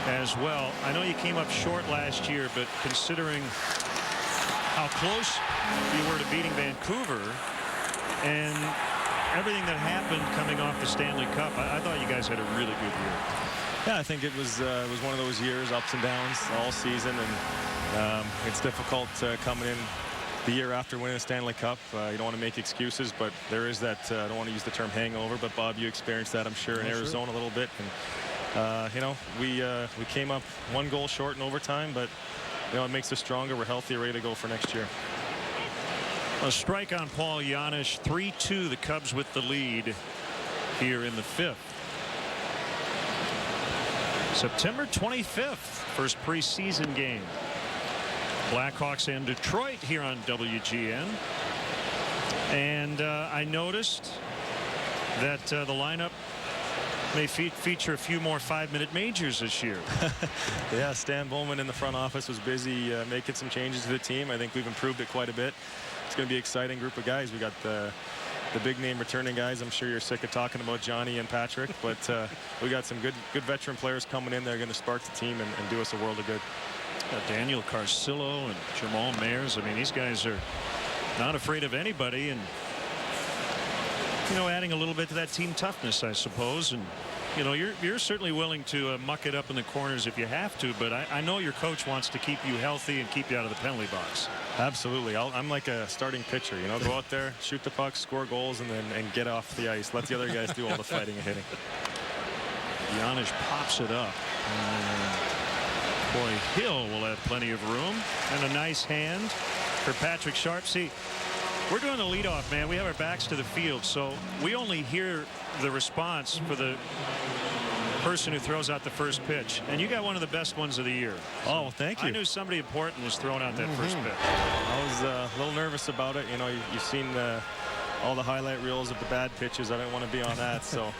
as well. I know you came up short last year, but considering how close you were to beating Vancouver and everything that happened coming off the Stanley Cup, I thought you guys had a really good year. Yeah, I think it was one of those years, ups and downs all season, and it's difficult coming in the year after winning the Stanley Cup. You don't want to make excuses, but there is that, I don't want to use the term hangover, but Bob, you experienced that, I'm sure, in Arizona a little bit. And, you know, we came up 1 goal short in overtime, but, you know, it makes us stronger. We're healthy, ready to go for next year. A strike on Paul Giannis, 3-2, the Cubs with the lead here in the 5th. September 25th, first preseason game. Blackhawks and Detroit here on WGN. And I noticed that the lineup may feature a few more 5-minute majors this year. Yeah, Stan Bowman in the front office was busy making some changes to the team. I think we've improved it quite a bit. It's going to be an exciting group of guys. We got the big name returning guys. I'm sure you're sick of talking about Johnny and Patrick, but we got some good veteran players coming in. They're going to spark the team and do us a world of good. Daniel Carcillo and Jamal Mayers. I mean, these guys are not afraid of anybody, and you know, adding a little bit to that team toughness, I suppose. And you know, you're certainly willing to muck it up in the corners if you have to, but I know your coach wants to keep you healthy and keep you out of the penalty box. Absolutely. I'm like a starting pitcher, you know, go out there, shoot the puck, score goals, and get off the ice. Let the other guys do all the fighting and hitting. Giannis pops it up. Boy, Hill will have plenty of room, and a nice hand for Patrick Sharp. See, we're doing the leadoff, man. We have our backs to the field, so we only hear the response for the person who throws out the first pitch, and you got one of the best ones of the year. Oh, well, thank you. I knew somebody important was throwing out that first pitch. I was a little nervous about it. You know, you've seen the all the highlight reels of the bad pitches. I didn't want to be on that, so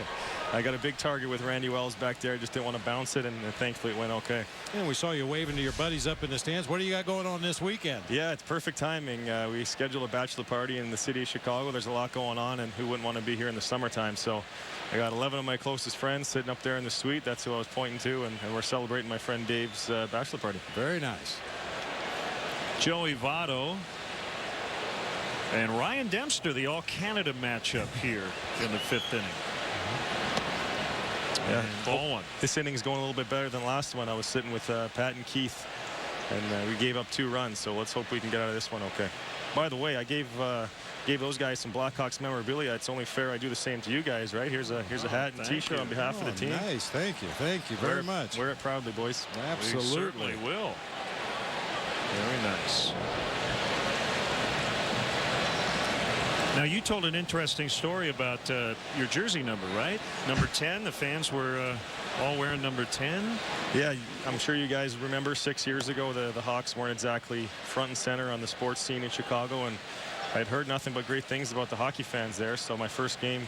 I got a big target with Randy Wells back there. I just didn't want to bounce it, and thankfully it went okay. And we saw you waving to your buddies up in the stands. What do you got going on this weekend? Yeah, it's perfect timing. We scheduled a bachelor party in the city of Chicago. There's a lot going on, and who wouldn't want to be here in the summertime? So I got 11 of my closest friends sitting up there in the suite. That's who I was pointing to, and we're celebrating my friend Dave's bachelor party. Very nice. Joey Votto and Ryan Dempster, the All-Canada matchup here in the 5th inning. Yeah, ball one. This inning's going a little bit better than last one. I was sitting with Pat and Keith, and we gave up 2 runs, so let's hope we can get out of this one okay. By the way, I gave those guys some Blackhawks memorabilia. It's only fair I do the same to you guys, right? Here's a hat and T-shirt on behalf of the team. Nice, thank you very much. Wear it proudly, boys. Absolutely. We certainly will. Very nice. Now, you told an interesting story about your jersey number, right? Number 10. The fans were all wearing number 10. Yeah, I'm sure you guys remember 6 years ago the Hawks weren't exactly front and center on the sports scene in Chicago, and I'd heard nothing but great things about the hockey fans there. So my first game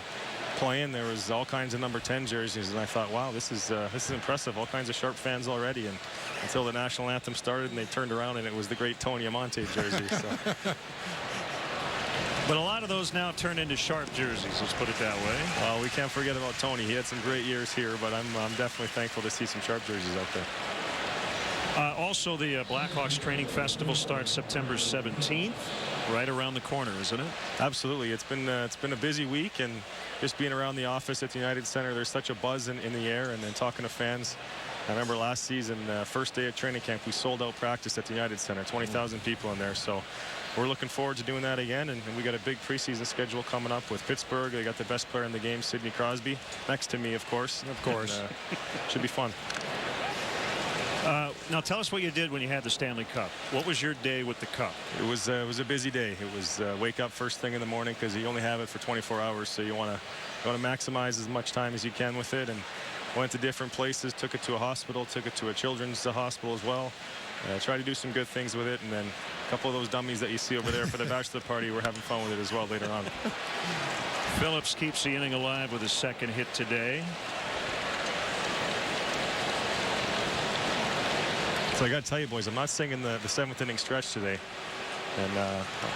playing, there was all kinds of number 10 jerseys, and I thought, wow, this is impressive. All kinds of Sharp fans already, and until the national anthem started and they turned around and it was the great Tony Amonte jersey. So. But a lot of those now turn into Sharp jerseys, let's put it that way. Well, we can't forget about Tony. He had some great years here, but I'm definitely thankful to see some Sharp jerseys out there. Also, the Blackhawks Training Festival starts September 17th, right around the corner, isn't it? Absolutely. It's been a busy week, and just being around the office at the United Center, there's such a buzz in the air, and then talking to fans. I remember last season, first day of training camp, we sold out practice at the United Center, 20,000 people in there. So we're looking forward to doing that again, and we got a big preseason schedule coming up with Pittsburgh. They got the best player in the game, Sidney Crosby, next to me, of course. Of course. And, should be fun. Now tell us what you did when you had the Stanley Cup. What was your day with the cup? It was a busy day. It was wake up first thing in the morning, because you only have it for 24 hours, so you want to maximize as much time as you can with it. And went to different places, took it to a hospital, took it to a children's hospital as well. Tried to do some good things with it, and then a couple of those dummies that you see over there for the bachelor party, we're having fun with it as well later on. Phillips keeps the inning alive with his second hit today. So I got to tell you, boys, I'm not singing the 7th inning stretch today, and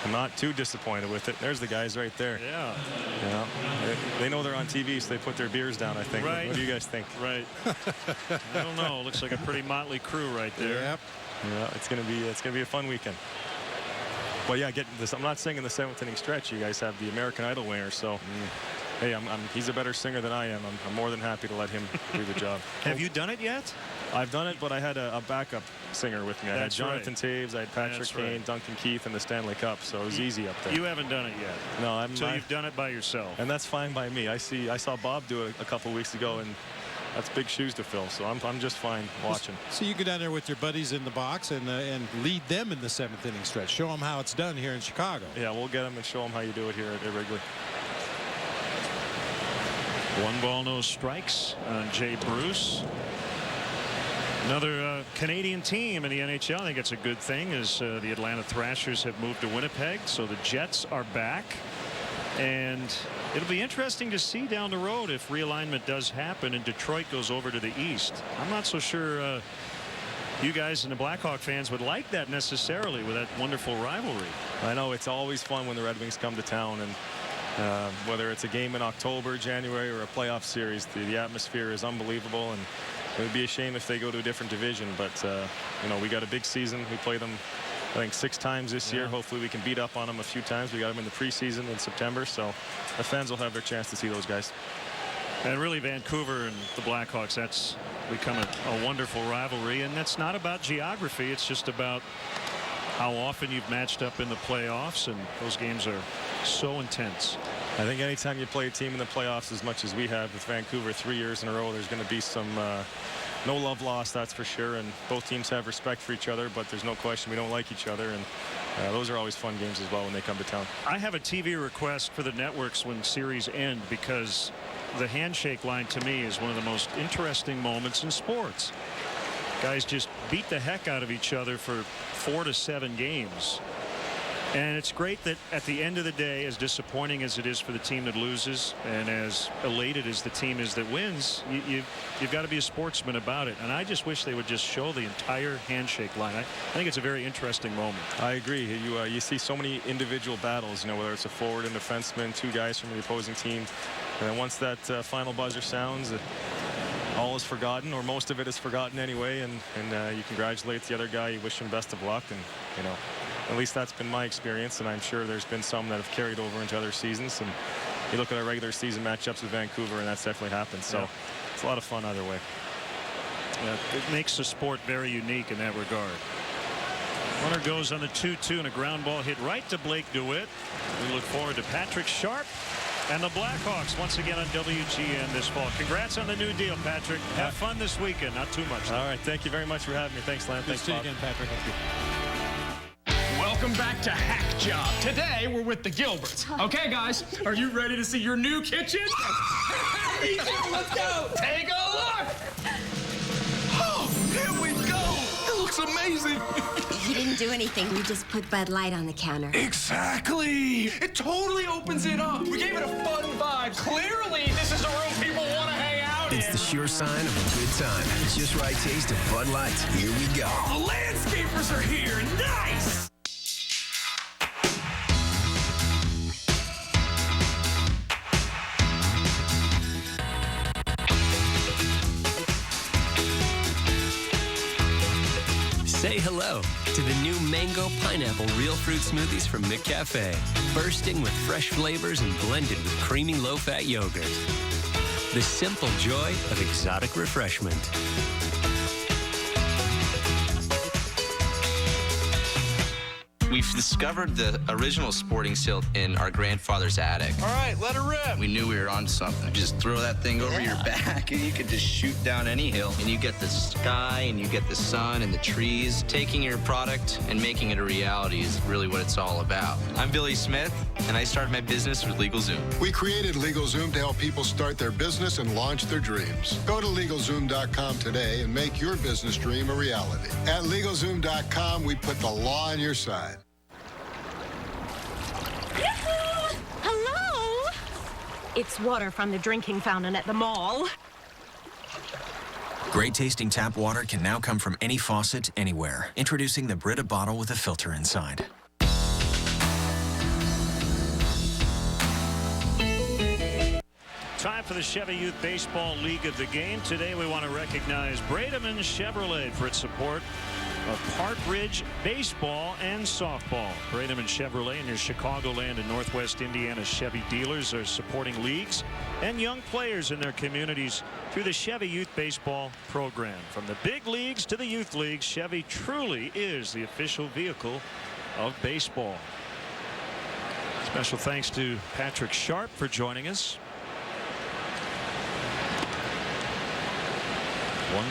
I'm not too disappointed with it. There's the guys right there. Yeah. Yeah. They know they're on TV, so they put their beers down, I think. Right. What do you guys think? Right. I don't know. Looks like a pretty motley crew right there. Yep. Yeah, it's gonna be a fun weekend. Well, yeah, getting this. I'm not singing the 7th inning stretch. You guys have the American Idol winner, so hey, he's a better singer than I am. I'm more than happy to let him do the job. Have you done it yet? I've done it, but I had a backup singer with me. I had Jonathan Taves, I had Patrick Kane, Duncan Keith, and the Stanley Cup, so it was easy up there. You haven't done it yet. No, So you've done it by yourself. And that's fine by me. I saw Bob do it a couple weeks ago, and that's big shoes to fill, so I'm just fine watching. So you go down there with your buddies in the box and lead them in the 7th inning stretch. Show them how it's done here in Chicago. Yeah, we'll get them and show them how you do it here at Wrigley. 1 ball, no strikes on Jay Bruce. Another Canadian team in the NHL. I think it's a good thing, as the Atlanta Thrashers have moved to Winnipeg, so the Jets are back. And it'll be interesting to see down the road if realignment does happen and Detroit goes over to the East. I'm not so sure you guys and the Blackhawk fans would like that necessarily with that wonderful rivalry. I know it's always fun when the Red Wings come to town, and whether it's a game in October, January, or a playoff series, the atmosphere is unbelievable, and it would be a shame if they go to a different division. But you know, we got a big season. We play them, I think, 6 times this year. Hopefully we can beat up on them a few times. We got them in the preseason in September, so the fans will have their chance to see those guys. And really, Vancouver and the Blackhawks, that's become a wonderful rivalry, and that's not about geography. It's just about how often you've matched up in the playoffs, and those games are so intense. I think anytime you play a team in the playoffs as much as we have with Vancouver 3 years in a row, there's going to be some no love lost, that's for sure, and both teams have respect for each other, but there's no question we don't like each other, and those are always fun games as well when they come to town. I have a TV request for the networks when series end, because the handshake line to me is one of the most interesting moments in sports. Guys just beat the heck out of each other for 4 to 7 games. And it's great that at the end of the day, as disappointing as it is for the team that loses and as elated as the team is that wins, you've got to be a sportsman about it. And I just wish they would just show the entire handshake line. I think it's a very interesting moment. I agree. You see so many individual battles, whether it's a forward and defenseman, two guys from the opposing team. And then once that final buzzer sounds, all is forgotten, or most of it is forgotten anyway. And you congratulate the other guy. You wish him best of luck. And, at least that's been my experience, and I'm sure there's been some that have carried over into other seasons. And you look at our regular season matchups with Vancouver, and that's definitely happened. So it's a lot of fun either way. It makes the sport very unique in that regard. Runner goes on the 2-2, and a ground ball hit right to Blake DeWitt. We look forward to Patrick Sharp and the Blackhawks once again on WGN this fall. Congrats on the new deal, Patrick. Have fun this weekend. Not too much. All right. Thank you very much for having me. Thanks, Lam. Thanks, Bob. Again, Patrick. Thank you. Welcome back to Hack Job. Today, we're with the Gilberts. Okay, guys, are you ready to see your new kitchen? Me too, let's go. Take a look. Oh, here we go. It looks amazing. You didn't do anything. You just put Bud Light on the counter. Exactly. It totally opens it up. We gave it a fun vibe. Clearly, this is a room people want to hang out in. It's the sure sign of a good time. Just right taste of Bud Light. Here we go. The landscapers are here. Nice. Say hello to the new Mango Pineapple Real Fruit Smoothies from McCafe. Bursting with fresh flavors and blended with creamy low-fat yogurt. The simple joy of exotic refreshment. We've discovered the original sporting seal in our grandfather's attic. All right, let her rip. We knew we were on something. Just throw that thing over your back and you could just shoot down any hill. And you get the sky and you get the sun and the trees. Taking your product and making it a reality is really what it's all about. I'm Billy Smith, and I started my business with LegalZoom. We created LegalZoom to help people start their business and launch their dreams. Go to LegalZoom.com today and make your business dream a reality. At LegalZoom.com, we put the law on your side. Hello? It's water from the drinking fountain at the mall. Great tasting tap water can now come from any faucet, anywhere. Introducing the Brita bottle with a filter inside. Time for the Chevy Youth Baseball League of the Game. Today we want to recognize Brademan Chevrolet for its support of Park Ridge baseball and softball. Brademan Chevrolet and your Chicagoland and Northwest Indiana Chevy dealers are supporting leagues and young players in their communities through the Chevy Youth Baseball program. From the big leagues to the youth leagues, Chevy truly is the official vehicle of baseball. Special thanks to Patrick Sharp for joining us.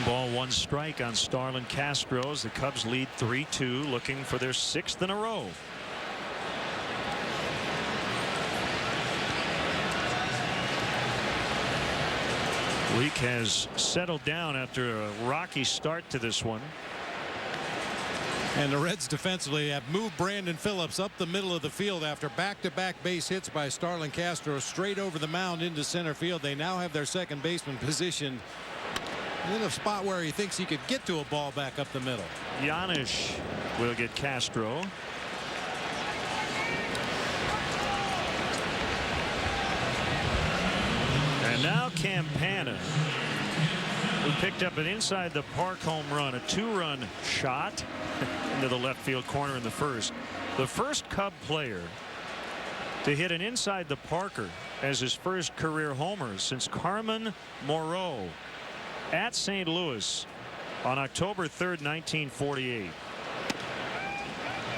1-1 strike on Starlin Castro. The Cubs lead 3-2, looking for their 6th in a row. Leak has settled down after a rocky start to this one. And the Reds defensively have moved Brandon Phillips up the middle of the field after back-to-back base hits by Starlin Castro straight over the mound into center field. They now have their second baseman positioned in a spot where he thinks he could get to a ball back up the middle. Giannis will get Castro. And now Campana, who picked up an inside the park home run, a 2-run shot into the left field corner in the first. The first Cub player to hit an inside the parker as his first career homer since Carmen Moreau at St. Louis on October 3rd, 1948. Would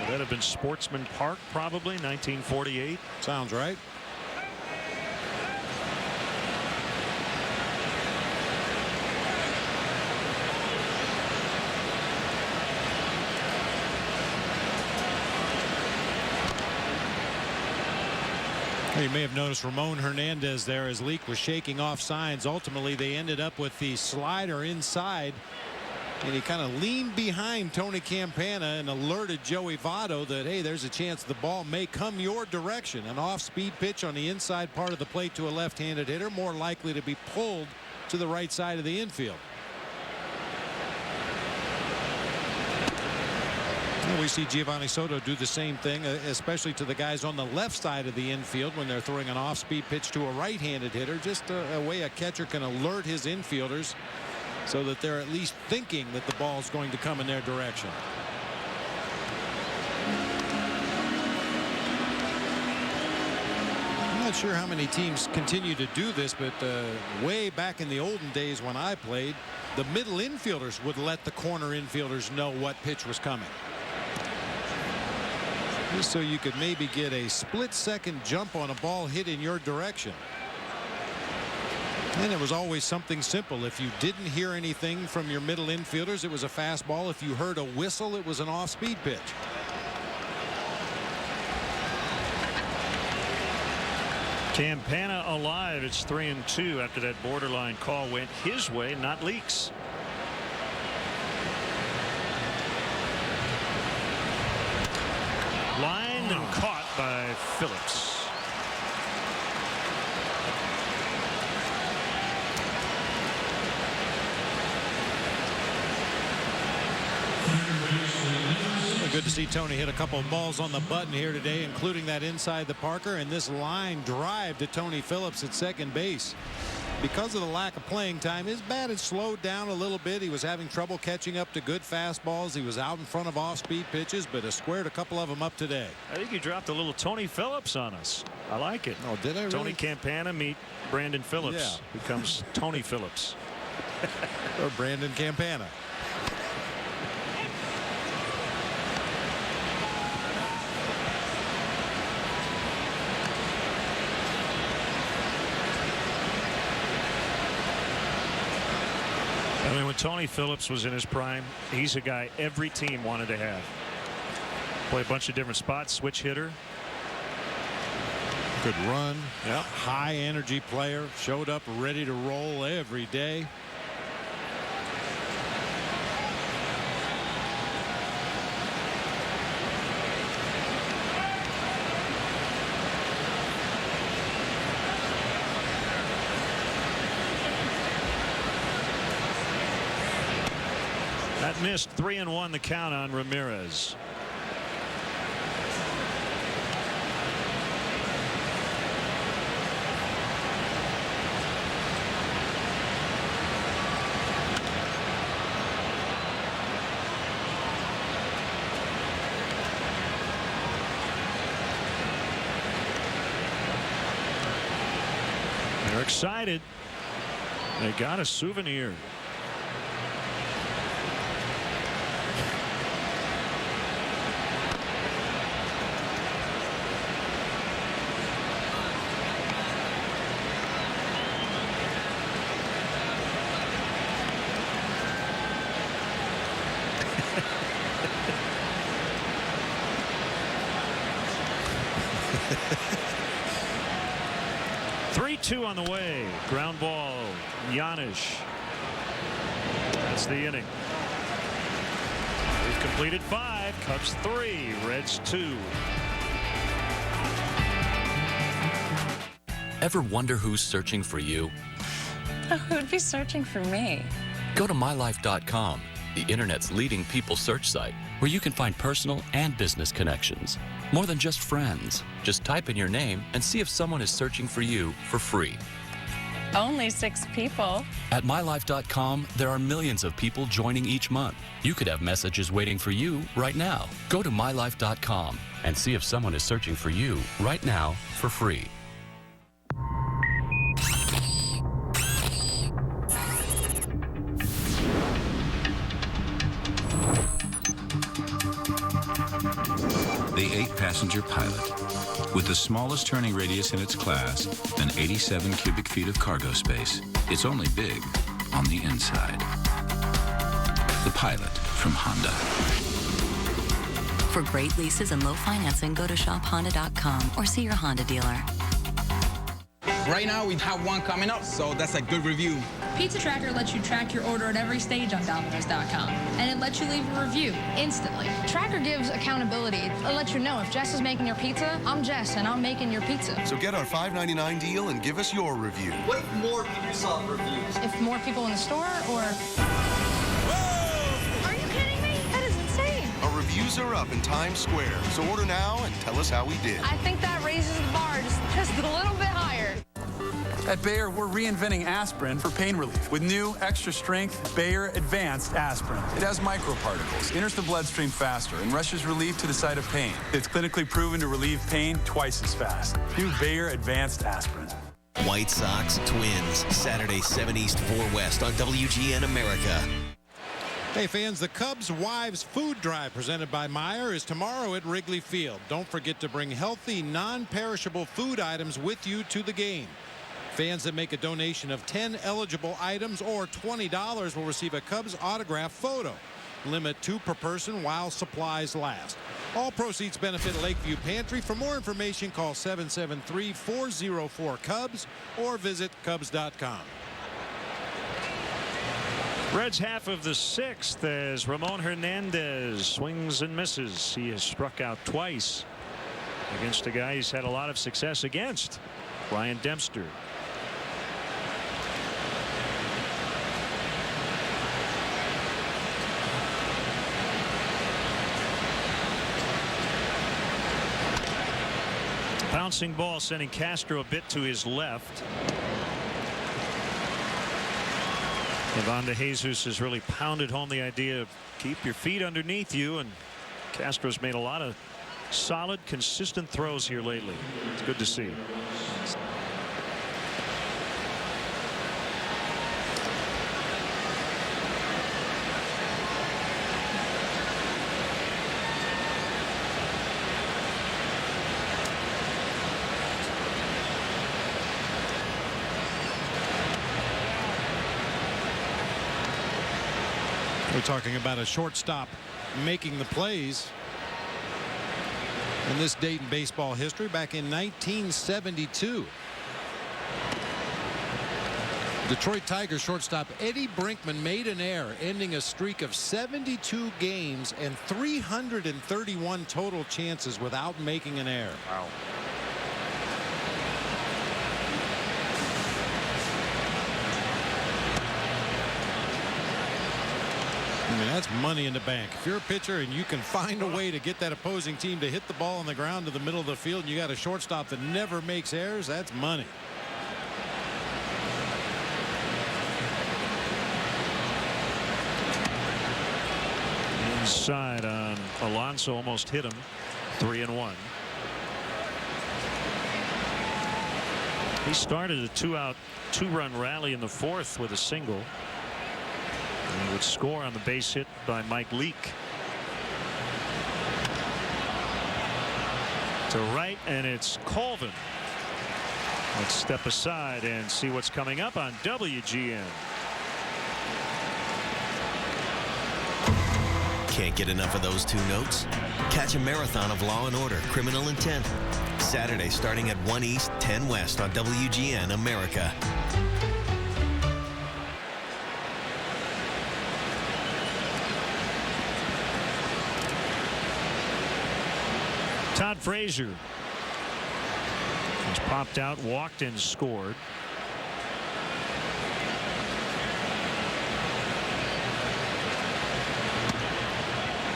that have been Sportsman Park, probably, 1948? Sounds right. You may have noticed Ramon Hernandez there as Leak was shaking off signs. Ultimately, they ended up with the slider inside And he kind of leaned behind Tony Campana and alerted Joey Votto that, hey, there's a chance the ball may come your direction. An off-speed pitch on the inside part of the plate to a left-handed hitter, more likely to be pulled to the right side of the infield. And we see Giovanni Soto do the same thing, especially to the guys on the left side of the infield when they're throwing an off-speed pitch to a right-handed hitter. Just a way a catcher can alert his infielders so that they're at least thinking that the ball is going to come in their direction. I'm not sure how many teams continue to do this, but way back in the olden days when I played, the middle infielders would let the corner infielders know what pitch was coming. Just so you could maybe get a split-second jump on a ball hit in your direction. And it was always something simple. If you didn't hear anything from your middle infielders, it was a fastball. If you heard a whistle, it was an off-speed pitch. Campana alive. It's 3-2 after that borderline call went his way, not Leaks. Lined and caught by Phillips. Good to see Tony hit a couple of balls on the button here today, including that inside the Parker, and this line drive to Tony Phillips at second base. Because of the lack of playing time, his bat had slowed down a little bit. He was having trouble catching up to good fastballs. He was out in front of off-speed pitches, but has squared a couple of them up today. I think you dropped a little Tony Phillips on us. I like it. Oh, did I really? Tony Campana meet Brandon Phillips. Yeah. Becomes Tony Phillips. Or Brandon Campana. I mean, when Tony Phillips was in his prime, he's a guy every team wanted to have. Play a bunch of different spots, switch hitter. Good run. Yeah. High energy player. Showed up ready to roll every day. That missed. 3-1 the count on Ramirez. They're excited. They got a souvenir. Two on the way. Ground ball. Giannis. That's the inning. We've completed 5. Cubs 3. Reds 2. Ever wonder who's searching for you? Who'd be searching for me? Go to mylife.com, the internet's leading people search site, where you can find personal and business connections. More than just friends. Just type in your name and see if someone is searching for you for free. Only 6 people. At mylife.com, there are millions of people joining each month. You could have messages waiting for you right now. Go to mylife.com and see if someone is searching for you right now for free. The 8-passenger Pilot. With the smallest turning radius in its class and 87 cubic feet of cargo space, it's only big on the inside. The Pilot from Honda. For great leases and low financing, go to shophonda.com or see your Honda dealer. Right now we have one coming up, so that's a good review. Pizza Tracker lets you track your order at every stage on Domino's.com, and it lets you leave a review instantly. Tracker gives accountability. It lets you know if Jess is making your pizza, I'm Jess, and I'm making your pizza. So get our $5.99 deal and give us your review. What if more people saw reviews? If more people in the store, or... Whoa! Are you kidding me? That is insane. Our reviews are up in Times Square, so order now and tell us how we did. I think that raises the bar just a little bit higher. At Bayer, we're reinventing aspirin for pain relief with new extra-strength Bayer Advanced Aspirin. It has microparticles, enters the bloodstream faster, and rushes relief to the site of pain. It's clinically proven to relieve pain twice as fast. New Bayer Advanced Aspirin. White Sox Twins, Saturday 7 East 4 West on WGN America. Hey fans, the Cubs Wives Food Drive presented by Meijer is tomorrow at Wrigley Field. Don't forget to bring healthy, non-perishable food items with you to the game. Fans that make a donation of 10 eligible items or $20 will receive a Cubs autograph photo. Limit 2 per person while supplies last. All proceeds benefit Lakeview Pantry. For more information, call 773-404-CUBS or visit Cubs.com. Reds half of the 6th as Ramon Hernandez swings and misses. He has struck out twice against a guy he's had a lot of success against, Ryan Dempster. Bouncing ball sending Castro a bit to his left. Ivan De Jesus has really pounded home the idea of keep your feet underneath you, and Castro's made a lot of solid, consistent throws here lately. It's good to see. We're talking about a shortstop making the plays in this date in baseball history back in 1972. Detroit Tigers shortstop Eddie Brinkman made an error, ending a streak of 72 games and 331 total chances without making an error. Wow. I mean, that's money in the bank. If you're a pitcher and you can find a way to get that opposing team to hit the ball on the ground to the middle of the field, and you got a shortstop that never makes errors, that's money. Inside on Alonso, almost hit him. 3-1. He started a 2-run rally in the 4th with a single. And he would score on the base hit by Mike Leake. To right, and it's Colvin. Let's step aside and see what's coming up on WGN. Can't get enough of those 2 notes? Catch a marathon of Law & Order: Criminal Intent. Saturday starting at 1 East, 10 West on WGN America. Todd Frazier has popped out, walked, and scored.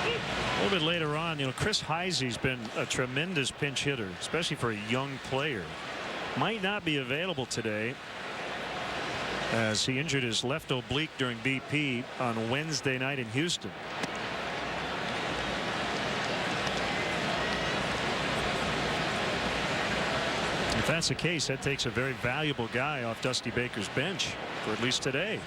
A little bit later on, Chris Heisey's been a tremendous pinch hitter, especially for a young player. Might not be available today as he injured his left oblique during BP on Wednesday night in Houston. If that's the case, that takes a very valuable guy off Dusty Baker's bench for at least today.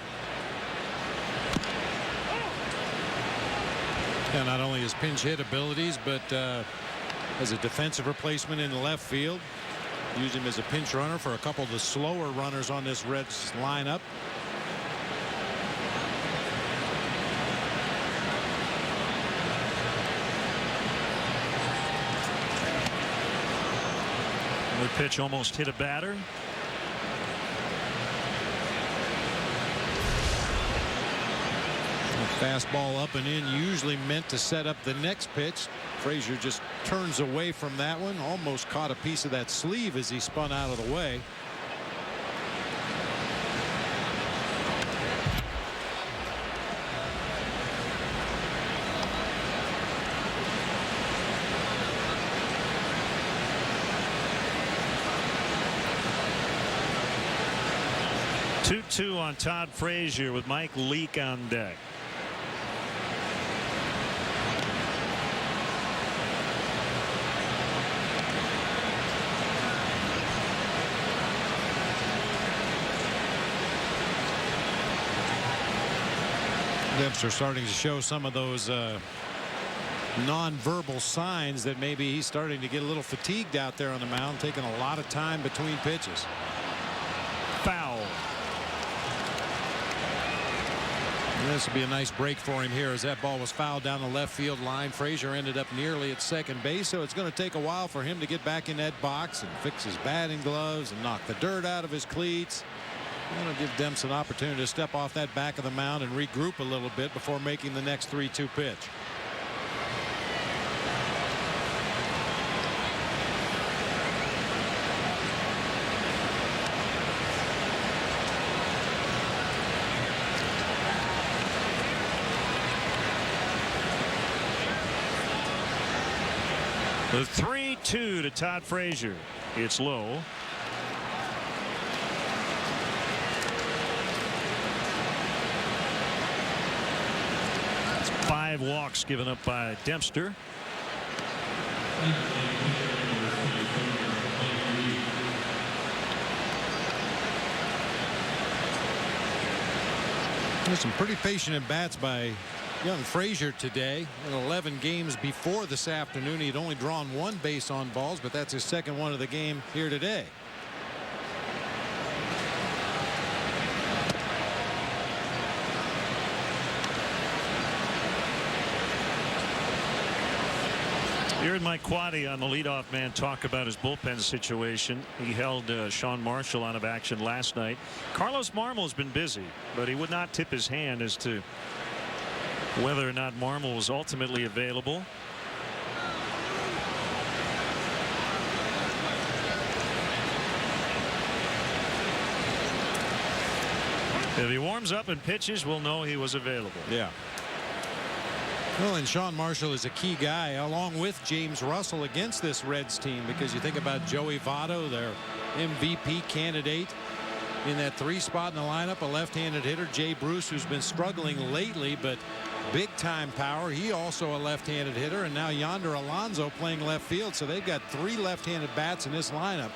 And not only his pinch hit abilities, but as a defensive replacement in the left field. Use him as a pinch runner for a couple of the slower runners on this Reds lineup. The pitch almost hit a batter. Fastball up and in, usually meant to set up the next pitch. Frazier just turns away from that one. Almost caught a piece of that sleeve as he spun out of the way. Two on Todd Frazier with Mike Leake on deck. Dempster starting to show some of those non-verbal signs that maybe he's starting to get a little fatigued out there on the mound, taking a lot of time between pitches. Foul. This will be a nice break for him here as that ball was fouled down the left field line. Frazier ended up nearly at second base, so it's going to take a while for him to get back in that box and fix his batting gloves and knock the dirt out of his cleats. Going to give Demps an opportunity to step off that back of the mound and regroup a little bit before making the next 3-2 pitch. The 3-2 to Todd Frazier. It's low. It's 5 walks given up by Dempster. There's some pretty patient at bats by young Frazier today. In 11 games before this afternoon, he'd only drawn 1 base on balls, but that's his second one of the game here today. You heard Mike Quaddy on the leadoff man talk about his bullpen situation. He held Sean Marshall out of action last night. Carlos Marmol has been busy, but he would not tip his hand as to whether or not Marmol was ultimately available. If he warms up and pitches, we'll know he was available. Yeah. Well, and Sean Marshall is a key guy along with James Russell against this Reds team, because you think about Joey Votto, their MVP candidate in that 3 spot in the lineup, a left-handed hitter, Jay Bruce, who's been struggling lately, but big time power. He also a lefty-handed hitter, and now Yonder Alonso playing left field. So they've got 3 left-handed bats in this lineup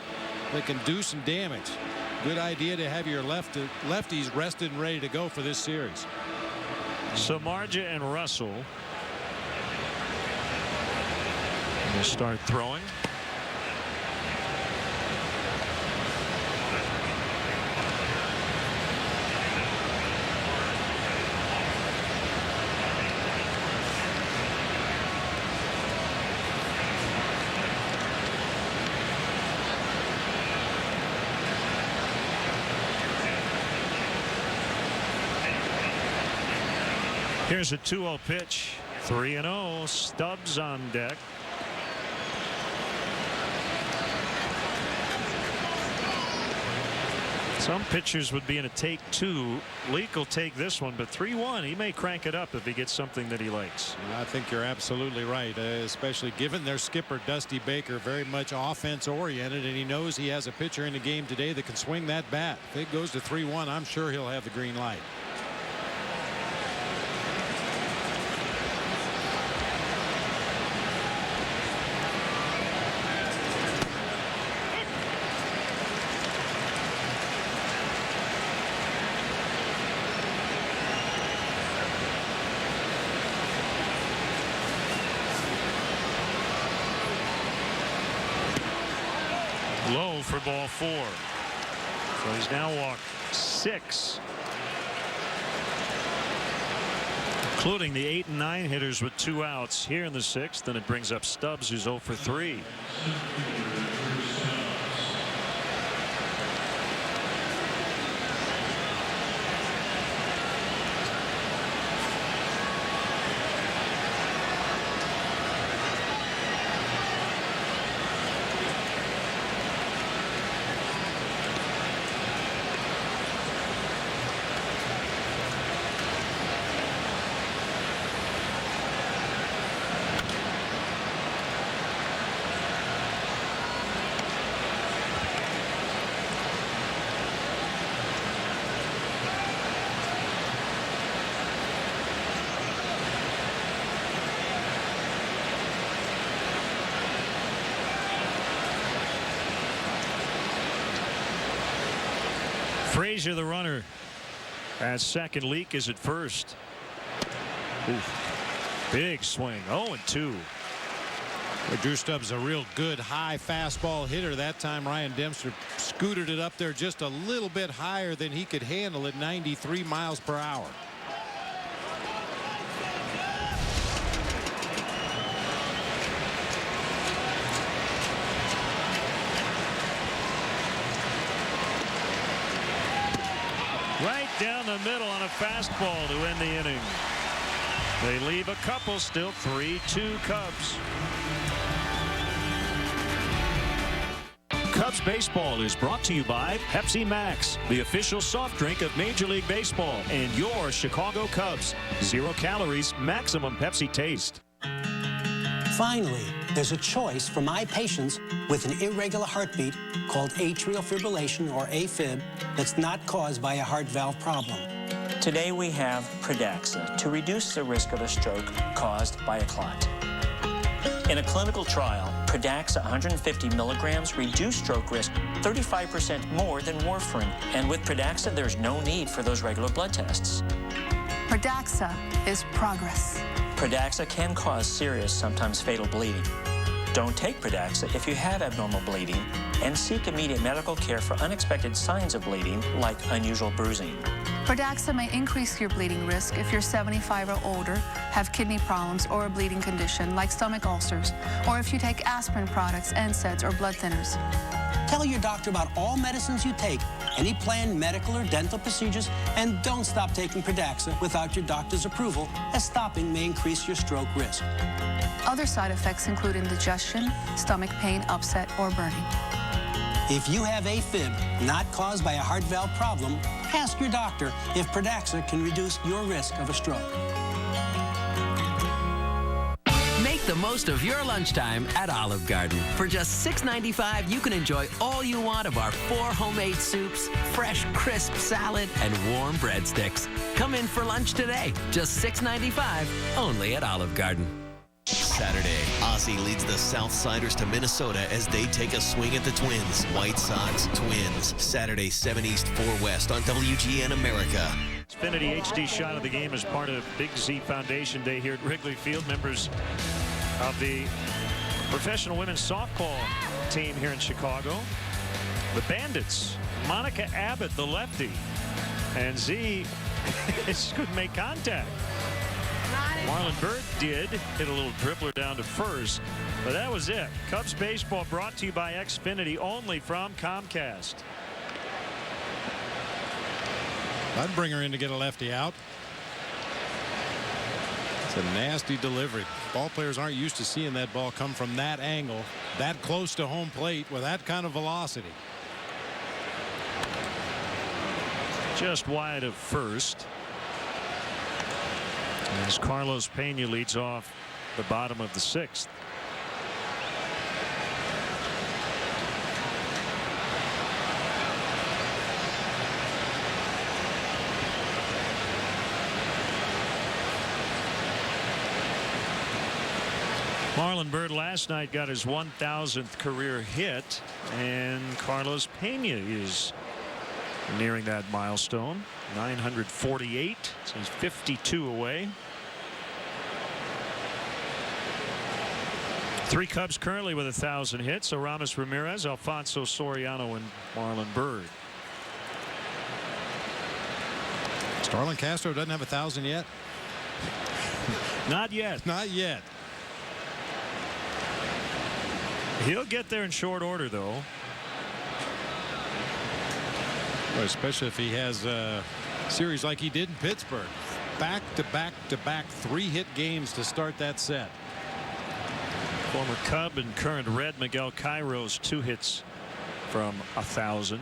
that can do some damage. Good idea to have your lefties rested and ready to go for this series. Samardzija and Russell will start throwing. Here's a 2-0 pitch. 3-0. Stubbs on deck. Some pitchers would be in a take 2. Leake will take this one, but 3-1. He may crank it up if he gets something that he likes. I think you're absolutely right, especially given their skipper Dusty Baker, very much offense oriented, and he knows he has a pitcher in the game today that can swing that bat. If it goes to 3-1, I'm sure he'll have the green light. Low for ball 4. So he's now walked 6, including the 8 and 9 hitters with 2 outs here in the 6th. And it brings up Stubbs, who's 0 for 3. Frazier, the runner, at second. Leak is at first. Oof. Big swing. 0-2. Drew Stubbs, a real good high fastball hitter. That time Ryan Dempster scooted it up there just a little bit higher than he could handle at 93 miles per hour. Right down the middle on a fastball to end the inning. They leave a couple, still 3-2 Cubs. Cubs baseball is brought to you by Pepsi Max, the official soft drink of Major League Baseball, and your Chicago Cubs. 0 calories, maximum Pepsi taste. Finally, there's a choice for my patients with an irregular heartbeat called atrial fibrillation, or AFib, that's not caused by a heart valve problem. Today we have Pradaxa to reduce the risk of a stroke caused by a clot. In a clinical trial, Pradaxa 150 milligrams reduced stroke risk 35% more than warfarin. And with Pradaxa, there's no need for those regular blood tests. Pradaxa is progress. Pradaxa can cause serious, sometimes fatal bleeding. Don't take Pradaxa if you have abnormal bleeding, and seek immediate medical care for unexpected signs of bleeding like unusual bruising. Pradaxa may increase your bleeding risk if you're 75 or older, have kidney problems or a bleeding condition like stomach ulcers, or if you take aspirin products, NSAIDs, or blood thinners. Tell your doctor about all medicines you take, any planned medical or dental procedures, and don't stop taking Pradaxa without your doctor's approval, as stopping may increase your stroke risk. Other side effects include indigestion, stomach pain, upset, or burning. If you have AFib not caused by a heart valve problem, ask your doctor if Pradaxa can reduce your risk of a stroke. Make the most of your lunchtime at Olive Garden. For just $6.95, you can enjoy all you want of our 4 homemade soups, fresh, crisp salad, and warm breadsticks. Come in for lunch today. Just $6.95, only at Olive Garden. Saturday, Ozzie leads the Southsiders to Minnesota as they take a swing at the Twins. White Sox, Twins. Saturday, 7 East, 4 West on WGN America. Xfinity HD shot of the game as part of Big Z Foundation Day here at Wrigley Field. Members of the professional women's softball team here in Chicago. The Bandits, Monica Abbott, the lefty, and Z couldn't make contact. Marlon Byrd did hit a little dribbler down to first, but that was it. Cubs baseball brought to you by Xfinity, only from Comcast. I'd bring her in to get a lefty out. It's a nasty delivery. Ball players aren't used to seeing that ball come from that angle, that close to home plate with that kind of velocity. Just wide of first. As Carlos Pena leads off the bottom of the 6th. Marlon Byrd last night got his 1,000th career hit, and Carlos Pena is nearing that milestone. 948, so he's 52 away. 3 Cubs currently with 1,000 hits. Aramis Ramirez, Alfonso Soriano, and Marlon Byrd. Starlin Castro doesn't have 1,000 yet. Not yet. Not yet. He'll get there in short order, though. Well, especially if he has a series like he did in Pittsburgh. Back-to-back 3-hit games to start that set. Former Cub and current Red Miguel Cairo's 2 hits from 1,000.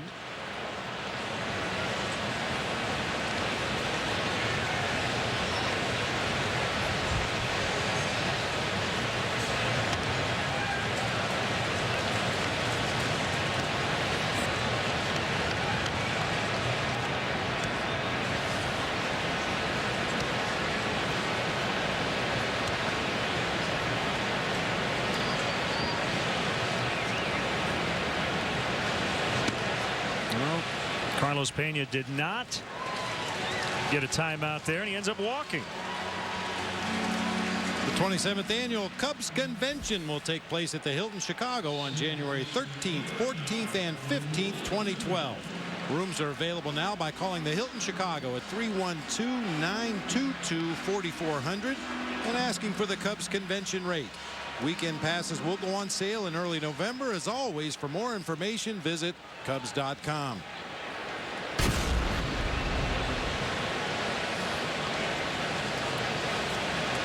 Carlos Pena did not get a timeout there, and he ends up walking. The 27th annual Cubs Convention will take place at the Hilton Chicago on January 13th, 14th, and 15th, 2012. Rooms are available now by calling the Hilton Chicago at 312-922-4400 and asking for the Cubs Convention rate. Weekend passes will go on sale in early November. As always, for more information, visit Cubs.com.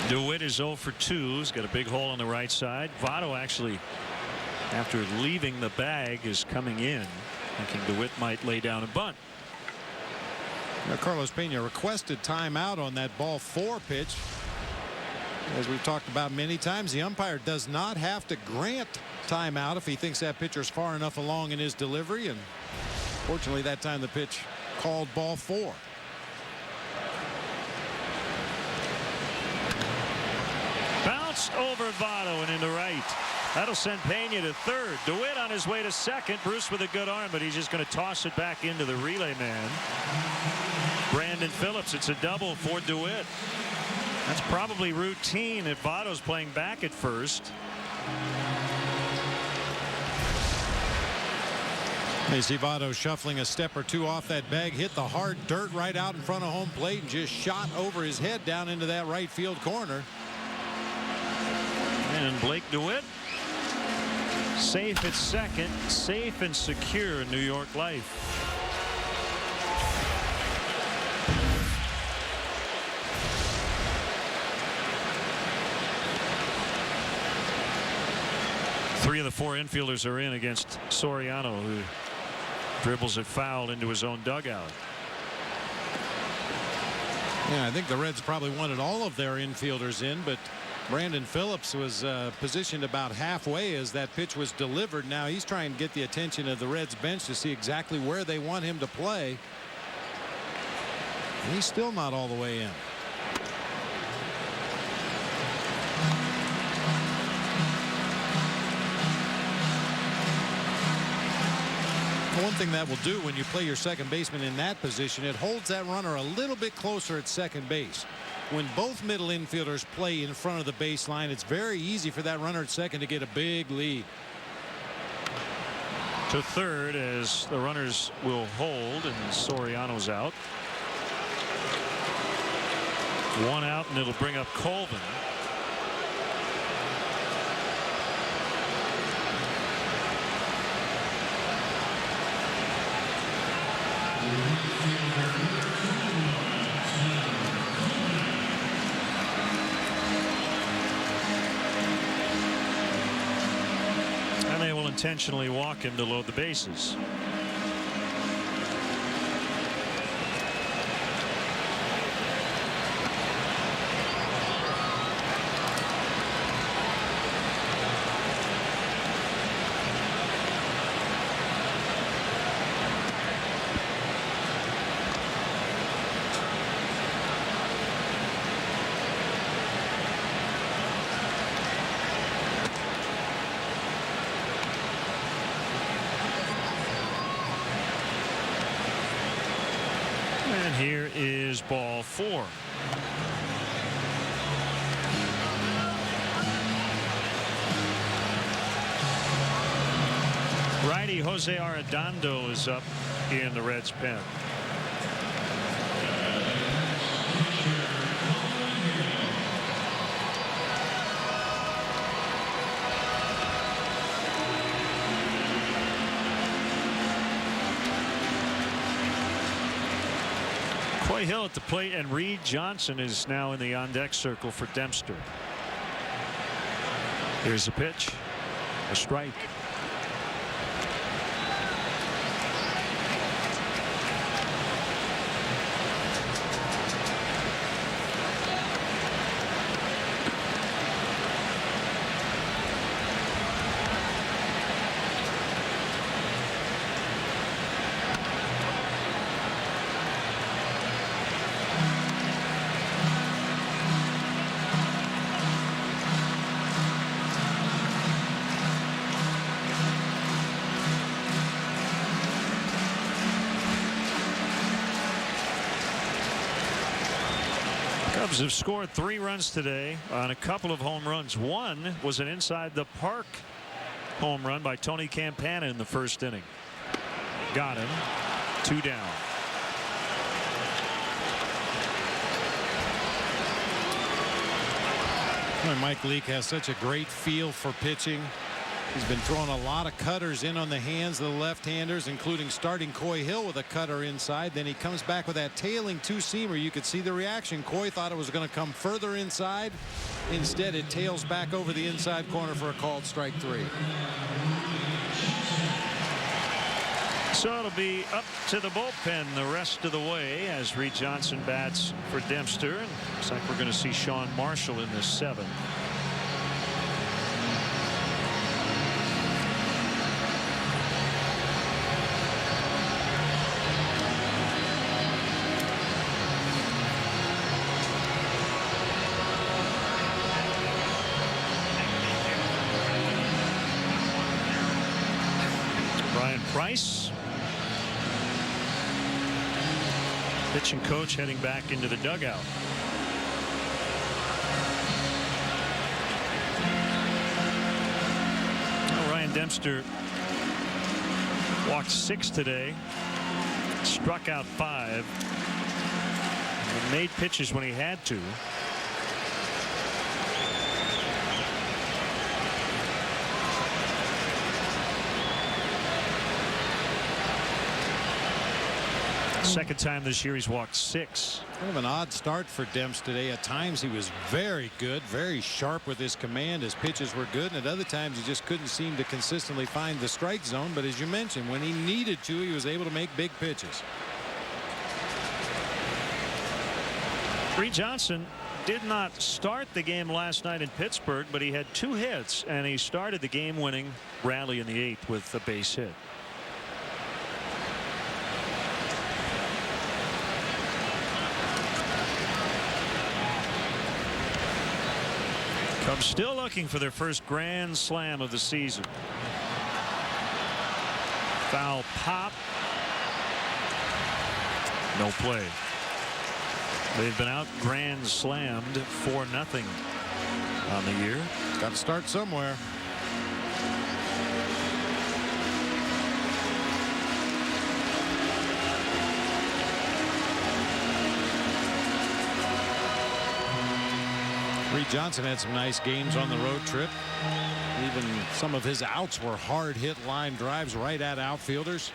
DeWitt is 0 for 2. He's got a big hole on the right side. Votto actually, after leaving the bag, is coming in, thinking DeWitt might lay down a bunt. Now, Carlos Pena requested timeout on that ball 4 pitch. As we've talked about many times, the umpire does not have to grant timeout if he thinks that pitcher's far enough along in his delivery. And fortunately, that time the pitch called ball 4. Bounced over Votto and into right. That'll send Pena to third. DeWitt on his way to second. Bruce with a good arm, but he's just going to toss it back into the relay man. Brandon Phillips. It's a double for DeWitt. That's probably routine if Votto's playing back at first. You see Votto shuffling a step or two off that bag, hit the hard dirt right out in front of home plate, and just shot over his head down into that right field corner. And Blake DeWitt safe at second, safe and secure in New York life. Three of the 4 infielders are in against Soriano, who dribbles it foul into his own dugout. Yeah, I think the Reds probably wanted all of their infielders in, but Brandon Phillips was positioned about halfway as that pitch was delivered. Now he's trying to get the attention of the Reds bench to see exactly where they want him to play. And he's still not all the way in. One thing that will do when you play your second baseman in that position, it holds that runner a little bit closer at second base. When both middle infielders play in front of the baseline, it's very easy for that runner at second to get a big lead. To third as the runners will hold and Soriano's out. 1 out, and it'll bring up Colvin. And they will intentionally walk him to load the bases. And here is ball 4. Righty Jose Arredondo is up in the Reds pen. Coy Hill at the plate, and Reed Johnson is now in the on-deck circle for Dempster. Here's a pitch, a strike. Cubs have scored 3 runs today on a couple of home runs. One was an inside the park home run by Tony Campana in the first inning. Got him. 2 down. Mike Leake has such a great feel for pitching. He's been throwing a lot of cutters in on the hands of the left-handers, including starting Coy Hill with a cutter inside. Then he comes back with that tailing two-seamer. You could see the reaction. Coy thought it was going to come further inside. Instead, it tails back over the inside corner for a called strike 3. So it'll be up to the bullpen the rest of the way as Reed Johnson bats for Dempster. And looks like we're going to see Sean Marshall in the 7th. Brian Price, pitching coach, heading back into the dugout. Well, Ryan Dempster walked 6 today, struck out 5, and made pitches when he had to. Second time this year he's walked 6. Kind of an odd start for Demps today. At times he was very good, very sharp with his command. His pitches were good, and at other times he just couldn't seem to consistently find the strike zone. But as you mentioned, when he needed to, he was able to make big pitches. Reed Johnson did not start the game last night in Pittsburgh, but he had 2 hits, and he started the game-winning rally in the 8th with a base hit. Cubs still looking for their first grand slam of the season. Foul pop. No play. They've been out grand slammed 4-0 on the year. Got to start somewhere. Reed Johnson had some nice games on the road trip. Even some of his outs were hard hit line drives right at outfielders.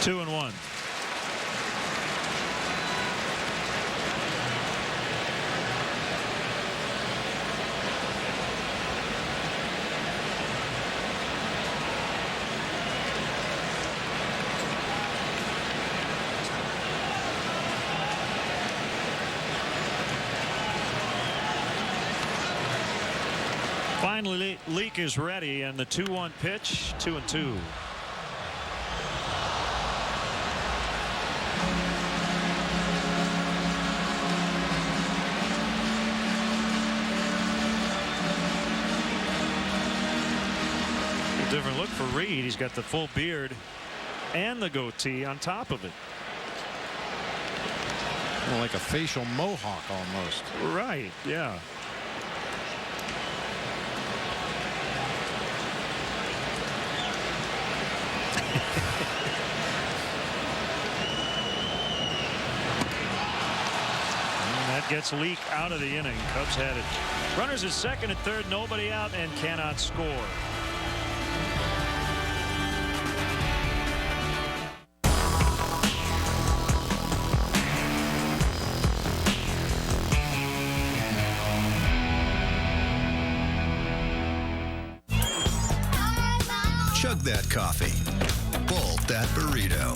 Two and 1. Finally, Leake is ready, and the 2-1 pitch, 2-2. A different look for Reed. He's got the full beard and the goatee on top of it. Well, like a facial mohawk almost. Right, yeah. Gets Leake out of the inning. Cubs had it. Runners at second and third, nobody out, and cannot score. Chug that coffee. Bolt that burrito.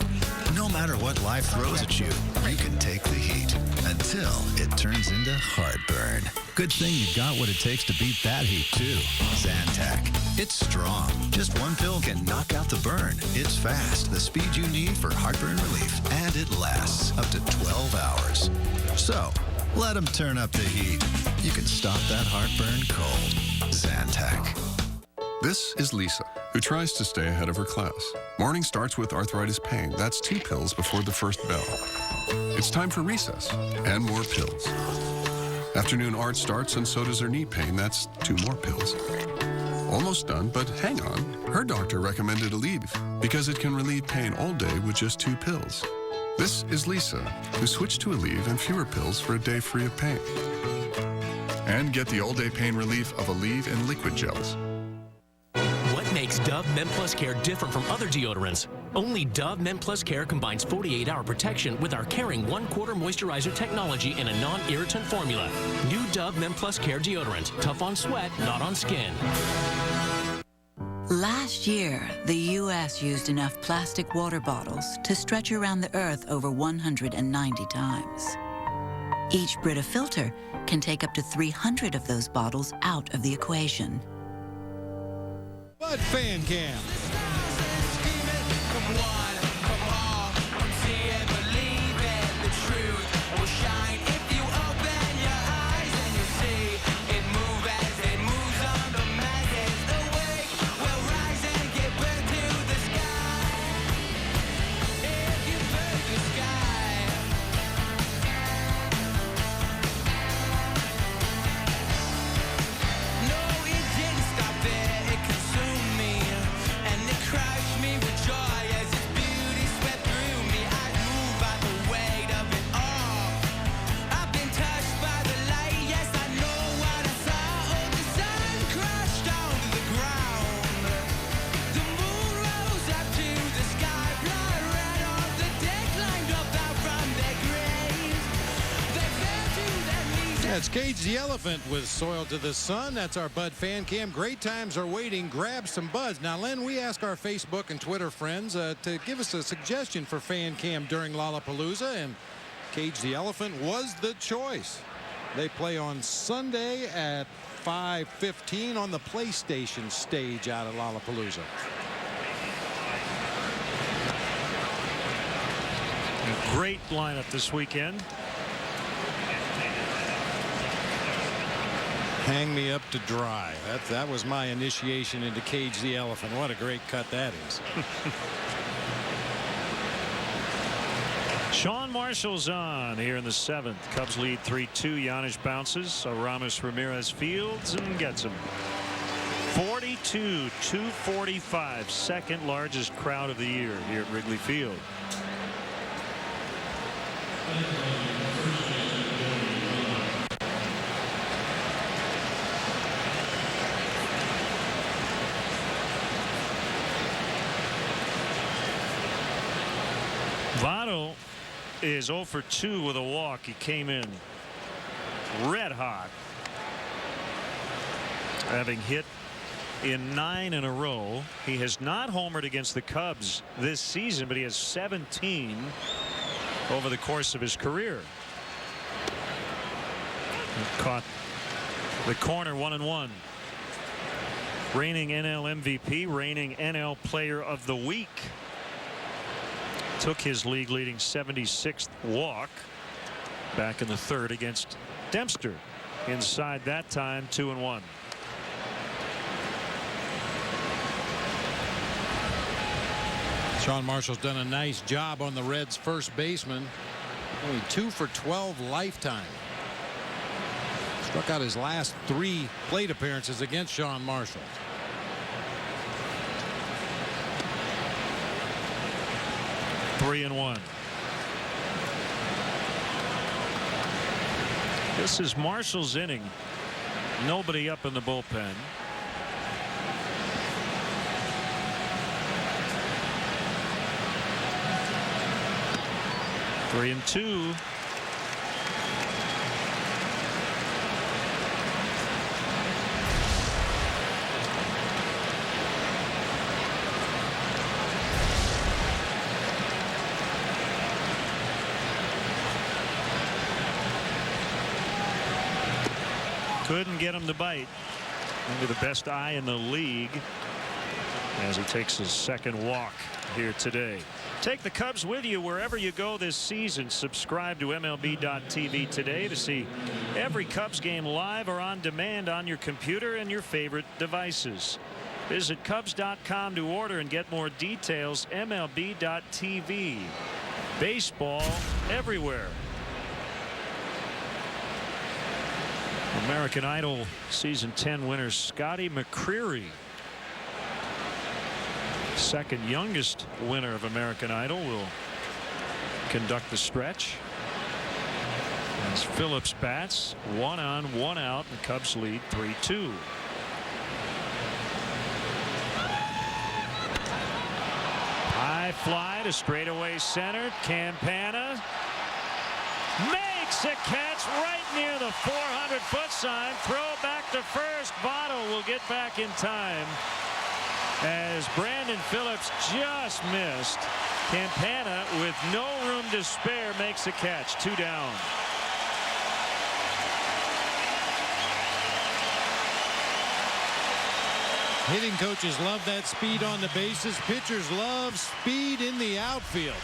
No matter what life throws at you, you can take the heat until it turns into heartburn. Good thing you got what it takes to beat that heat, too. Zantac. It's strong. Just one pill can knock out the burn. It's fast, the speed you need for heartburn relief, and it lasts up to 12 hours. So, Let them turn up the heat. You can stop that heartburn cold. Zantac. This is Lisa, who tries to stay ahead of her class. Morning starts with arthritis pain. That's 2 pills before the first bell. It's time for recess and more pills. Afternoon art starts and so does her knee pain. That's 2 more pills. Almost done, but hang on. Her doctor recommended Aleve because it can relieve pain all day with just 2 pills. This is Lisa, who switched to Aleve and fewer pills for a day free of pain. And get the all-day pain relief of Aleve in liquid gels. What makes Dove Men Plus Care different from other deodorants? Only Dove Men Plus Care combines 48-hour protection with our caring 1/4 moisturizer technology in a non-irritant formula. New Dove Men Plus Care deodorant. Tough on sweat, not on skin. Last year, the U.S. used enough plastic water bottles to stretch around the Earth over 190 times. Each Brita filter can take up to 300 of those bottles out of the equation. Bud Fan Cam. That's Cage the Elephant with Soil to the Sun. That's our Bud Fan Cam. Great times are waiting. Grab some buds. Now, Len, we ask our Facebook and Twitter friends to give us a suggestion for Fan Cam during Lollapalooza, and Cage the Elephant was the choice. They play on Sunday at 5:15 on the PlayStation stage out at Lollapalooza. A great lineup this weekend. Hang me up to dry. That was my initiation into Cage the Elephant. What a great cut that is. Sean Marshall's on here in the 7th. Cubs lead 3-2. Giannis bounces. Aramis Ramirez fields and gets him. 42-245. Second largest crowd of the year here at Wrigley Field. Votto is 0 for 2 with a walk. He came in red hot, having hit in 9 in a row. He has not homered against the Cubs this season, but he has 17 over the course of his career. He caught the corner 1-1. Reigning NL MVP, reigning NL Player of the Week. Took his league leading 76th walk back in the 3rd against Dempster. Inside that time, 2-1. Sean Marshall's done a nice job on the Reds' first baseman. Only 2 for 12 lifetime. Struck out his last 3 plate appearances against Sean Marshall. Three and 1. This is Marshall's inning. Nobody up in the bullpen. Three and 2. Couldn't get him to bite. Maybe the best eye in the league as he takes his second walk here today. Take the Cubs with you wherever you go this season. Subscribe to MLB.tv today to see every Cubs game live or on demand on your computer and your favorite devices. Visit Cubs.com to order and get more details. MLB.tv. Baseball everywhere. American Idol Season 10 winner Scotty McCreery, second youngest winner of American Idol, will conduct the stretch. As Phillips bats, 1 on, 1 out. The Cubs lead 3-2. High fly to straightaway center. Campana makes a catch right near the 400-foot sign. Throw back to first. Votto will get back in time as Brandon Phillips just missed. Campana, with no room to spare, makes a catch. 2 down. Hitting coaches love that speed on the bases. Pitchers love speed in the outfield.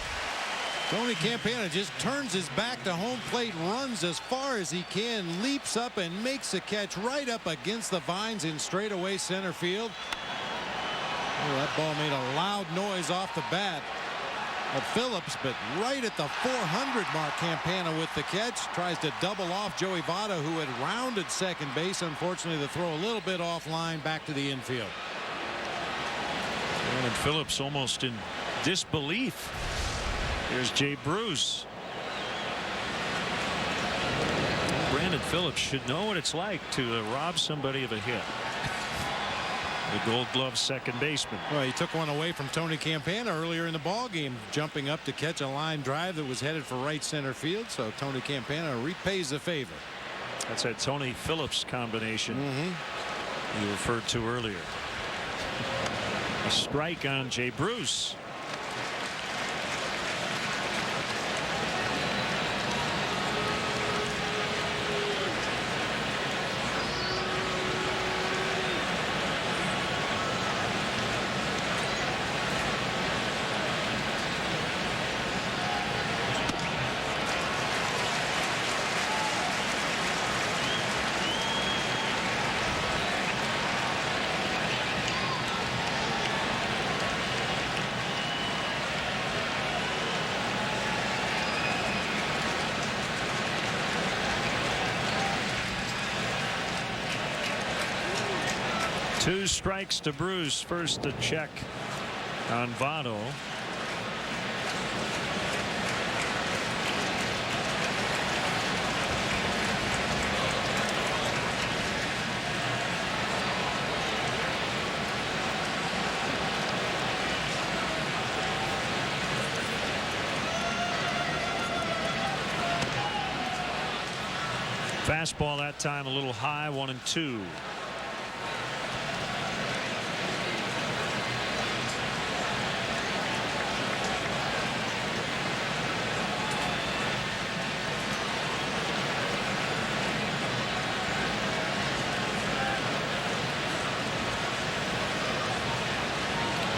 Tony Campana just turns his back to home plate, runs as far as he can, leaps up and makes a catch right up against the vines in straightaway center field. Oh, that ball made a loud noise off the bat of Phillips, but right at the 400 mark, Campana with the catch. Tries to double off Joey Votto, who had rounded second base. Unfortunately, the throw a little bit offline back to the infield. Brandon Phillips almost in disbelief. Here's Jay Bruce. Brandon Phillips should know what it's like to rob somebody of a hit. The Gold Glove second baseman. Well, he took one away from Tony Campana earlier in the ball game, jumping up to catch a line drive that was headed for right center field. So Tony Campana repays the favor. That's that Tony Phillips combination you referred to earlier. A strike on Jay Bruce. Two strikes to Bruce. First a check on Votto. Fastball that time a little high, 1-2.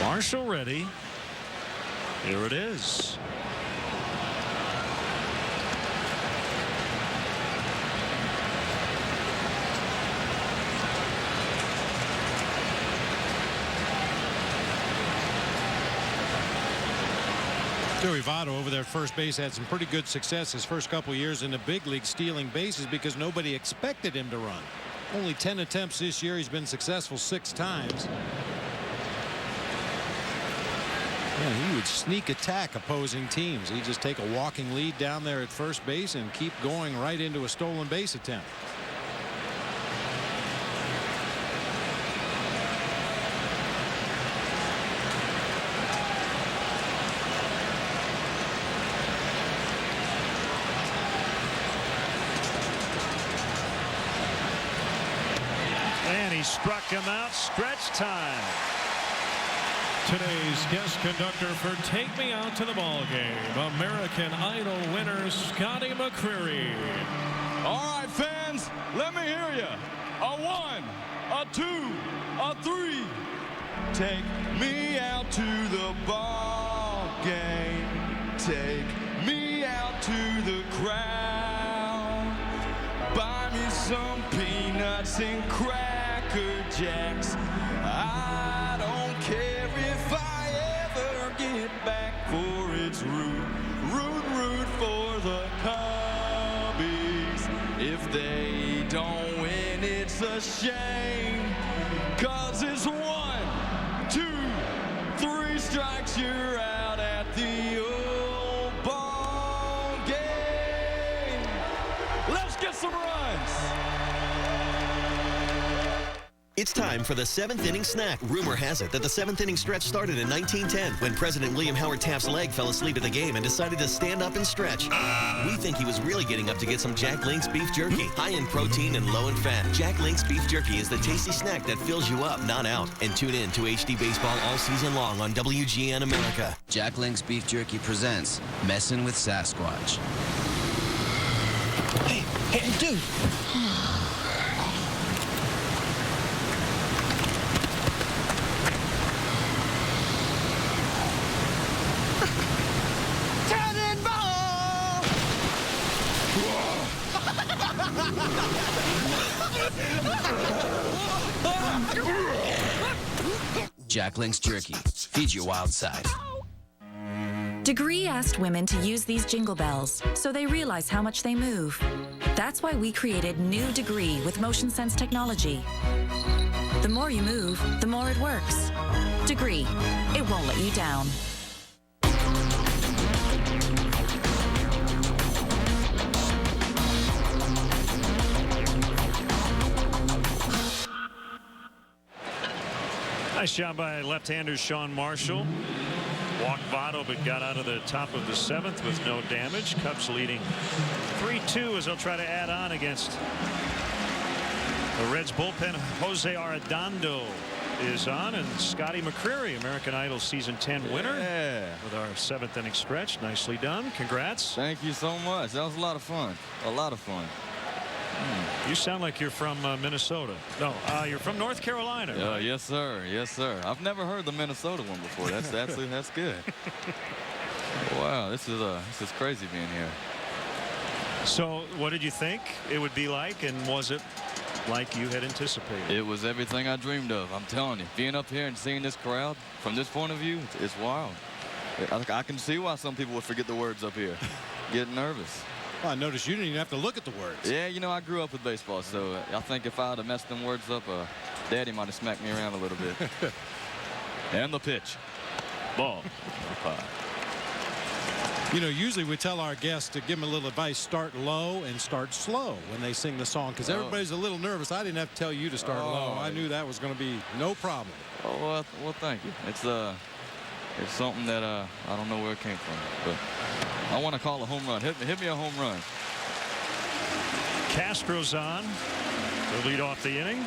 Marshall ready. Here it is. Joey Votto over there at first base had some pretty good success his first couple years in the big league, stealing bases because nobody expected him to run. Only 10 attempts this year. He's been successful 6 times. Yeah, he would sneak attack opposing teams. He'd just take a walking lead down there at first base and keep going right into a stolen base attempt. And he struck him out. Stretch time. Today's guest conductor for Take Me Out to the Ball Game, American Idol winner Scotty McCreery. All right, fans, let me hear you. A 1, a 2, a 3. Take me out to the ball game. Take me out to the crowd. Buy me some peanuts and Cracker Jacks. I don't care if I ever get back, for it's root for the Cubbies. If they don't win, it's a shame, 'cause it's 1, 2, 3 strikes, you're out at the old ball game. Let's get some runs. It's time for the 7th inning snack. Rumor has it that the 7th inning stretch started in 1910 when President William Howard Taft's leg fell asleep at the game and decided to stand up and stretch. We think he was really getting up to get some Jack Link's beef jerky, high in protein and low in fat. Jack Link's beef jerky is the tasty snack that fills you up, not out. And tune in to HD Baseball all season long on WGN America. Jack Link's beef jerky presents Messin' with Sasquatch. Hey, dude. Jack Link's jerky. Feed your wild side. Degree asked women to use these jingle bells so they realize how much they move. That's why we created new Degree with Motion Sense technology. The more you move, the more it works. Degree. It won't let you down. Nice job by left-hander Sean Marshall. Walked Votto, but got out of the top of the 7th with no damage. Cubs leading 3-2 as they'll try to add on against the Reds bullpen. Jose Arredondo is on, and Scotty McCreery, American Idol Season 10 winner, with our 7th inning stretch. Nicely done. Congrats. Thank you so much. That was a lot of fun. A lot of fun. You sound like you're from Minnesota. No, you're from North Carolina. Right? Yes, sir. Yes, sir. I've never heard the Minnesota one before. That's good. Wow, this is crazy being here. So, what did you think it would be like, and was it like you had anticipated? It was everything I dreamed of. I'm telling you, being up here and seeing this crowd from this point of view, it's wild. I can see why some people would forget the words up here, getting nervous. Well, I noticed you didn't even have to look at the words. Yeah, you know, I grew up with baseball, so I think if I had messed them words up, Daddy might have smacked me around a little bit. And the pitch. Ball. You know, usually we tell our guests to give them a little advice, start low and start slow when they sing the song, because everybody's a little nervous. I didn't have to tell you to start low. I knew that was going to be no problem. Oh, well, thank you. It's something that I don't know where it came from, but I want to call a home run. Hit me a home run. Castro's on. He'll lead off the inning.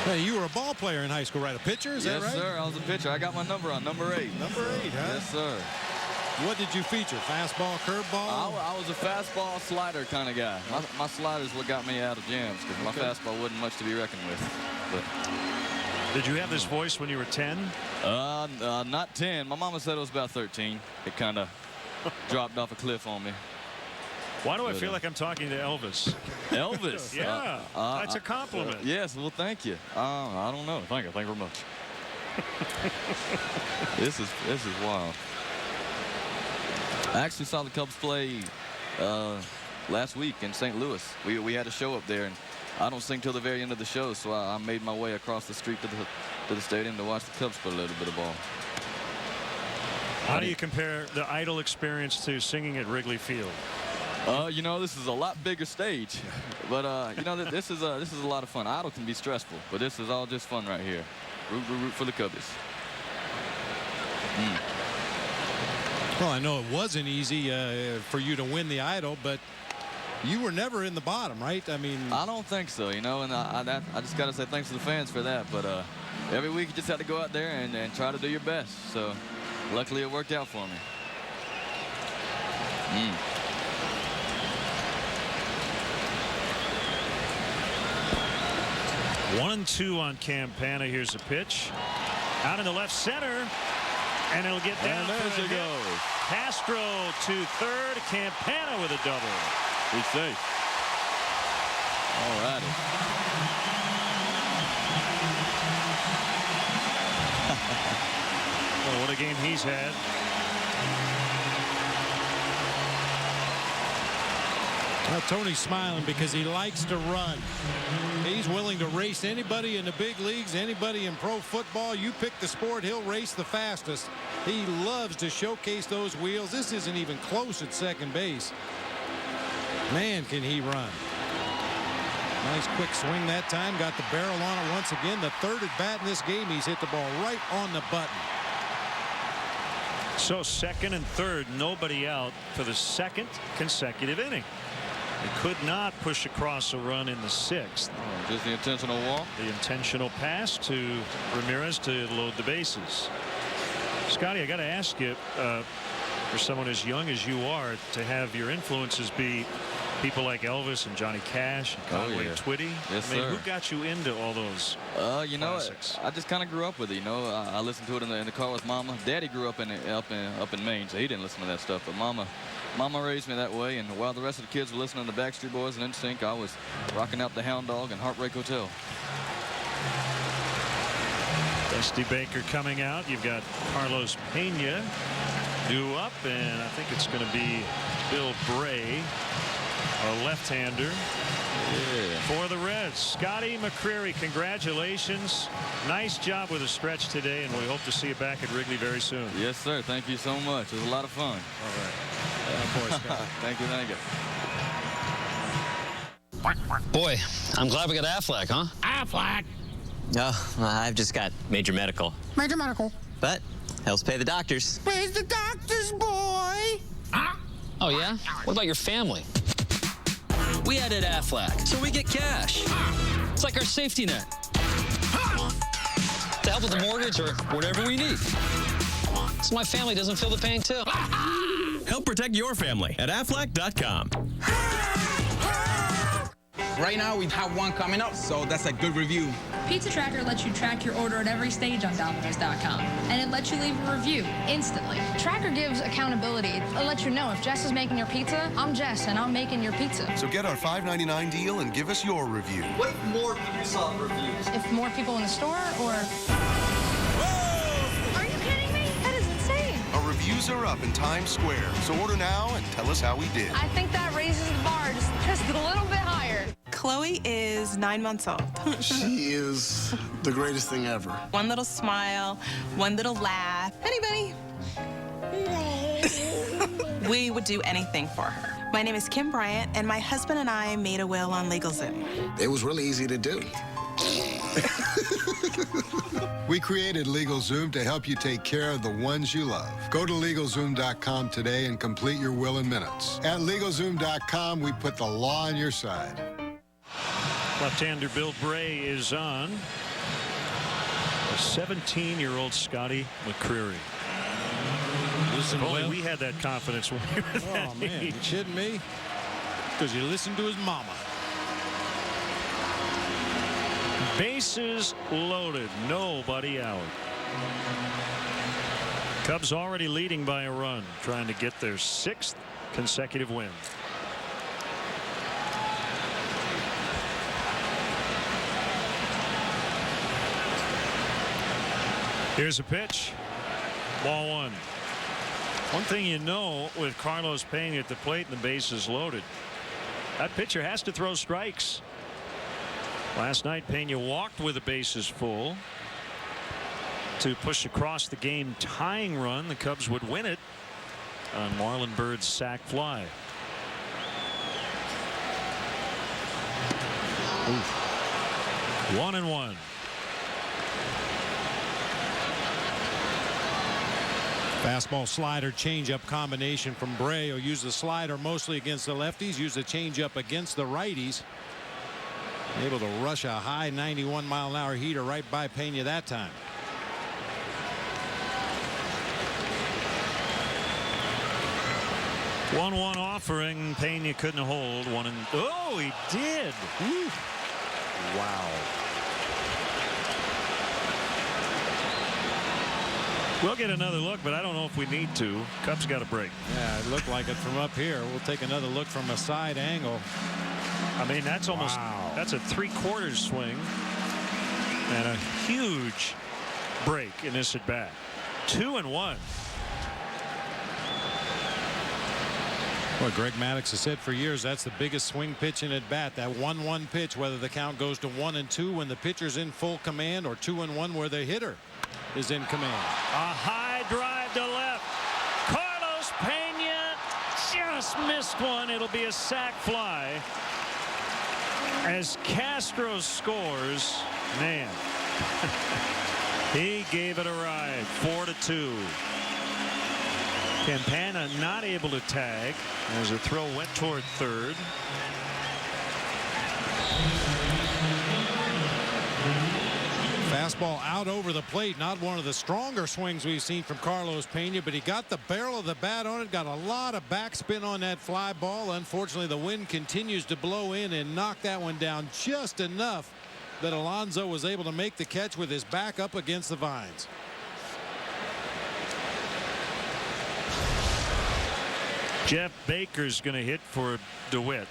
Hey, you were a ball player in high school, right? A pitcher, is that right? Yes, sir. I was a pitcher. I got my number on, number 8. Number 8, huh? Yes, sir. What did you feature? Fastball, curveball? I was a fastball slider kind of guy. My sliders what got me out of jams, because my fastball wasn't much to be reckoned with. But did you have this voice when you were 10? Not 10. My mama said it was about 13. It kind of dropped off a cliff on me. Why do I feel like I'm talking to Elvis? Elvis? Yeah, that's a compliment. Yes, well, thank you. I don't know. Thank you very much. This is wild. I actually saw the Cubs play last week in St. Louis. We had a show up there, and I don't sing till the very end of the show, so I made my way across the street to the stadium to watch the Cubs play a little bit of ball. How do you compare the Idol experience to singing at Wrigley Field? You know, this is a lot bigger stage, but you know, this is a lot of fun. Idol can be stressful, but this is all just fun right here. Root for the Cubbies. Well, I know it wasn't easy for you to win the Idol, but you were never in the bottom, right? I mean, I don't think so, you know, and I just got to say thanks to the fans for that. But every week you just have to go out there and try to do your best. So luckily it worked out for me. 1-2 on Campana. Here's a pitch out into left center. And it'll get down. And there she goes. Castro to third. Campana with a double. He's safe. All righty. Oh, what a game he's had. Well, Tony's smiling because he likes to run. He's willing to race anybody in the big leagues, anybody in pro football. You pick the sport, he'll race the fastest. He loves to showcase those wheels. This isn't even close at second base. Man, can he run. Nice quick swing that time. Got the barrel on it once again. The third at bat in this game. He's hit the ball right on the button. So second and third, nobody out for the second consecutive inning. They could not push across a run in the sixth. Oh, just the intentional walk. The intentional pass to Ramirez to load the bases. Scotty, I got to ask you, for someone as young as you are, to have your influences be people like Elvis and Johnny Cash and Conway Twitty. Yes, I mean, sir. who got you into all those you know, classics? I just kind of grew up with it. You know, I listened to it in the car with Mama. Daddy grew up in Maine, so he didn't listen to that stuff. But Mama raised me that way. And while the rest of the kids were listening to Backstreet Boys and NSYNC, I was rocking out the Hound Dog and Heartbreak Hotel. Dusty Baker coming out. You've got Carlos Pena due up, and I think it's going to be Bill Bray, a left-hander, for the Reds. Scotty McCreary, congratulations. Nice job with a stretch today, and we hope to see you back at Wrigley very soon. Yes, sir. Thank you so much. It was a lot of fun. All right. Of course, Scott. Thank you. Boy, I'm glad we got Aflac, huh? Aflac? Oh, I've just got major medical. Major medical. But helps pay the doctors. Pays the doctors, boy. Huh? Oh, yeah? What about your family? We added Aflac, so we get cash. It's like our safety net. To help with the mortgage or whatever we need. So my family doesn't feel the pain, too. Help protect your family at Aflac.com. Right now, we have one coming up, so that's a good review. Pizza Tracker lets you track your order at every stage on Domino's.com, and it lets you leave a review instantly. Tracker gives accountability. It lets you know if Jess is making your pizza, I'm Jess, and I'm making your pizza. So get our $5.99 deal and give us your review. What if more people saw reviews? If more people in the store, or... Are you kidding me? That is insane. Our reviews are up in Times Square, so order now and tell us how we did. I think that raises the bar just a little bit higher. Chloe is 9 months old. She is the greatest thing ever. One little smile, one little laugh. Anybody? We would do anything for her. My name is Kim Bryant, and my husband and I made a will on LegalZoom. It was really easy to do. We created LegalZoom to help you take care of the ones you love. Go to LegalZoom.com today and complete your will in minutes. At LegalZoom.com, we put the law on your side. Left-hander Bill Bray is on. A 17-year-old Scotty McCreary. If only we had that confidence when we were that Oh, man, age. you kidding me? Because you listened to his mama. Bases loaded, nobody out. Cubs already leading by a run, trying to get their 6th consecutive win. Here's a pitch. Ball 1. One thing you know with Carlos Pena at the plate and the bases loaded, that pitcher has to throw strikes. Last night, Pena walked with the bases full to push across the game tying run. The Cubs would win it on Marlon Byrd's sac fly. Oof. 1-1. Fastball, slider, changeup combination from Bray. He'll use the slider mostly against the lefties, use the changeup against the righties. Able to rush a high 91-mile-an-hour heater right by Pena that time. One offering. Pena couldn't hold. Oh, he did. Woo. Wow. We'll get another look, but I don't know if we need to. Cubs got a break. Yeah, it looked like it from up here. We'll take another look from a side angle. I mean, that's almost that's a 3/4 swing and a huge break in this at bat. 2-1. Well, Greg Maddux has said for years that's the biggest swing pitch in at bat. That 1-1 pitch, whether the count goes to 1-2 when the pitcher's in full command, or 2-1 where the hitter is in command. A high drive to left. Carlos Pena just missed one. It'll be a sac fly as Castro scores. Man, he gave it a ride. 4-2. Campana not able to tag as the throw went toward third. Fastball out over the plate. Not one of the stronger swings we've seen from Carlos Pena, but he got the barrel of the bat on it. Got a lot of backspin on that fly ball. Unfortunately, the wind continues to blow in and knock that one down just enough that Alonso was able to make the catch with his back up against the vines. Jeff Baker's going to hit for DeWitt.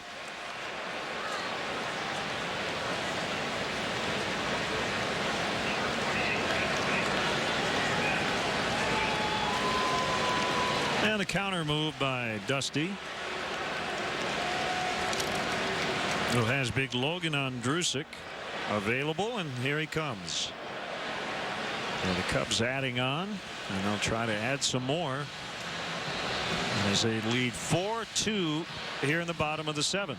And a counter move by Dusty, who has big Logan Ondrusek available, and here he comes. And the Cubs adding on, and they'll try to add some more as they lead 4-2 here in the bottom of the 7th.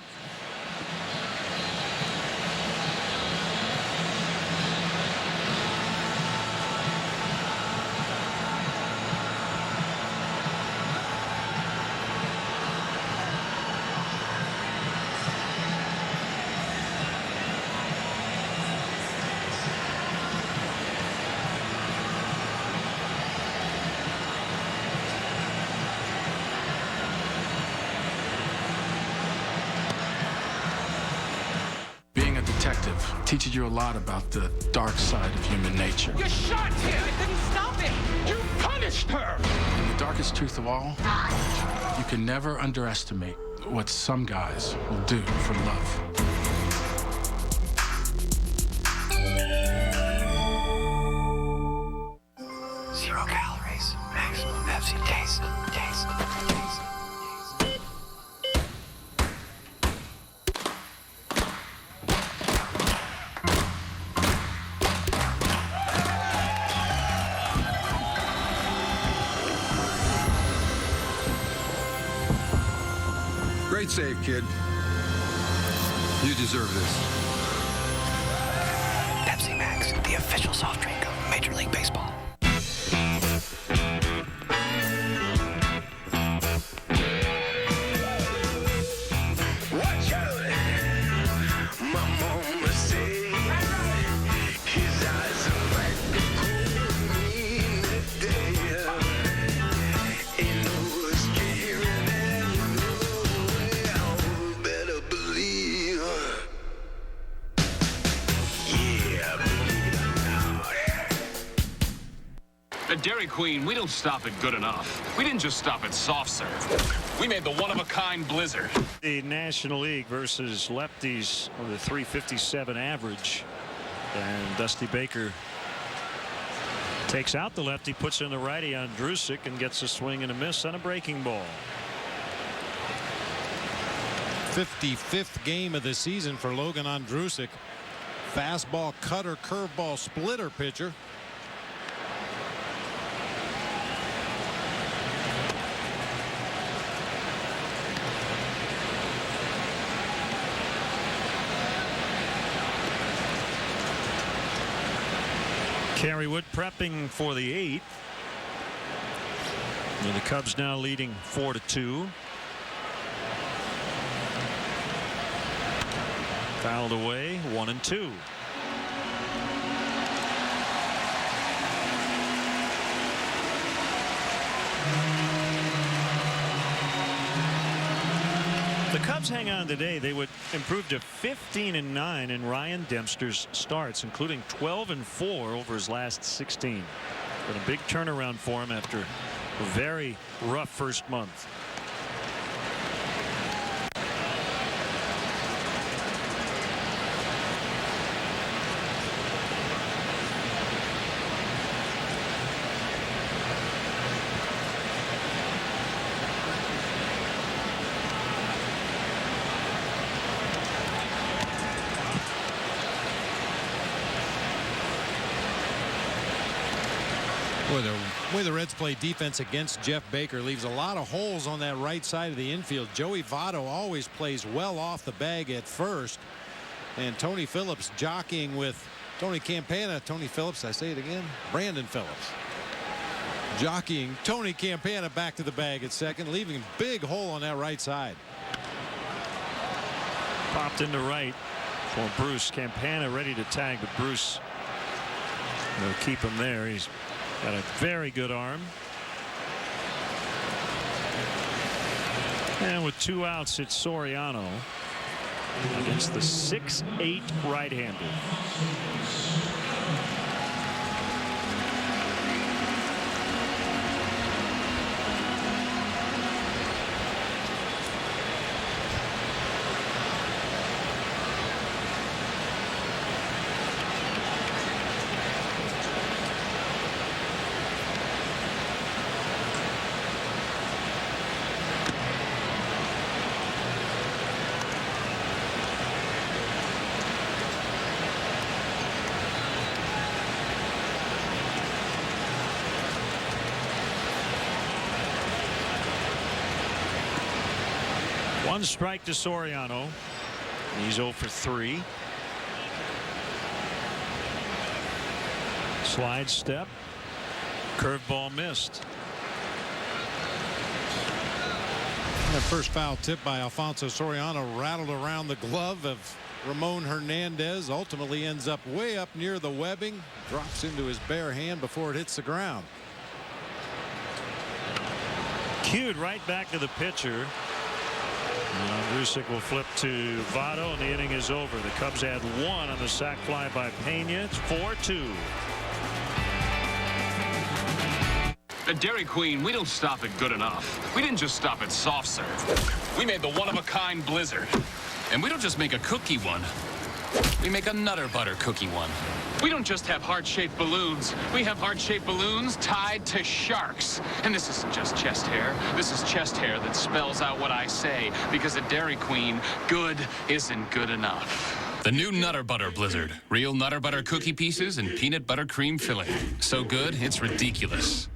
Teaches you a lot about the dark side of human nature. You shot him! I didn't stop him! You punished her! And the darkest truth of all, you can never underestimate what some guys will do for love. Zero calories, maximum Pepsi taste. Great save, kid. You deserve this. Pepsi Max, the official soft drink of Major League Baseball. Watch out! My mama say his eyes are like the cold rain day. Ain't no scaring and better believe. Yeah, believe it or not. At Dairy Queen, we don't stop at good enough. We didn't just stop at soft serve. We made the one-of-a-kind Blizzard. The National League versus lefties with a .357 average. And Dusty Baker takes out the lefty, puts in the righty on Ondrusek, and gets a swing and a miss on a breaking ball. 55th game of the season for Logan Ondrusek. Fastball, cutter, curveball, splitter pitcher. Kerry Wood prepping for the 8th. And the Cubs now leading 4-2. Fouled away, 1-2. The Cubs hang on today. They would improve to 15-9 in Ryan Dempster's starts, including 12-4 over his last 16. Been a big turnaround for him after a very rough first month. Boy, the way the Reds play defense against Jeff Baker leaves a lot of holes on that right side of the infield. Joey Votto always plays well off the bag at first. And Tony Phillips jockeying with Tony Campana. Tony Phillips, I say it again, Brandon Phillips. Jockeying Tony Campana back to the bag at second, leaving a big hole on that right side. Popped into right for Bruce. Campana ready to tag, but Bruce will keep him there. He's got a very good arm. And with 2 outs, it's Soriano against the 6'8" right-hander. One strike to Soriano. He's 0 for 3. Slide step. Curveball missed. That first foul tip by Alfonso Soriano rattled around the glove of Ramon Hernandez. Ultimately ends up way up near the webbing. Drops into his bare hand before it hits the ground. Cued right back to the pitcher. Drusick will flip to Votto, and the inning is over. The Cubs had 1 on the sac fly by Pena. It's 4-2. At Dairy Queen, we don't stop at good enough. We didn't just stop at soft serve. We made the one-of-a-kind Blizzard. And we don't just make a cookie one. We make a Nutter Butter cookie one. We don't just have heart-shaped balloons. We have heart-shaped balloons tied to sharks. And this isn't just chest hair. This is chest hair that spells out what I say. Because at Dairy Queen, good isn't good enough. The new Nutter Butter Blizzard. Real Nutter Butter cookie pieces and peanut butter cream filling. So good, it's ridiculous.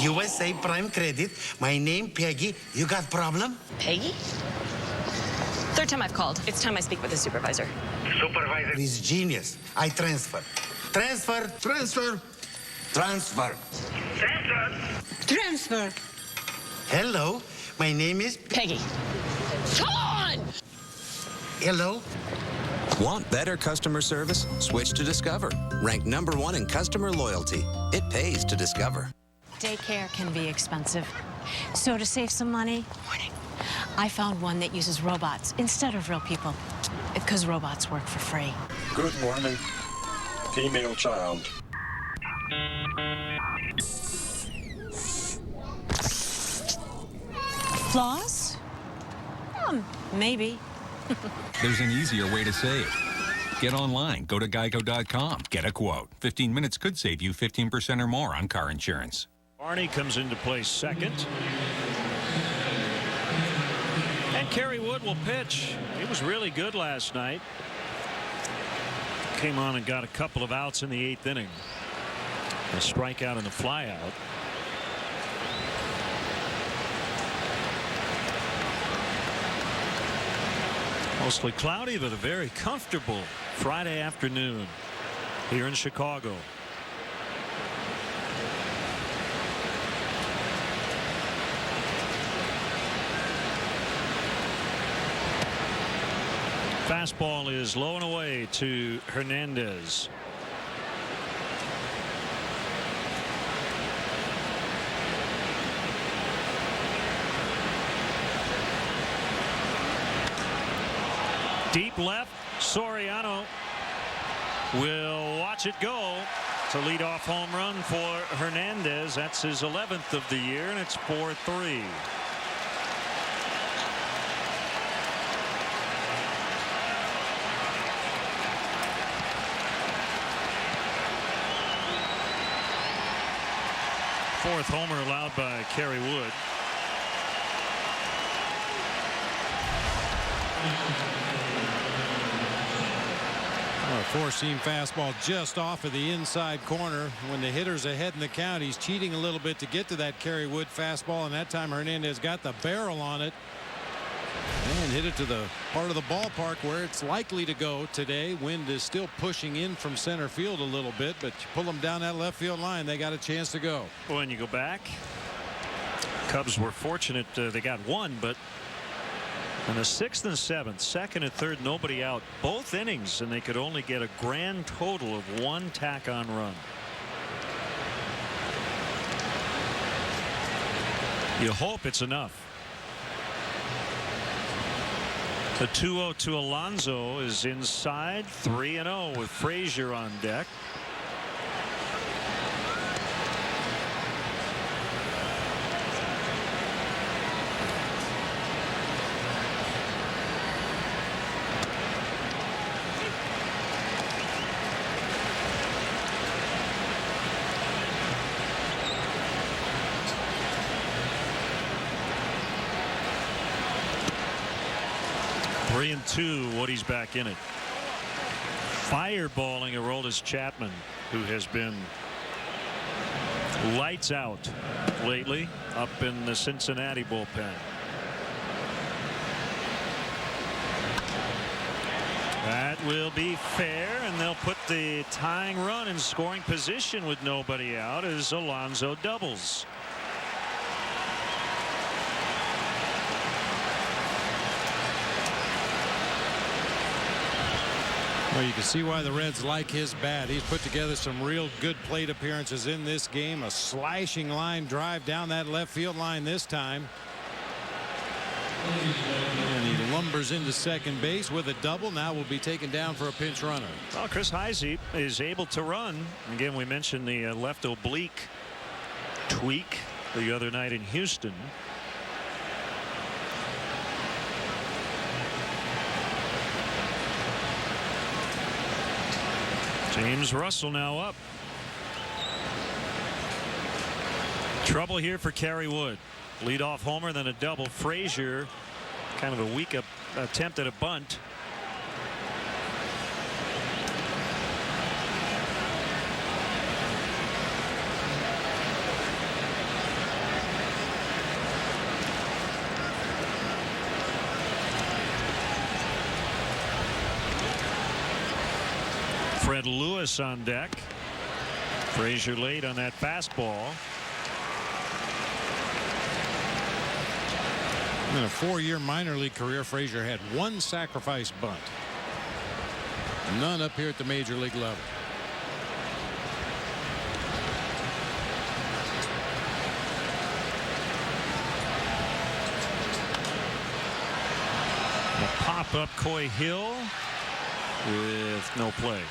USA Prime Credit. My name, Peggy. You got problem? Peggy? Third time I've called. It's time I speak with the supervisor. Supervisor is genius. I transfer. Transfer. Transfer. Transfer. Transfer. Transfer. Hello. My name is Peggy. Come on! Hello. Want better customer service? Switch to Discover. Ranked #1 in customer loyalty. It pays to Discover. Daycare can be expensive. So to save some money, I found one that uses robots instead of real people. Because robots work for free. Good morning. Female child. Floss? Maybe. There's an easier way to save. Get online. Go to geico.com. Get a quote. 15 minutes could save you 15% or more on car insurance. Barney comes into play second. And Kerry Wood will pitch. He was really good last night. Came on and got a couple of outs in the 8th inning. A strikeout and a flyout. Mostly cloudy, but a very comfortable Friday afternoon here in Chicago. Fastball is low and away to Hernandez. Deep left. Soriano will watch it go. It's a leadoff home run for Hernandez. That's his 11th of the year, and it's 4-3. Fourth homer allowed by Kerry Wood. A four-seam fastball just off of the inside corner. When the hitter's ahead in the count, he's cheating a little bit to get to that Kerry Wood fastball, and that time Hernandez got the barrel on it and hit it to the part of the ballpark where it's likely to go today. Wind is still pushing in from center field a little bit, but you pull them down that left field line, they got a chance to go. When you go back, Cubs were fortunate they got one, but in the 6th and 7th, 2nd and 3rd, nobody out both innings, and they could only get a grand total of one tack-on run. You hope it's enough. The 2-0 to Alonso is inside. 3-0 with Frazier on deck. Three and two. Woody's back in it. Fireballing Aroldis Chapman, who has been lights out lately up in the Cincinnati bullpen. That will be fair, and they'll put the tying run in scoring position with nobody out as Alonso doubles. Well, you can see why the Reds like his bat. He's put together some real good plate appearances in this game. A slashing line drive down that left field line this time. And he lumbers into second base with a double. Now will be taken down for a pinch runner. Well, Chris Heisey is able to run. Again, we mentioned the left oblique tweak the other night in Houston. James Russell now up. Trouble here for Kerry Wood. Leadoff homer, then a double. Frazier, kind of a weak attempt at a bunt. Fred Lewis on deck. Frazier late on that fastball. In a 4-year minor league career, Frazier had one sacrifice bunt. None up here at the major league level. A pop-up Coy Hill with no play.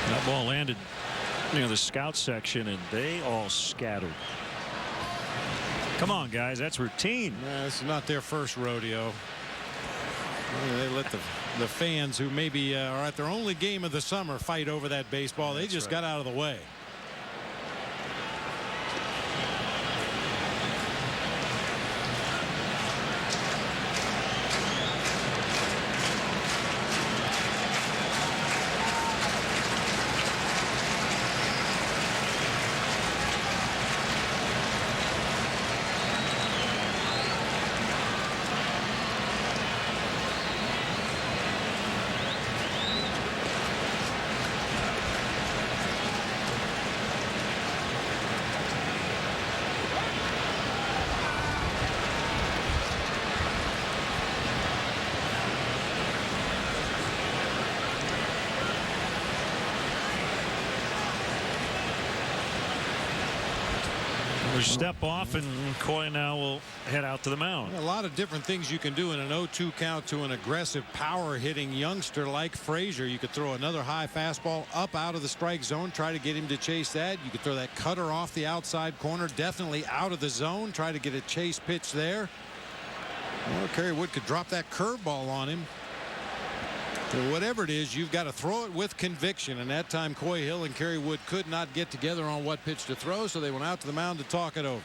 That ball landed near the scout section, and they all scattered. Come on, guys, that's routine. This is not their first rodeo. They let the fans who maybe are at their only game of the summer fight over that baseball. They just got out of the way. Another step off, and Coy now will head out to the mound. A lot of different things you can do in an 0-2 count to an aggressive power hitting youngster like Frazier. You could throw another high fastball up out of the strike zone, try to get him to chase that. You could throw that cutter off the outside corner, definitely out of the zone, try to get a chase pitch there. Or Kerry Wood could drop that curveball on him. But whatever it is, you've got to throw it with conviction, and that time Coy Hill and Kerry Wood could not get together on what pitch to throw, so they went out to the mound to talk it over.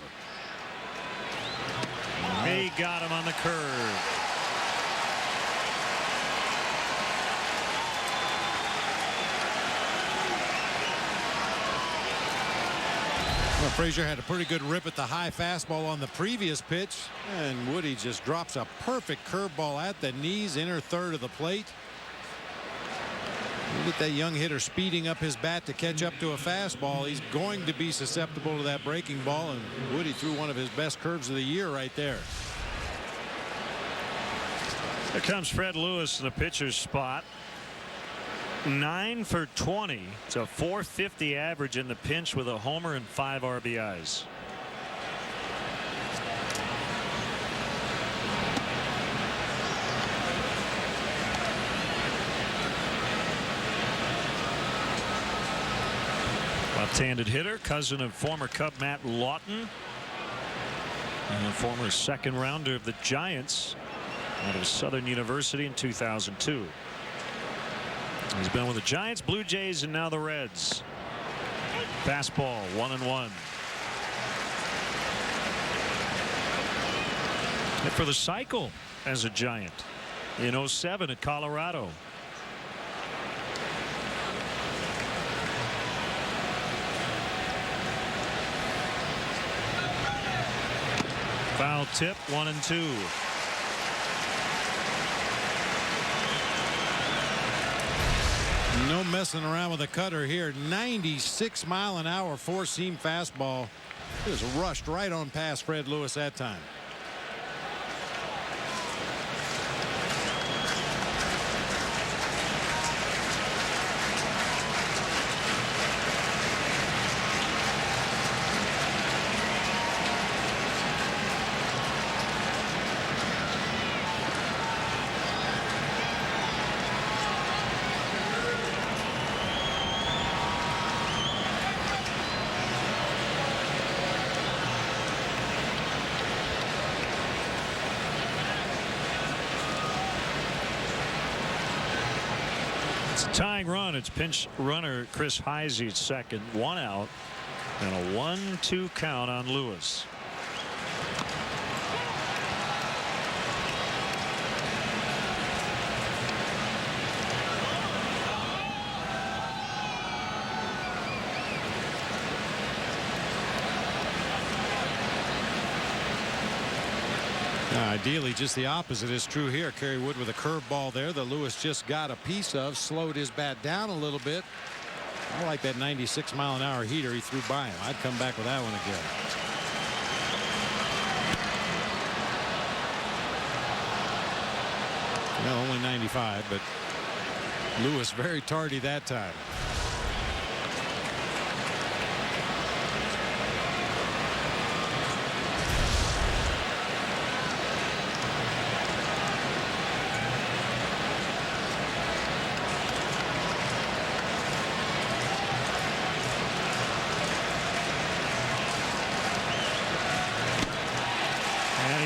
He got him on the curve. Well, Frazier had a pretty good rip at the high fastball on the previous pitch, and Woody just drops a perfect curveball at the knees, inner third of the plate. You get that young hitter speeding up his bat to catch up to a fastball. He's going to be susceptible to that breaking ball, and Woody threw one of his best curves of the year right there. Here comes Fred Lewis in the pitcher's spot. 9 for 20. It's a .450 average in the pinch with a homer and 5 RBIs. Left-handed hitter, cousin of former Cub Matt Lawton, and a former second rounder of the Giants out of Southern University in 2002. He's been with the Giants, Blue Jays, and now the Reds. Fastball, 1-1. Hit for the cycle as a Giant in 07 at Colorado. Foul tip, 1-2. No messing around with a cutter here. 96-mile-an-hour four-seam fastball. Just rushed right on past Fred Lewis that time. Tying run. It's pinch runner Chris Heisey at second, 1 out, and a 1-2 count on Lewis. Ideally, just the opposite is true here. Kerry Wood with a curveball there that Lewis just got a piece of, slowed his bat down a little bit. I like that 96-mile-an-hour heater he threw by him. I'd come back with that one again. Well, only 95, but Lewis very tardy that time.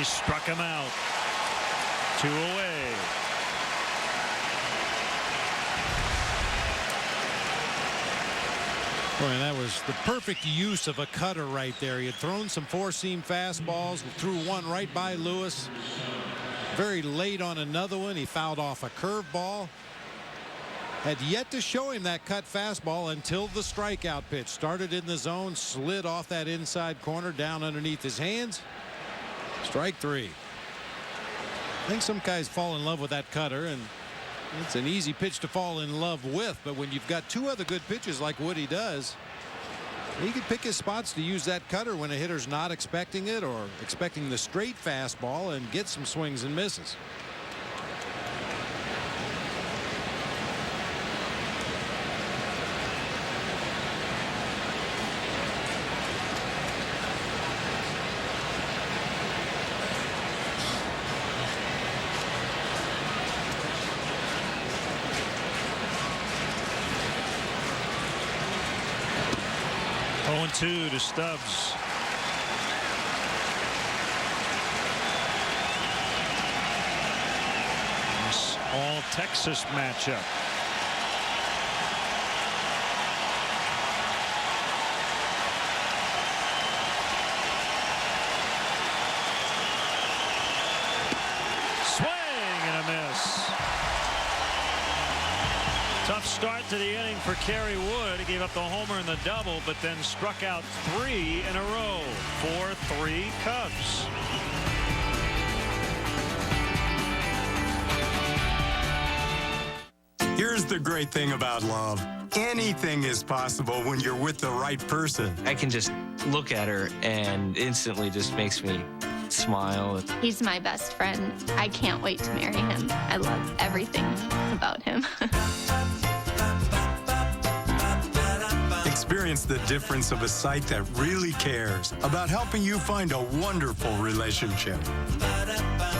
Struck him out. 2 away. Boy, and that was the perfect use of a cutter right there. He had thrown some four-seam fastballs, threw one right by Lewis. Very late on another one, he fouled off a curveball. Had yet to show him that cut fastball until the strikeout pitch. Started in the zone, slid off that inside corner, down underneath his hands. Strike 3. I think some guys fall in love with that cutter, and it's an easy pitch to fall in love with. But when you've got 2 other good pitches like Woody does, he can pick his spots to use that cutter when a hitter's not expecting it or expecting the straight fastball and get some swings and misses. 0-2 to Stubbs. This all-Texas matchup. Tough start to the inning for Kerry Wood. He gave up the homer and the double, but then struck out 3 in a row. 4-3 Cubs. Here's the great thing about love. Anything is possible when you're with the right person. I can just look at her and instantly just makes me smile. He's my best friend. I can't wait to marry him. I love everything about him. Experience the difference of a site that really cares about helping you find a wonderful relationship.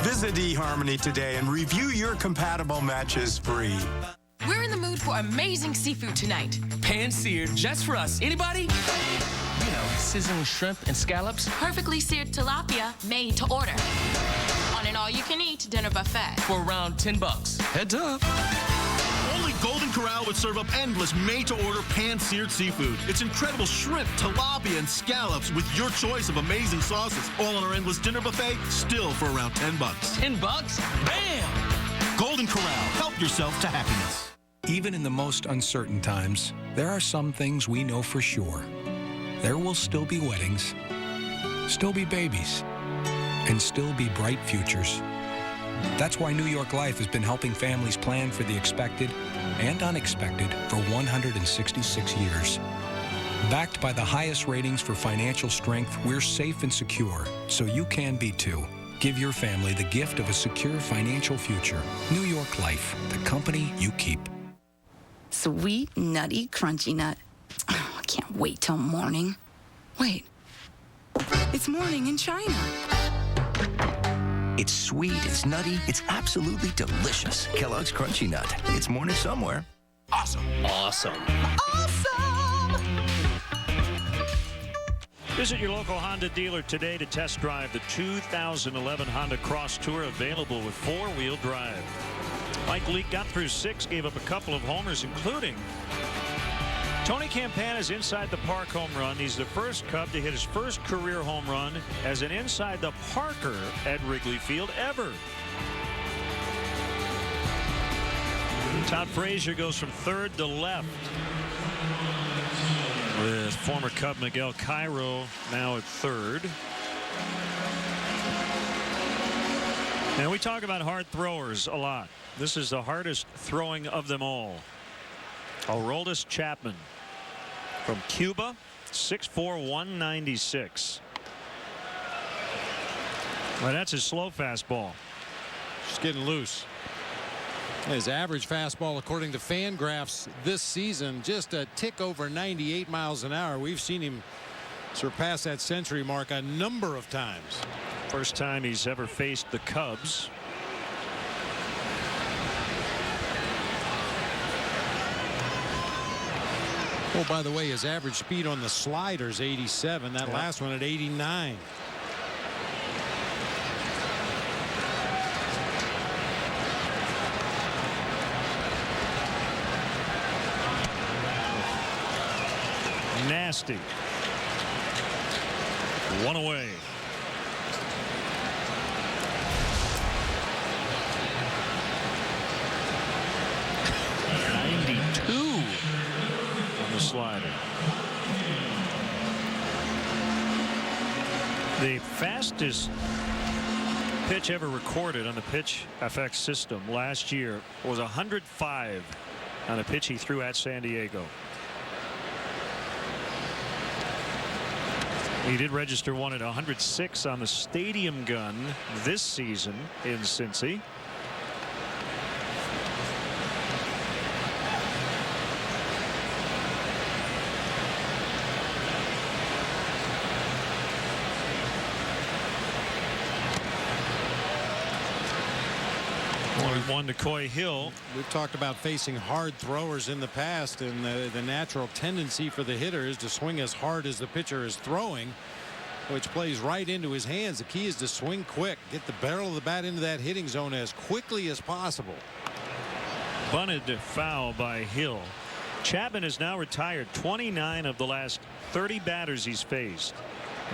Visit eHarmony today and review your compatible matches free. We're in the mood for amazing seafood tonight. Pan-seared just for us. Anybody? You know, sizzling shrimp and scallops. Perfectly seared tilapia, made to order. On an all-you-can-eat dinner buffet. For around $10. Heads up. Only Golden Corral would serve up endless made-to-order pan-seared seafood. It's incredible shrimp, tilapia, and scallops with your choice of amazing sauces. All on our endless dinner buffet, still for around $10. $10? Bam! Golden Corral. Help yourself to happiness. Even in the most uncertain times, there are some things we know for sure. There will still be weddings, still be babies, and still be bright futures. That's why New York Life has been helping families plan for the expected and unexpected for 166 years. Backed by the highest ratings for financial strength, we're safe and secure, so you can be too. Give your family the gift of a secure financial future. New York Life, the company you keep. Sweet, nutty, crunchy nut. Oh, I can't wait till morning. Wait, it's morning in China. It's sweet, it's nutty, it's absolutely delicious. Kellogg's Crunchy Nut. It's morning somewhere. Awesome. Awesome. Awesome! Visit your local Honda dealer today to test drive the 2011 Honda Cross Tour, available with 4-wheel drive. Mike Leake got through 6, gave up a couple of homers, including Tony Campana's inside the park home run. He's the first Cub to hit his first career home run as an inside the parker at Wrigley Field ever. Todd Frazier goes from third to left, with former Cub Miguel Cairo now at third. Now, we talk about hard throwers a lot. This is the hardest throwing of them all. Aroldis Chapman from Cuba, 6'4", 196. Well, that's his slow fastball. Just getting loose. His average fastball, according to Fangraphs this season, just a tick over 98 miles an hour. We've seen him surpass that century mark a number of times. First time he's ever faced the Cubs. Oh, by the way, his average speed on the slider is 87. That last one at 89. Nasty. One away. Slider. The fastest pitch ever recorded on the Pitch FX system last year was 105 on a pitch he threw at San Diego. He did register one at 106 on the stadium gun this season in Cincy. 1 to Coy Hill. We've talked about facing hard throwers in the past, and the natural tendency for the hitter is to swing as hard as the pitcher is throwing, which plays right into his hands. The key is to swing quick, get the barrel of the bat into that hitting zone as quickly as possible. Bunted foul by Hill. Chapman is now retired 29 of the last 30 batters he's faced,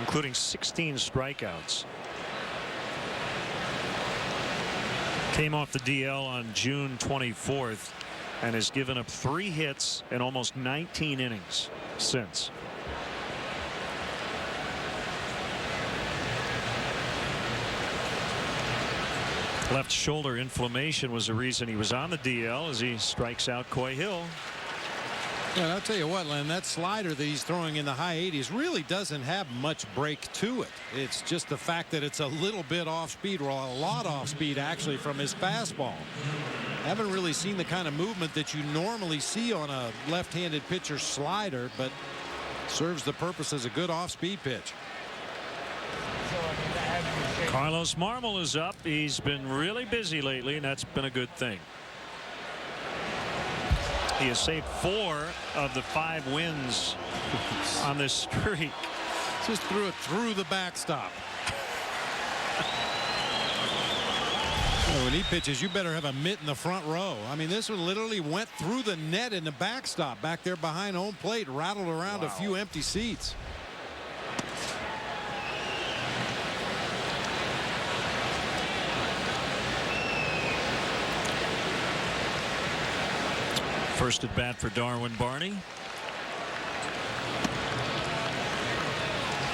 including 16 strikeouts. Came off the DL on June 24th and has given up 3 hits in almost 19 innings since. Left shoulder inflammation was the reason he was on the DL as he strikes out Coy Hill. Yeah, I'll tell you what, Len, that slider that he's throwing in the high 80s really doesn't have much break to it. It's just the fact that it's a little bit off speed, or a lot off speed actually, from his fastball. Haven't really seen the kind of movement that you normally see on a left-handed pitcher's slider, but serves the purpose as a good off-speed pitch. Carlos Marmol is up. He's been really busy lately, and that's been a good thing. He has saved 4 of the 5 wins on this streak. Just threw it through the backstop. When he pitches, you better have a mitt in the front row. I mean, this one literally went through the net in the backstop back there behind home plate, rattled around a few empty seats. First at bat for Darwin Barney.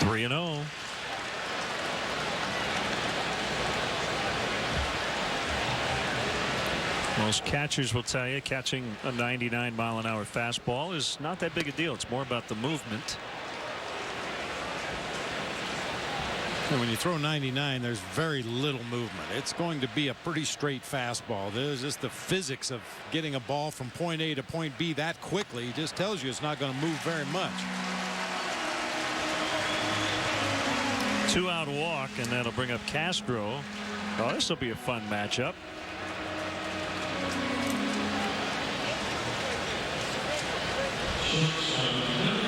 3-0. Most catchers will tell you catching a 99-mile-an-hour fastball is not that big a deal. It's more about the movement. And when you throw 99, there's very little movement. It's going to be a pretty straight fastball. There's just the physics of getting a ball from point A to point B that quickly. It just tells you it's not going to move very much. 2-out walk, and that'll bring up Castro. Oh, this will be a fun matchup.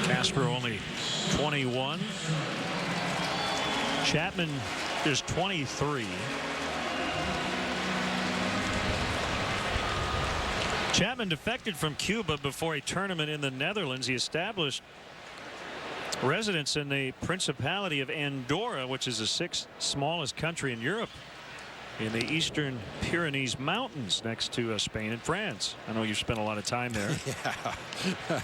Castro only 21. Chapman is 23. Chapman defected from Cuba before a tournament in the Netherlands. He established residence in the Principality of Andorra, which is the 6th smallest country in Europe, in the eastern Pyrenees Mountains next to Spain and France. I know you've spent a lot of time there. Yeah.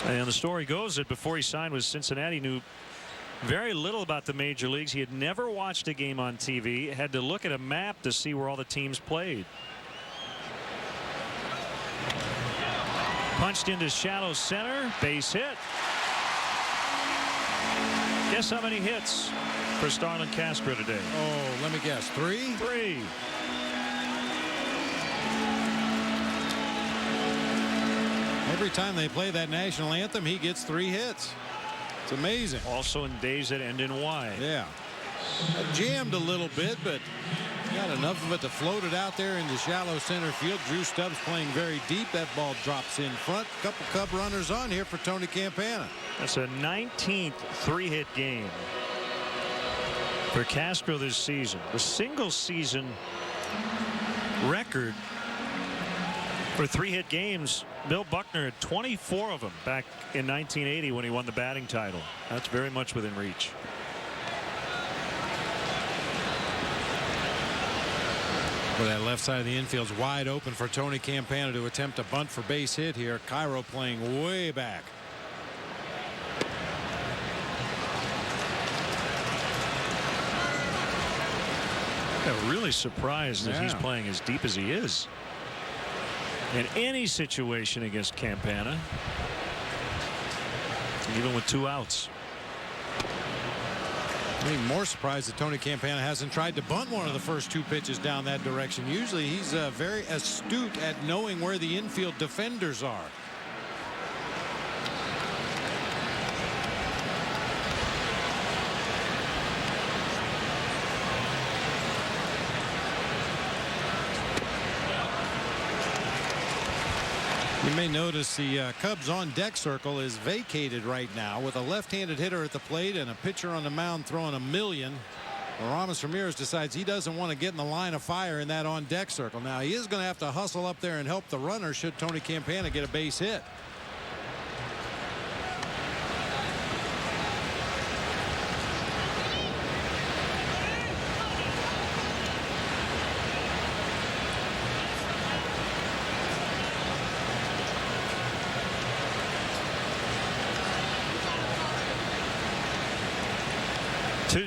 And the story goes that before he signed with Cincinnati, he knew very little about the major leagues. He had never watched a game on TV, had to look at a map to see where all the teams played. Punched into shallow center, base hit. Guess how many hits for Starlin Castro today? Oh, let me guess. 3? 3. Every time they play that national anthem, he gets 3 hits. It's amazing. Also in days that end in Y. Yeah. Jammed a little bit, but got enough of it to float it out there in the shallow center field. Drew Stubbs playing very deep. That ball drops in front. Couple Cub runners on here for Tony Campana. That's a 19th 3-hit game for Castro this season. The single season record for 3-hit games, Bill Buckner had 24 of them back in 1980 when he won the batting title. That's very much within reach. Well, that left side of the infield's wide open for Tony Campana to attempt a bunt for base hit here. Cairo playing way back. I'm really surprised that he's playing as deep as he is in any situation against Campana, even with 2 outs. I'm even more surprised that Tony Campana hasn't tried to bunt one of the first 2 pitches down that direction. Usually he's very astute at knowing where the infield defenders are. You may notice the Cubs on deck circle is vacated right now with a left-handed hitter at the plate and a pitcher on the mound throwing a million. Ramos Ramirez decides he doesn't want to get in the line of fire in that on deck circle. Now he is going to have to hustle up there and help the runner should Tony Campana get a base hit.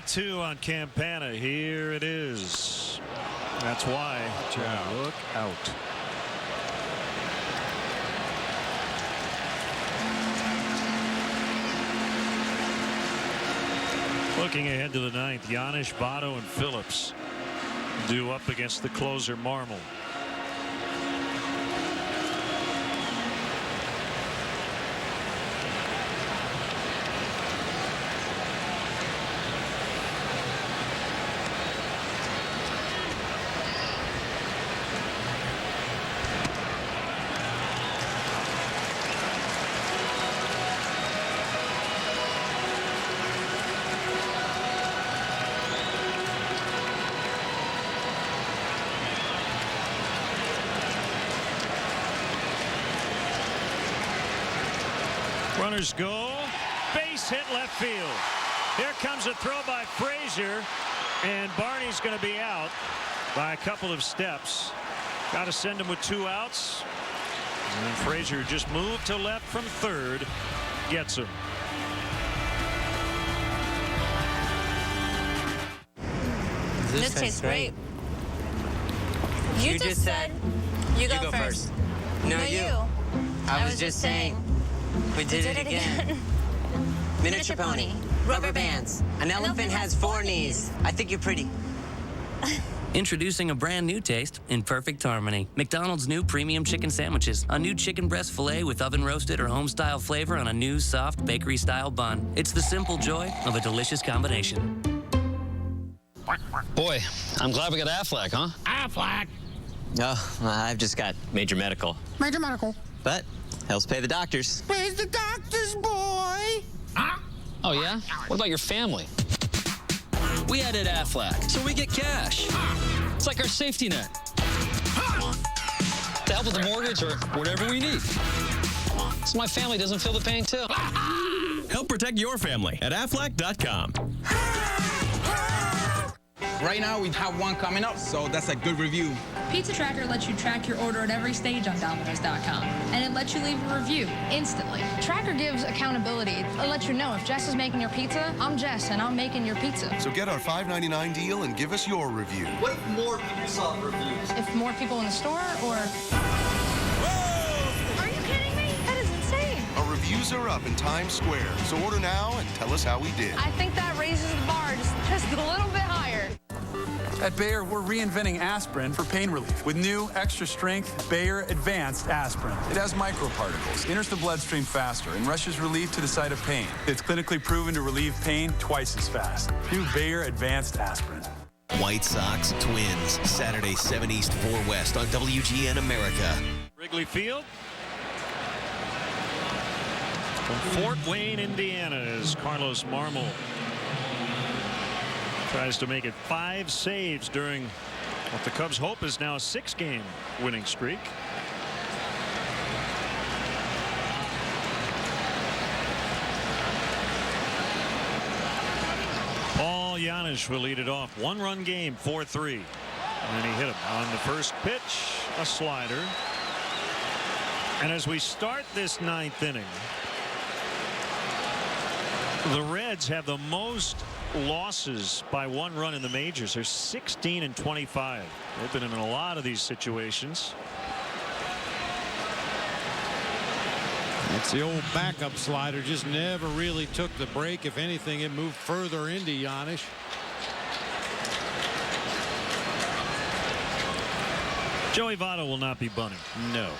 Two on Campana. Here it is. That's why. Look out. Looking ahead to the ninth, Giannis, Votto, and Phillips due up against the closer Marmol. Runners go. Base hit left field. Here comes a throw by Frazier, and Barney's going to be out by a couple of steps. Got to send him with 2 outs. And Frazier just moved to left from third. Gets him. This tastes great. You just said you go first. No, you. I was just saying. We did it again. Miniature pony. Rubber bands. An elephant has 4 knees. I think you're pretty. Introducing a brand new taste in perfect harmony. McDonald's new premium chicken sandwiches. A new chicken breast filet with oven roasted or home style flavor on a new soft bakery style bun. It's the simple joy of a delicious combination. Boy, I'm glad we got Aflac, huh? Aflac. Oh, I've just got major medical. Major medical. But helps pay the doctors. Where's the doctor's boy? Oh, yeah? What about your family? We added Aflac, so we get cash. It's like our safety net. To help with the mortgage or whatever we need. So my family doesn't feel the pain, too. Help protect your family at Aflac.com. Right now, we have one coming up, so that's a good review. Pizza Tracker lets you track your order at every stage on Domino's.com, and it lets you leave a review instantly. Tracker gives accountability. It lets you know if Jess is making your pizza, I'm Jess, and I'm making your pizza. So get our $5.99 deal and give us your review. What if more people saw reviews? If more people in the store, or... Whoa! Are you kidding me? That is insane. Our reviews are up in Times Square, so order now and tell us how we did. I think that raises the bar just a little bit higher. At Bayer, we're reinventing aspirin for pain relief with new extra-strength Bayer Advanced Aspirin. It has microparticles, enters the bloodstream faster, and rushes relief to the site of pain. It's clinically proven to relieve pain twice as fast. New Bayer Advanced Aspirin. White Sox Twins, Saturday 7 East, 4 West on WGN America. Wrigley Field. From Fort Wayne, Indiana, is Carlos Marmol. Tries to make it 5 saves during what the Cubs hope is now a 6-game winning streak. Paul Giannis will lead it off. 1-run game, 4-3. And then he hit him on the first pitch, a slider. And as we start this 9th inning, the Reds have the most losses by 1 run in the majors. They're 16-25. They've been in a lot of these situations. It's the old backup slider, just never really took the break. If anything, it moved further into Giannis. Joey Votto will not be bunting. No.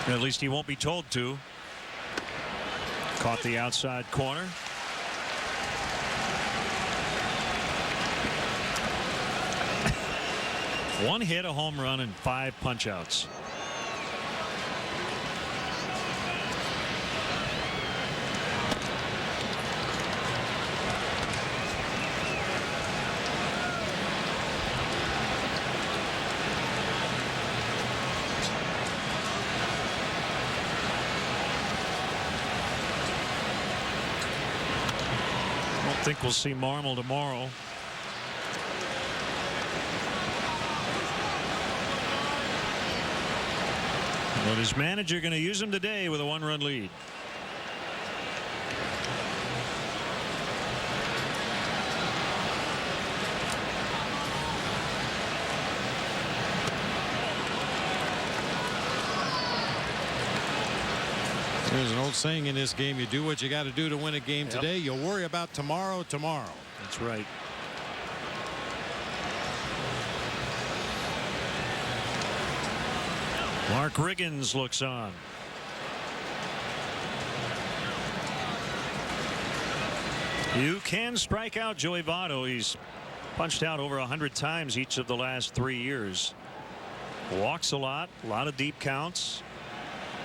At least he won't be told to. Caught the outside corner. One hit, a home run, and 5 punch-outs. I think we'll see Marmol tomorrow. But his manager going to use him today with a 1-run lead. There's an old saying in this game, you do what you got to do to win a game today. You'll worry about tomorrow. That's right. Mark Riggins looks on. You can strike out Joey Votto. He's punched out over 100 times each of the last 3 years. Walks a lot of deep counts.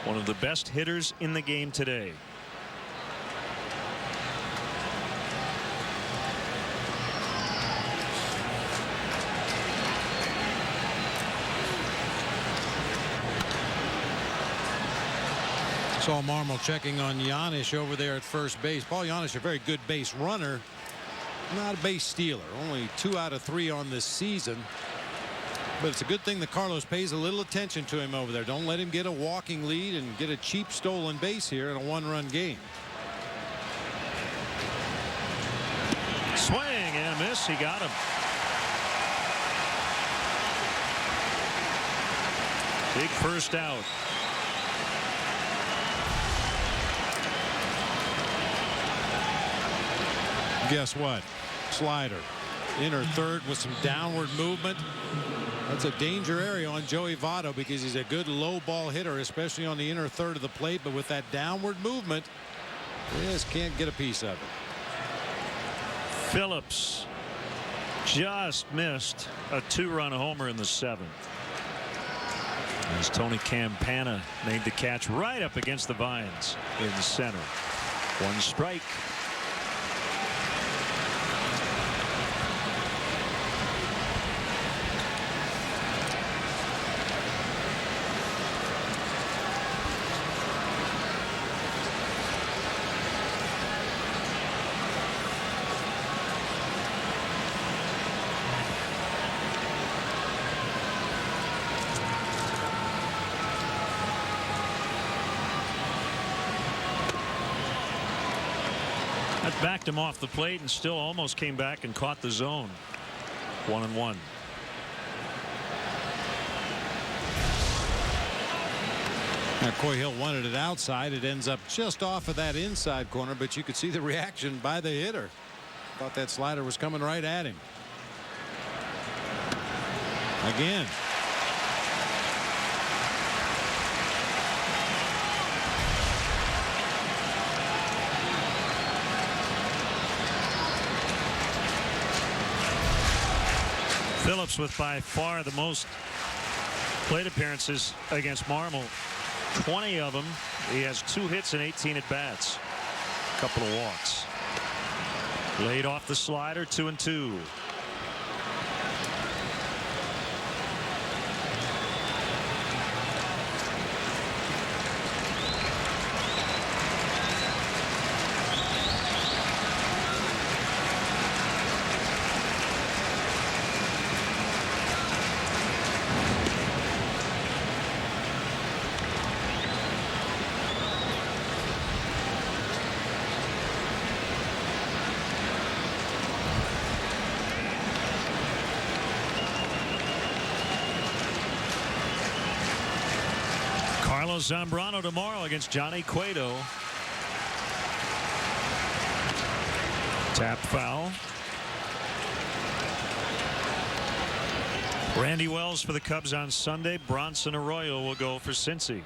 One of the best hitters in the game today. Saw Marmol checking on Giannis over there at first base. Paul Giannis, a very good base runner, not a base stealer. Only 2 out of 3 on this season. But it's a good thing that Carlos pays a little attention to him over there. Don't let him get a walking lead and get a cheap stolen base here in a 1-run game. Swing and a miss. He got him. Big first out. Guess what? Slider. Inner third with some downward movement. That's a danger area on Joey Votto because he's a good low ball hitter, especially on the inner third of the plate. But with that downward movement, he just can't get a piece of it. Phillips just missed a 2-run homer in the 7th. As Tony Campana made the catch right up against the vines in the center. 1 strike. That backed him off the plate and still almost came back and caught the zone. 1-1. Now Coy Hill wanted it outside. It ends up just off of that inside corner, but you could see the reaction by the hitter. Thought that slider was coming right at him. Again. Phillips with by far the most plate appearances against Marmol. 20 of them. He has 2 hits and 18 at bats. A couple of walks. Laid off the slider. 2-2. Zambrano tomorrow against Johnny Cueto. Tap foul. Randy Wells for the Cubs on Sunday. Bronson Arroyo will go for Cincy.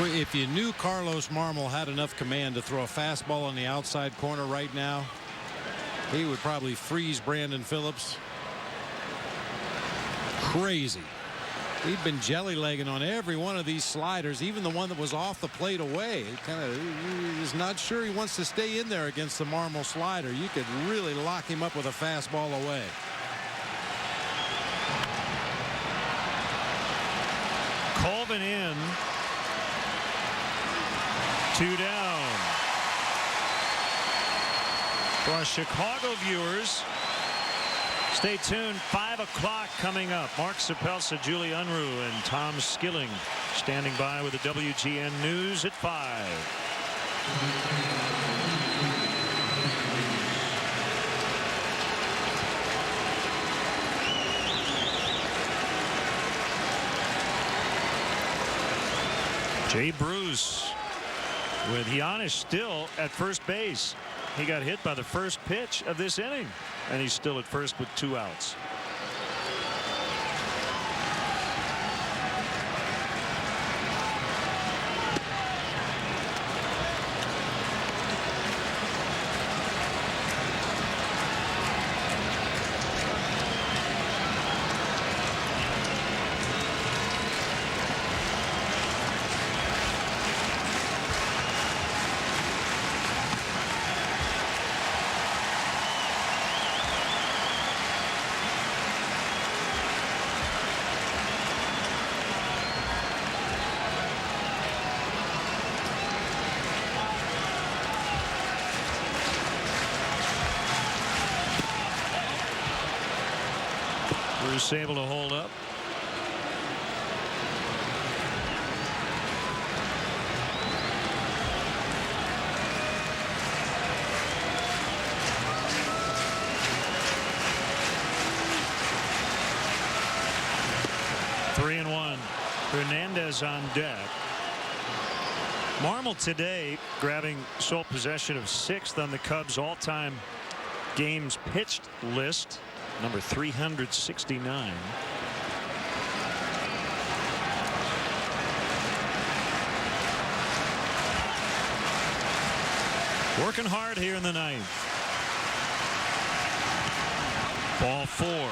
If you knew Carlos Marmol had enough command to throw a fastball on the outside corner right now, he would probably freeze Brandon Phillips. Crazy. He'd been jelly-legging on every one of these sliders, even the one that was off the plate away. He's not sure he wants to stay in there against the Marmol slider. You could really lock him up with a fastball away. Colvin in. 2 down. For our Chicago viewers, stay tuned. 5 o'clock coming up. Mark Sapelsa, Julie Unruh, and Tom Skilling standing by with the WGN News at 5. Jay Bruce with Giannis still at first base. He got hit by the first pitch of this inning, and he's still at first with 2 outs. Bruce able to hold up. Three and 1. Hernandez on deck. Marmol today grabbing sole possession of 6th on the Cubs all-time games pitched list, number 369. Working hard here in the 9th. Ball 4.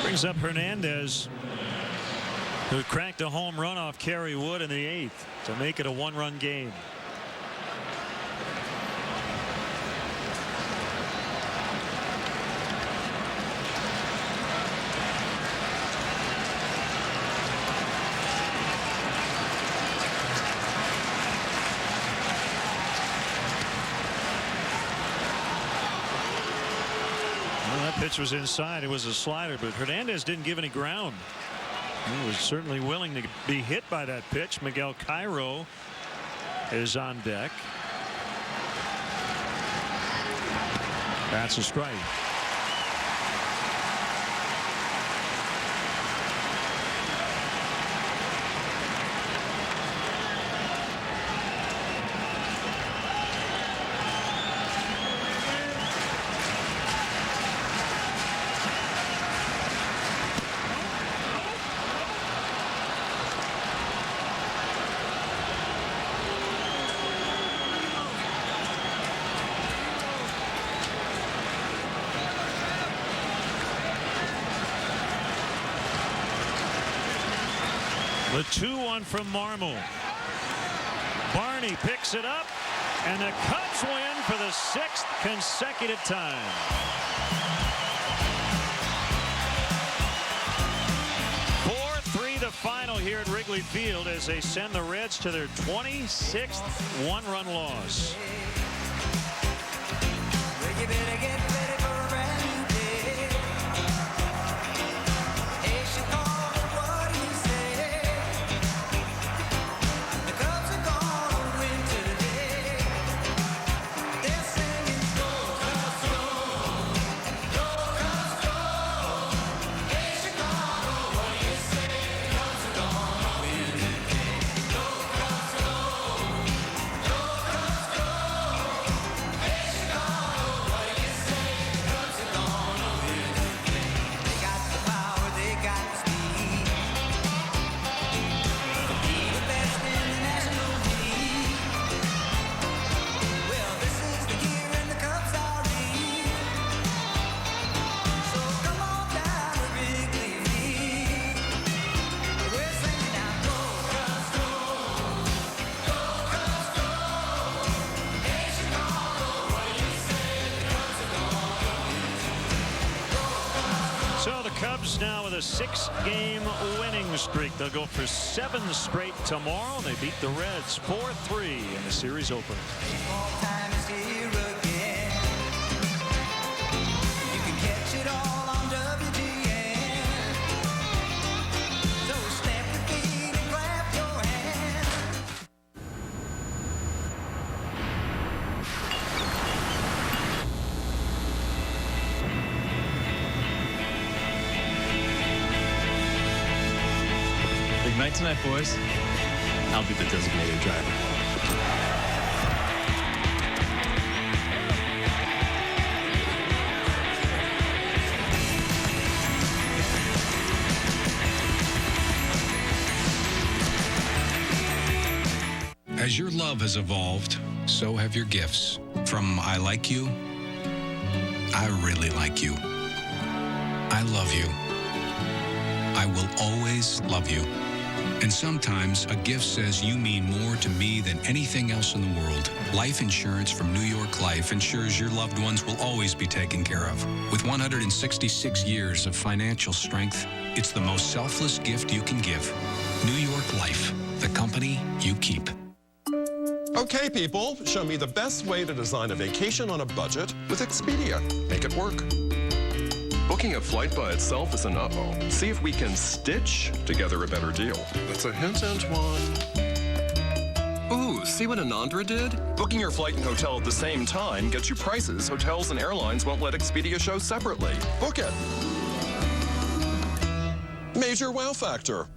Brings up Hernandez, who cracked a home run off Kerry Wood in the 8th to make it a 1-run game. Pitch was inside. It was a slider, but Hernandez didn't give any ground. He was certainly willing to be hit by that pitch. Miguel Cairo is on deck. That's a strike. The 2-1 from Marmol. Barney picks it up, and the Cubs win for the 6th consecutive time. The final here at Wrigley Field as they send the Reds to their 26th one-run loss. Cubs now with a 6-game winning streak. They'll go for 7 straight tomorrow. They beat the Reds 4-3 in the series opener. Time is here again. You can catch it all on WGN. So stamp your feet and grab your hand. Big night tonight, boys. I'll be the designated driver. As your love has evolved, so have your gifts. From I like you, I really like you. I love you. I will always love you. And sometimes a gift says you mean more to me than anything else in the world. Life insurance from New York Life ensures your loved ones will always be taken care of. With 166 years of financial strength, it's the most selfless gift you can give. New York Life, the company you keep. Okay, people, show me the best way to design a vacation on a budget with Expedia. Make it work. Booking a flight by itself is an uh-oh. See if we can stitch together a better deal. That's a hint, Antoine. Ooh, see what Anandra did? Booking your flight and hotel at the same time gets you prices hotels and airlines won't let Expedia show separately. Book it. Major wow factor.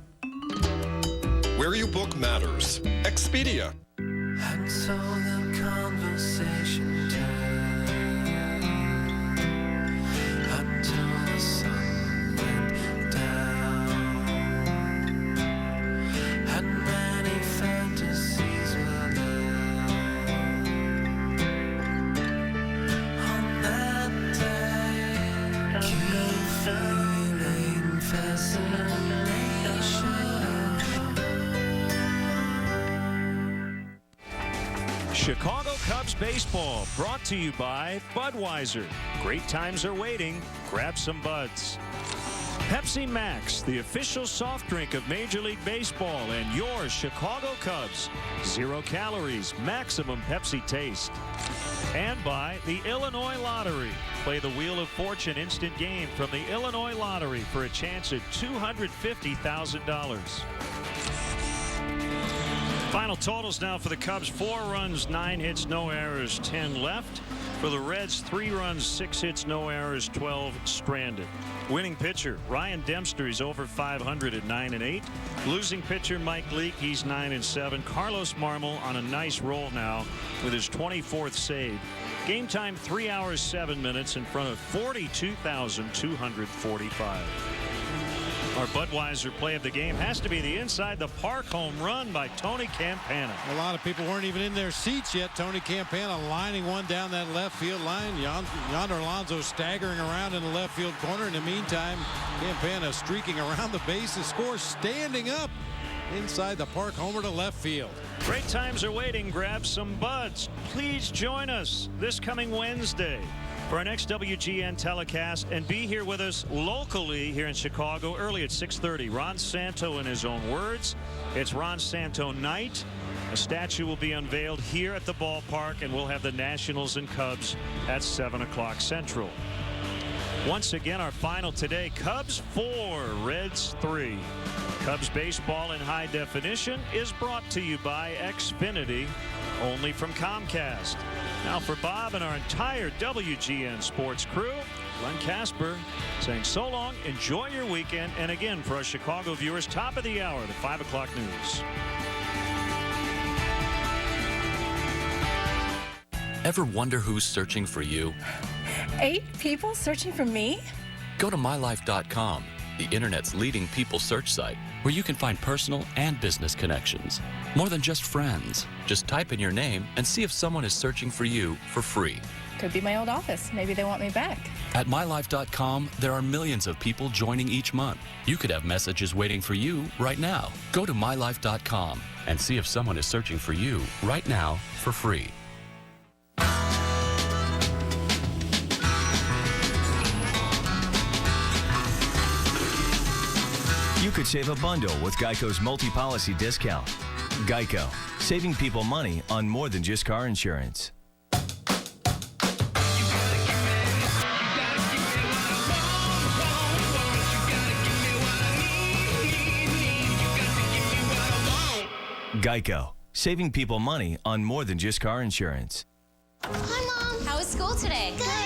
Where you book matters. Expedia. And so the conversation turned until the sun went down, and many fantasies were there on that day. Keep feeling fascination. Chicago Cubs baseball brought to you by Budweiser. Great times are waiting. Grab some buds. Pepsi Max, the official soft drink of Major League Baseball and your Chicago Cubs. 0 calories, maximum Pepsi taste. And by the Illinois Lottery. Play the Wheel of Fortune instant game from the Illinois Lottery for a chance at $250,000. Final totals now for the Cubs: 4 runs, 9 hits, no errors, 10 left. For the Reds, 3 runs, 6 hits, no errors, 12 stranded. Winning pitcher Ryan Dempster, he's over 500 at 9-8. Losing pitcher Mike Leake, he's 9-7. Carlos Marmol on a nice roll now with his 24th save. Game time 3 hours 7 minutes in front of 42,245. Our Budweiser play of the game has to be the inside the park home run by Tony Campana. A lot of people weren't even in their seats yet. Tony Campana lining one down that left field line. Yonder Alonso staggering around in the left field corner. In the meantime, Campana streaking around the bases, scores standing up inside the park homer to left field. Great times are waiting. Grab some buds. Please join us this coming Wednesday for our next WGN telecast, and be here with us locally here in Chicago early at 6:30. Ron Santo in his own words. It's Ron Santo night. A statue will be unveiled here at the ballpark, and we'll have the Nationals and Cubs at 7 o'clock Central. Once again, our final today: Cubs 4, Reds 3. Cubs baseball in high definition is brought to you by Xfinity, only from Comcast. Now for Bob and our entire WGN sports crew, Glenn Casper saying so long, enjoy your weekend, and again for our Chicago viewers, top of the hour, the 5 o'clock news. Ever wonder who's searching for you? 8 people searching for me? Go to MyLife.com, the internet's leading people search site, where you can find personal and business connections. More than just friends. Just type in your name and see if someone is searching for you for free. Could be my old office. Maybe they want me back. At MyLife.com, there are millions of people joining each month. You could have messages waiting for you right now. Go to MyLife.com and see if someone is searching for you right now for free. You could save a bundle with Geico's multi-policy discount. Geico, saving people money on more than just car insurance. Geico, saving people money on more than just car insurance. Hi, Mom. How was school today? Good.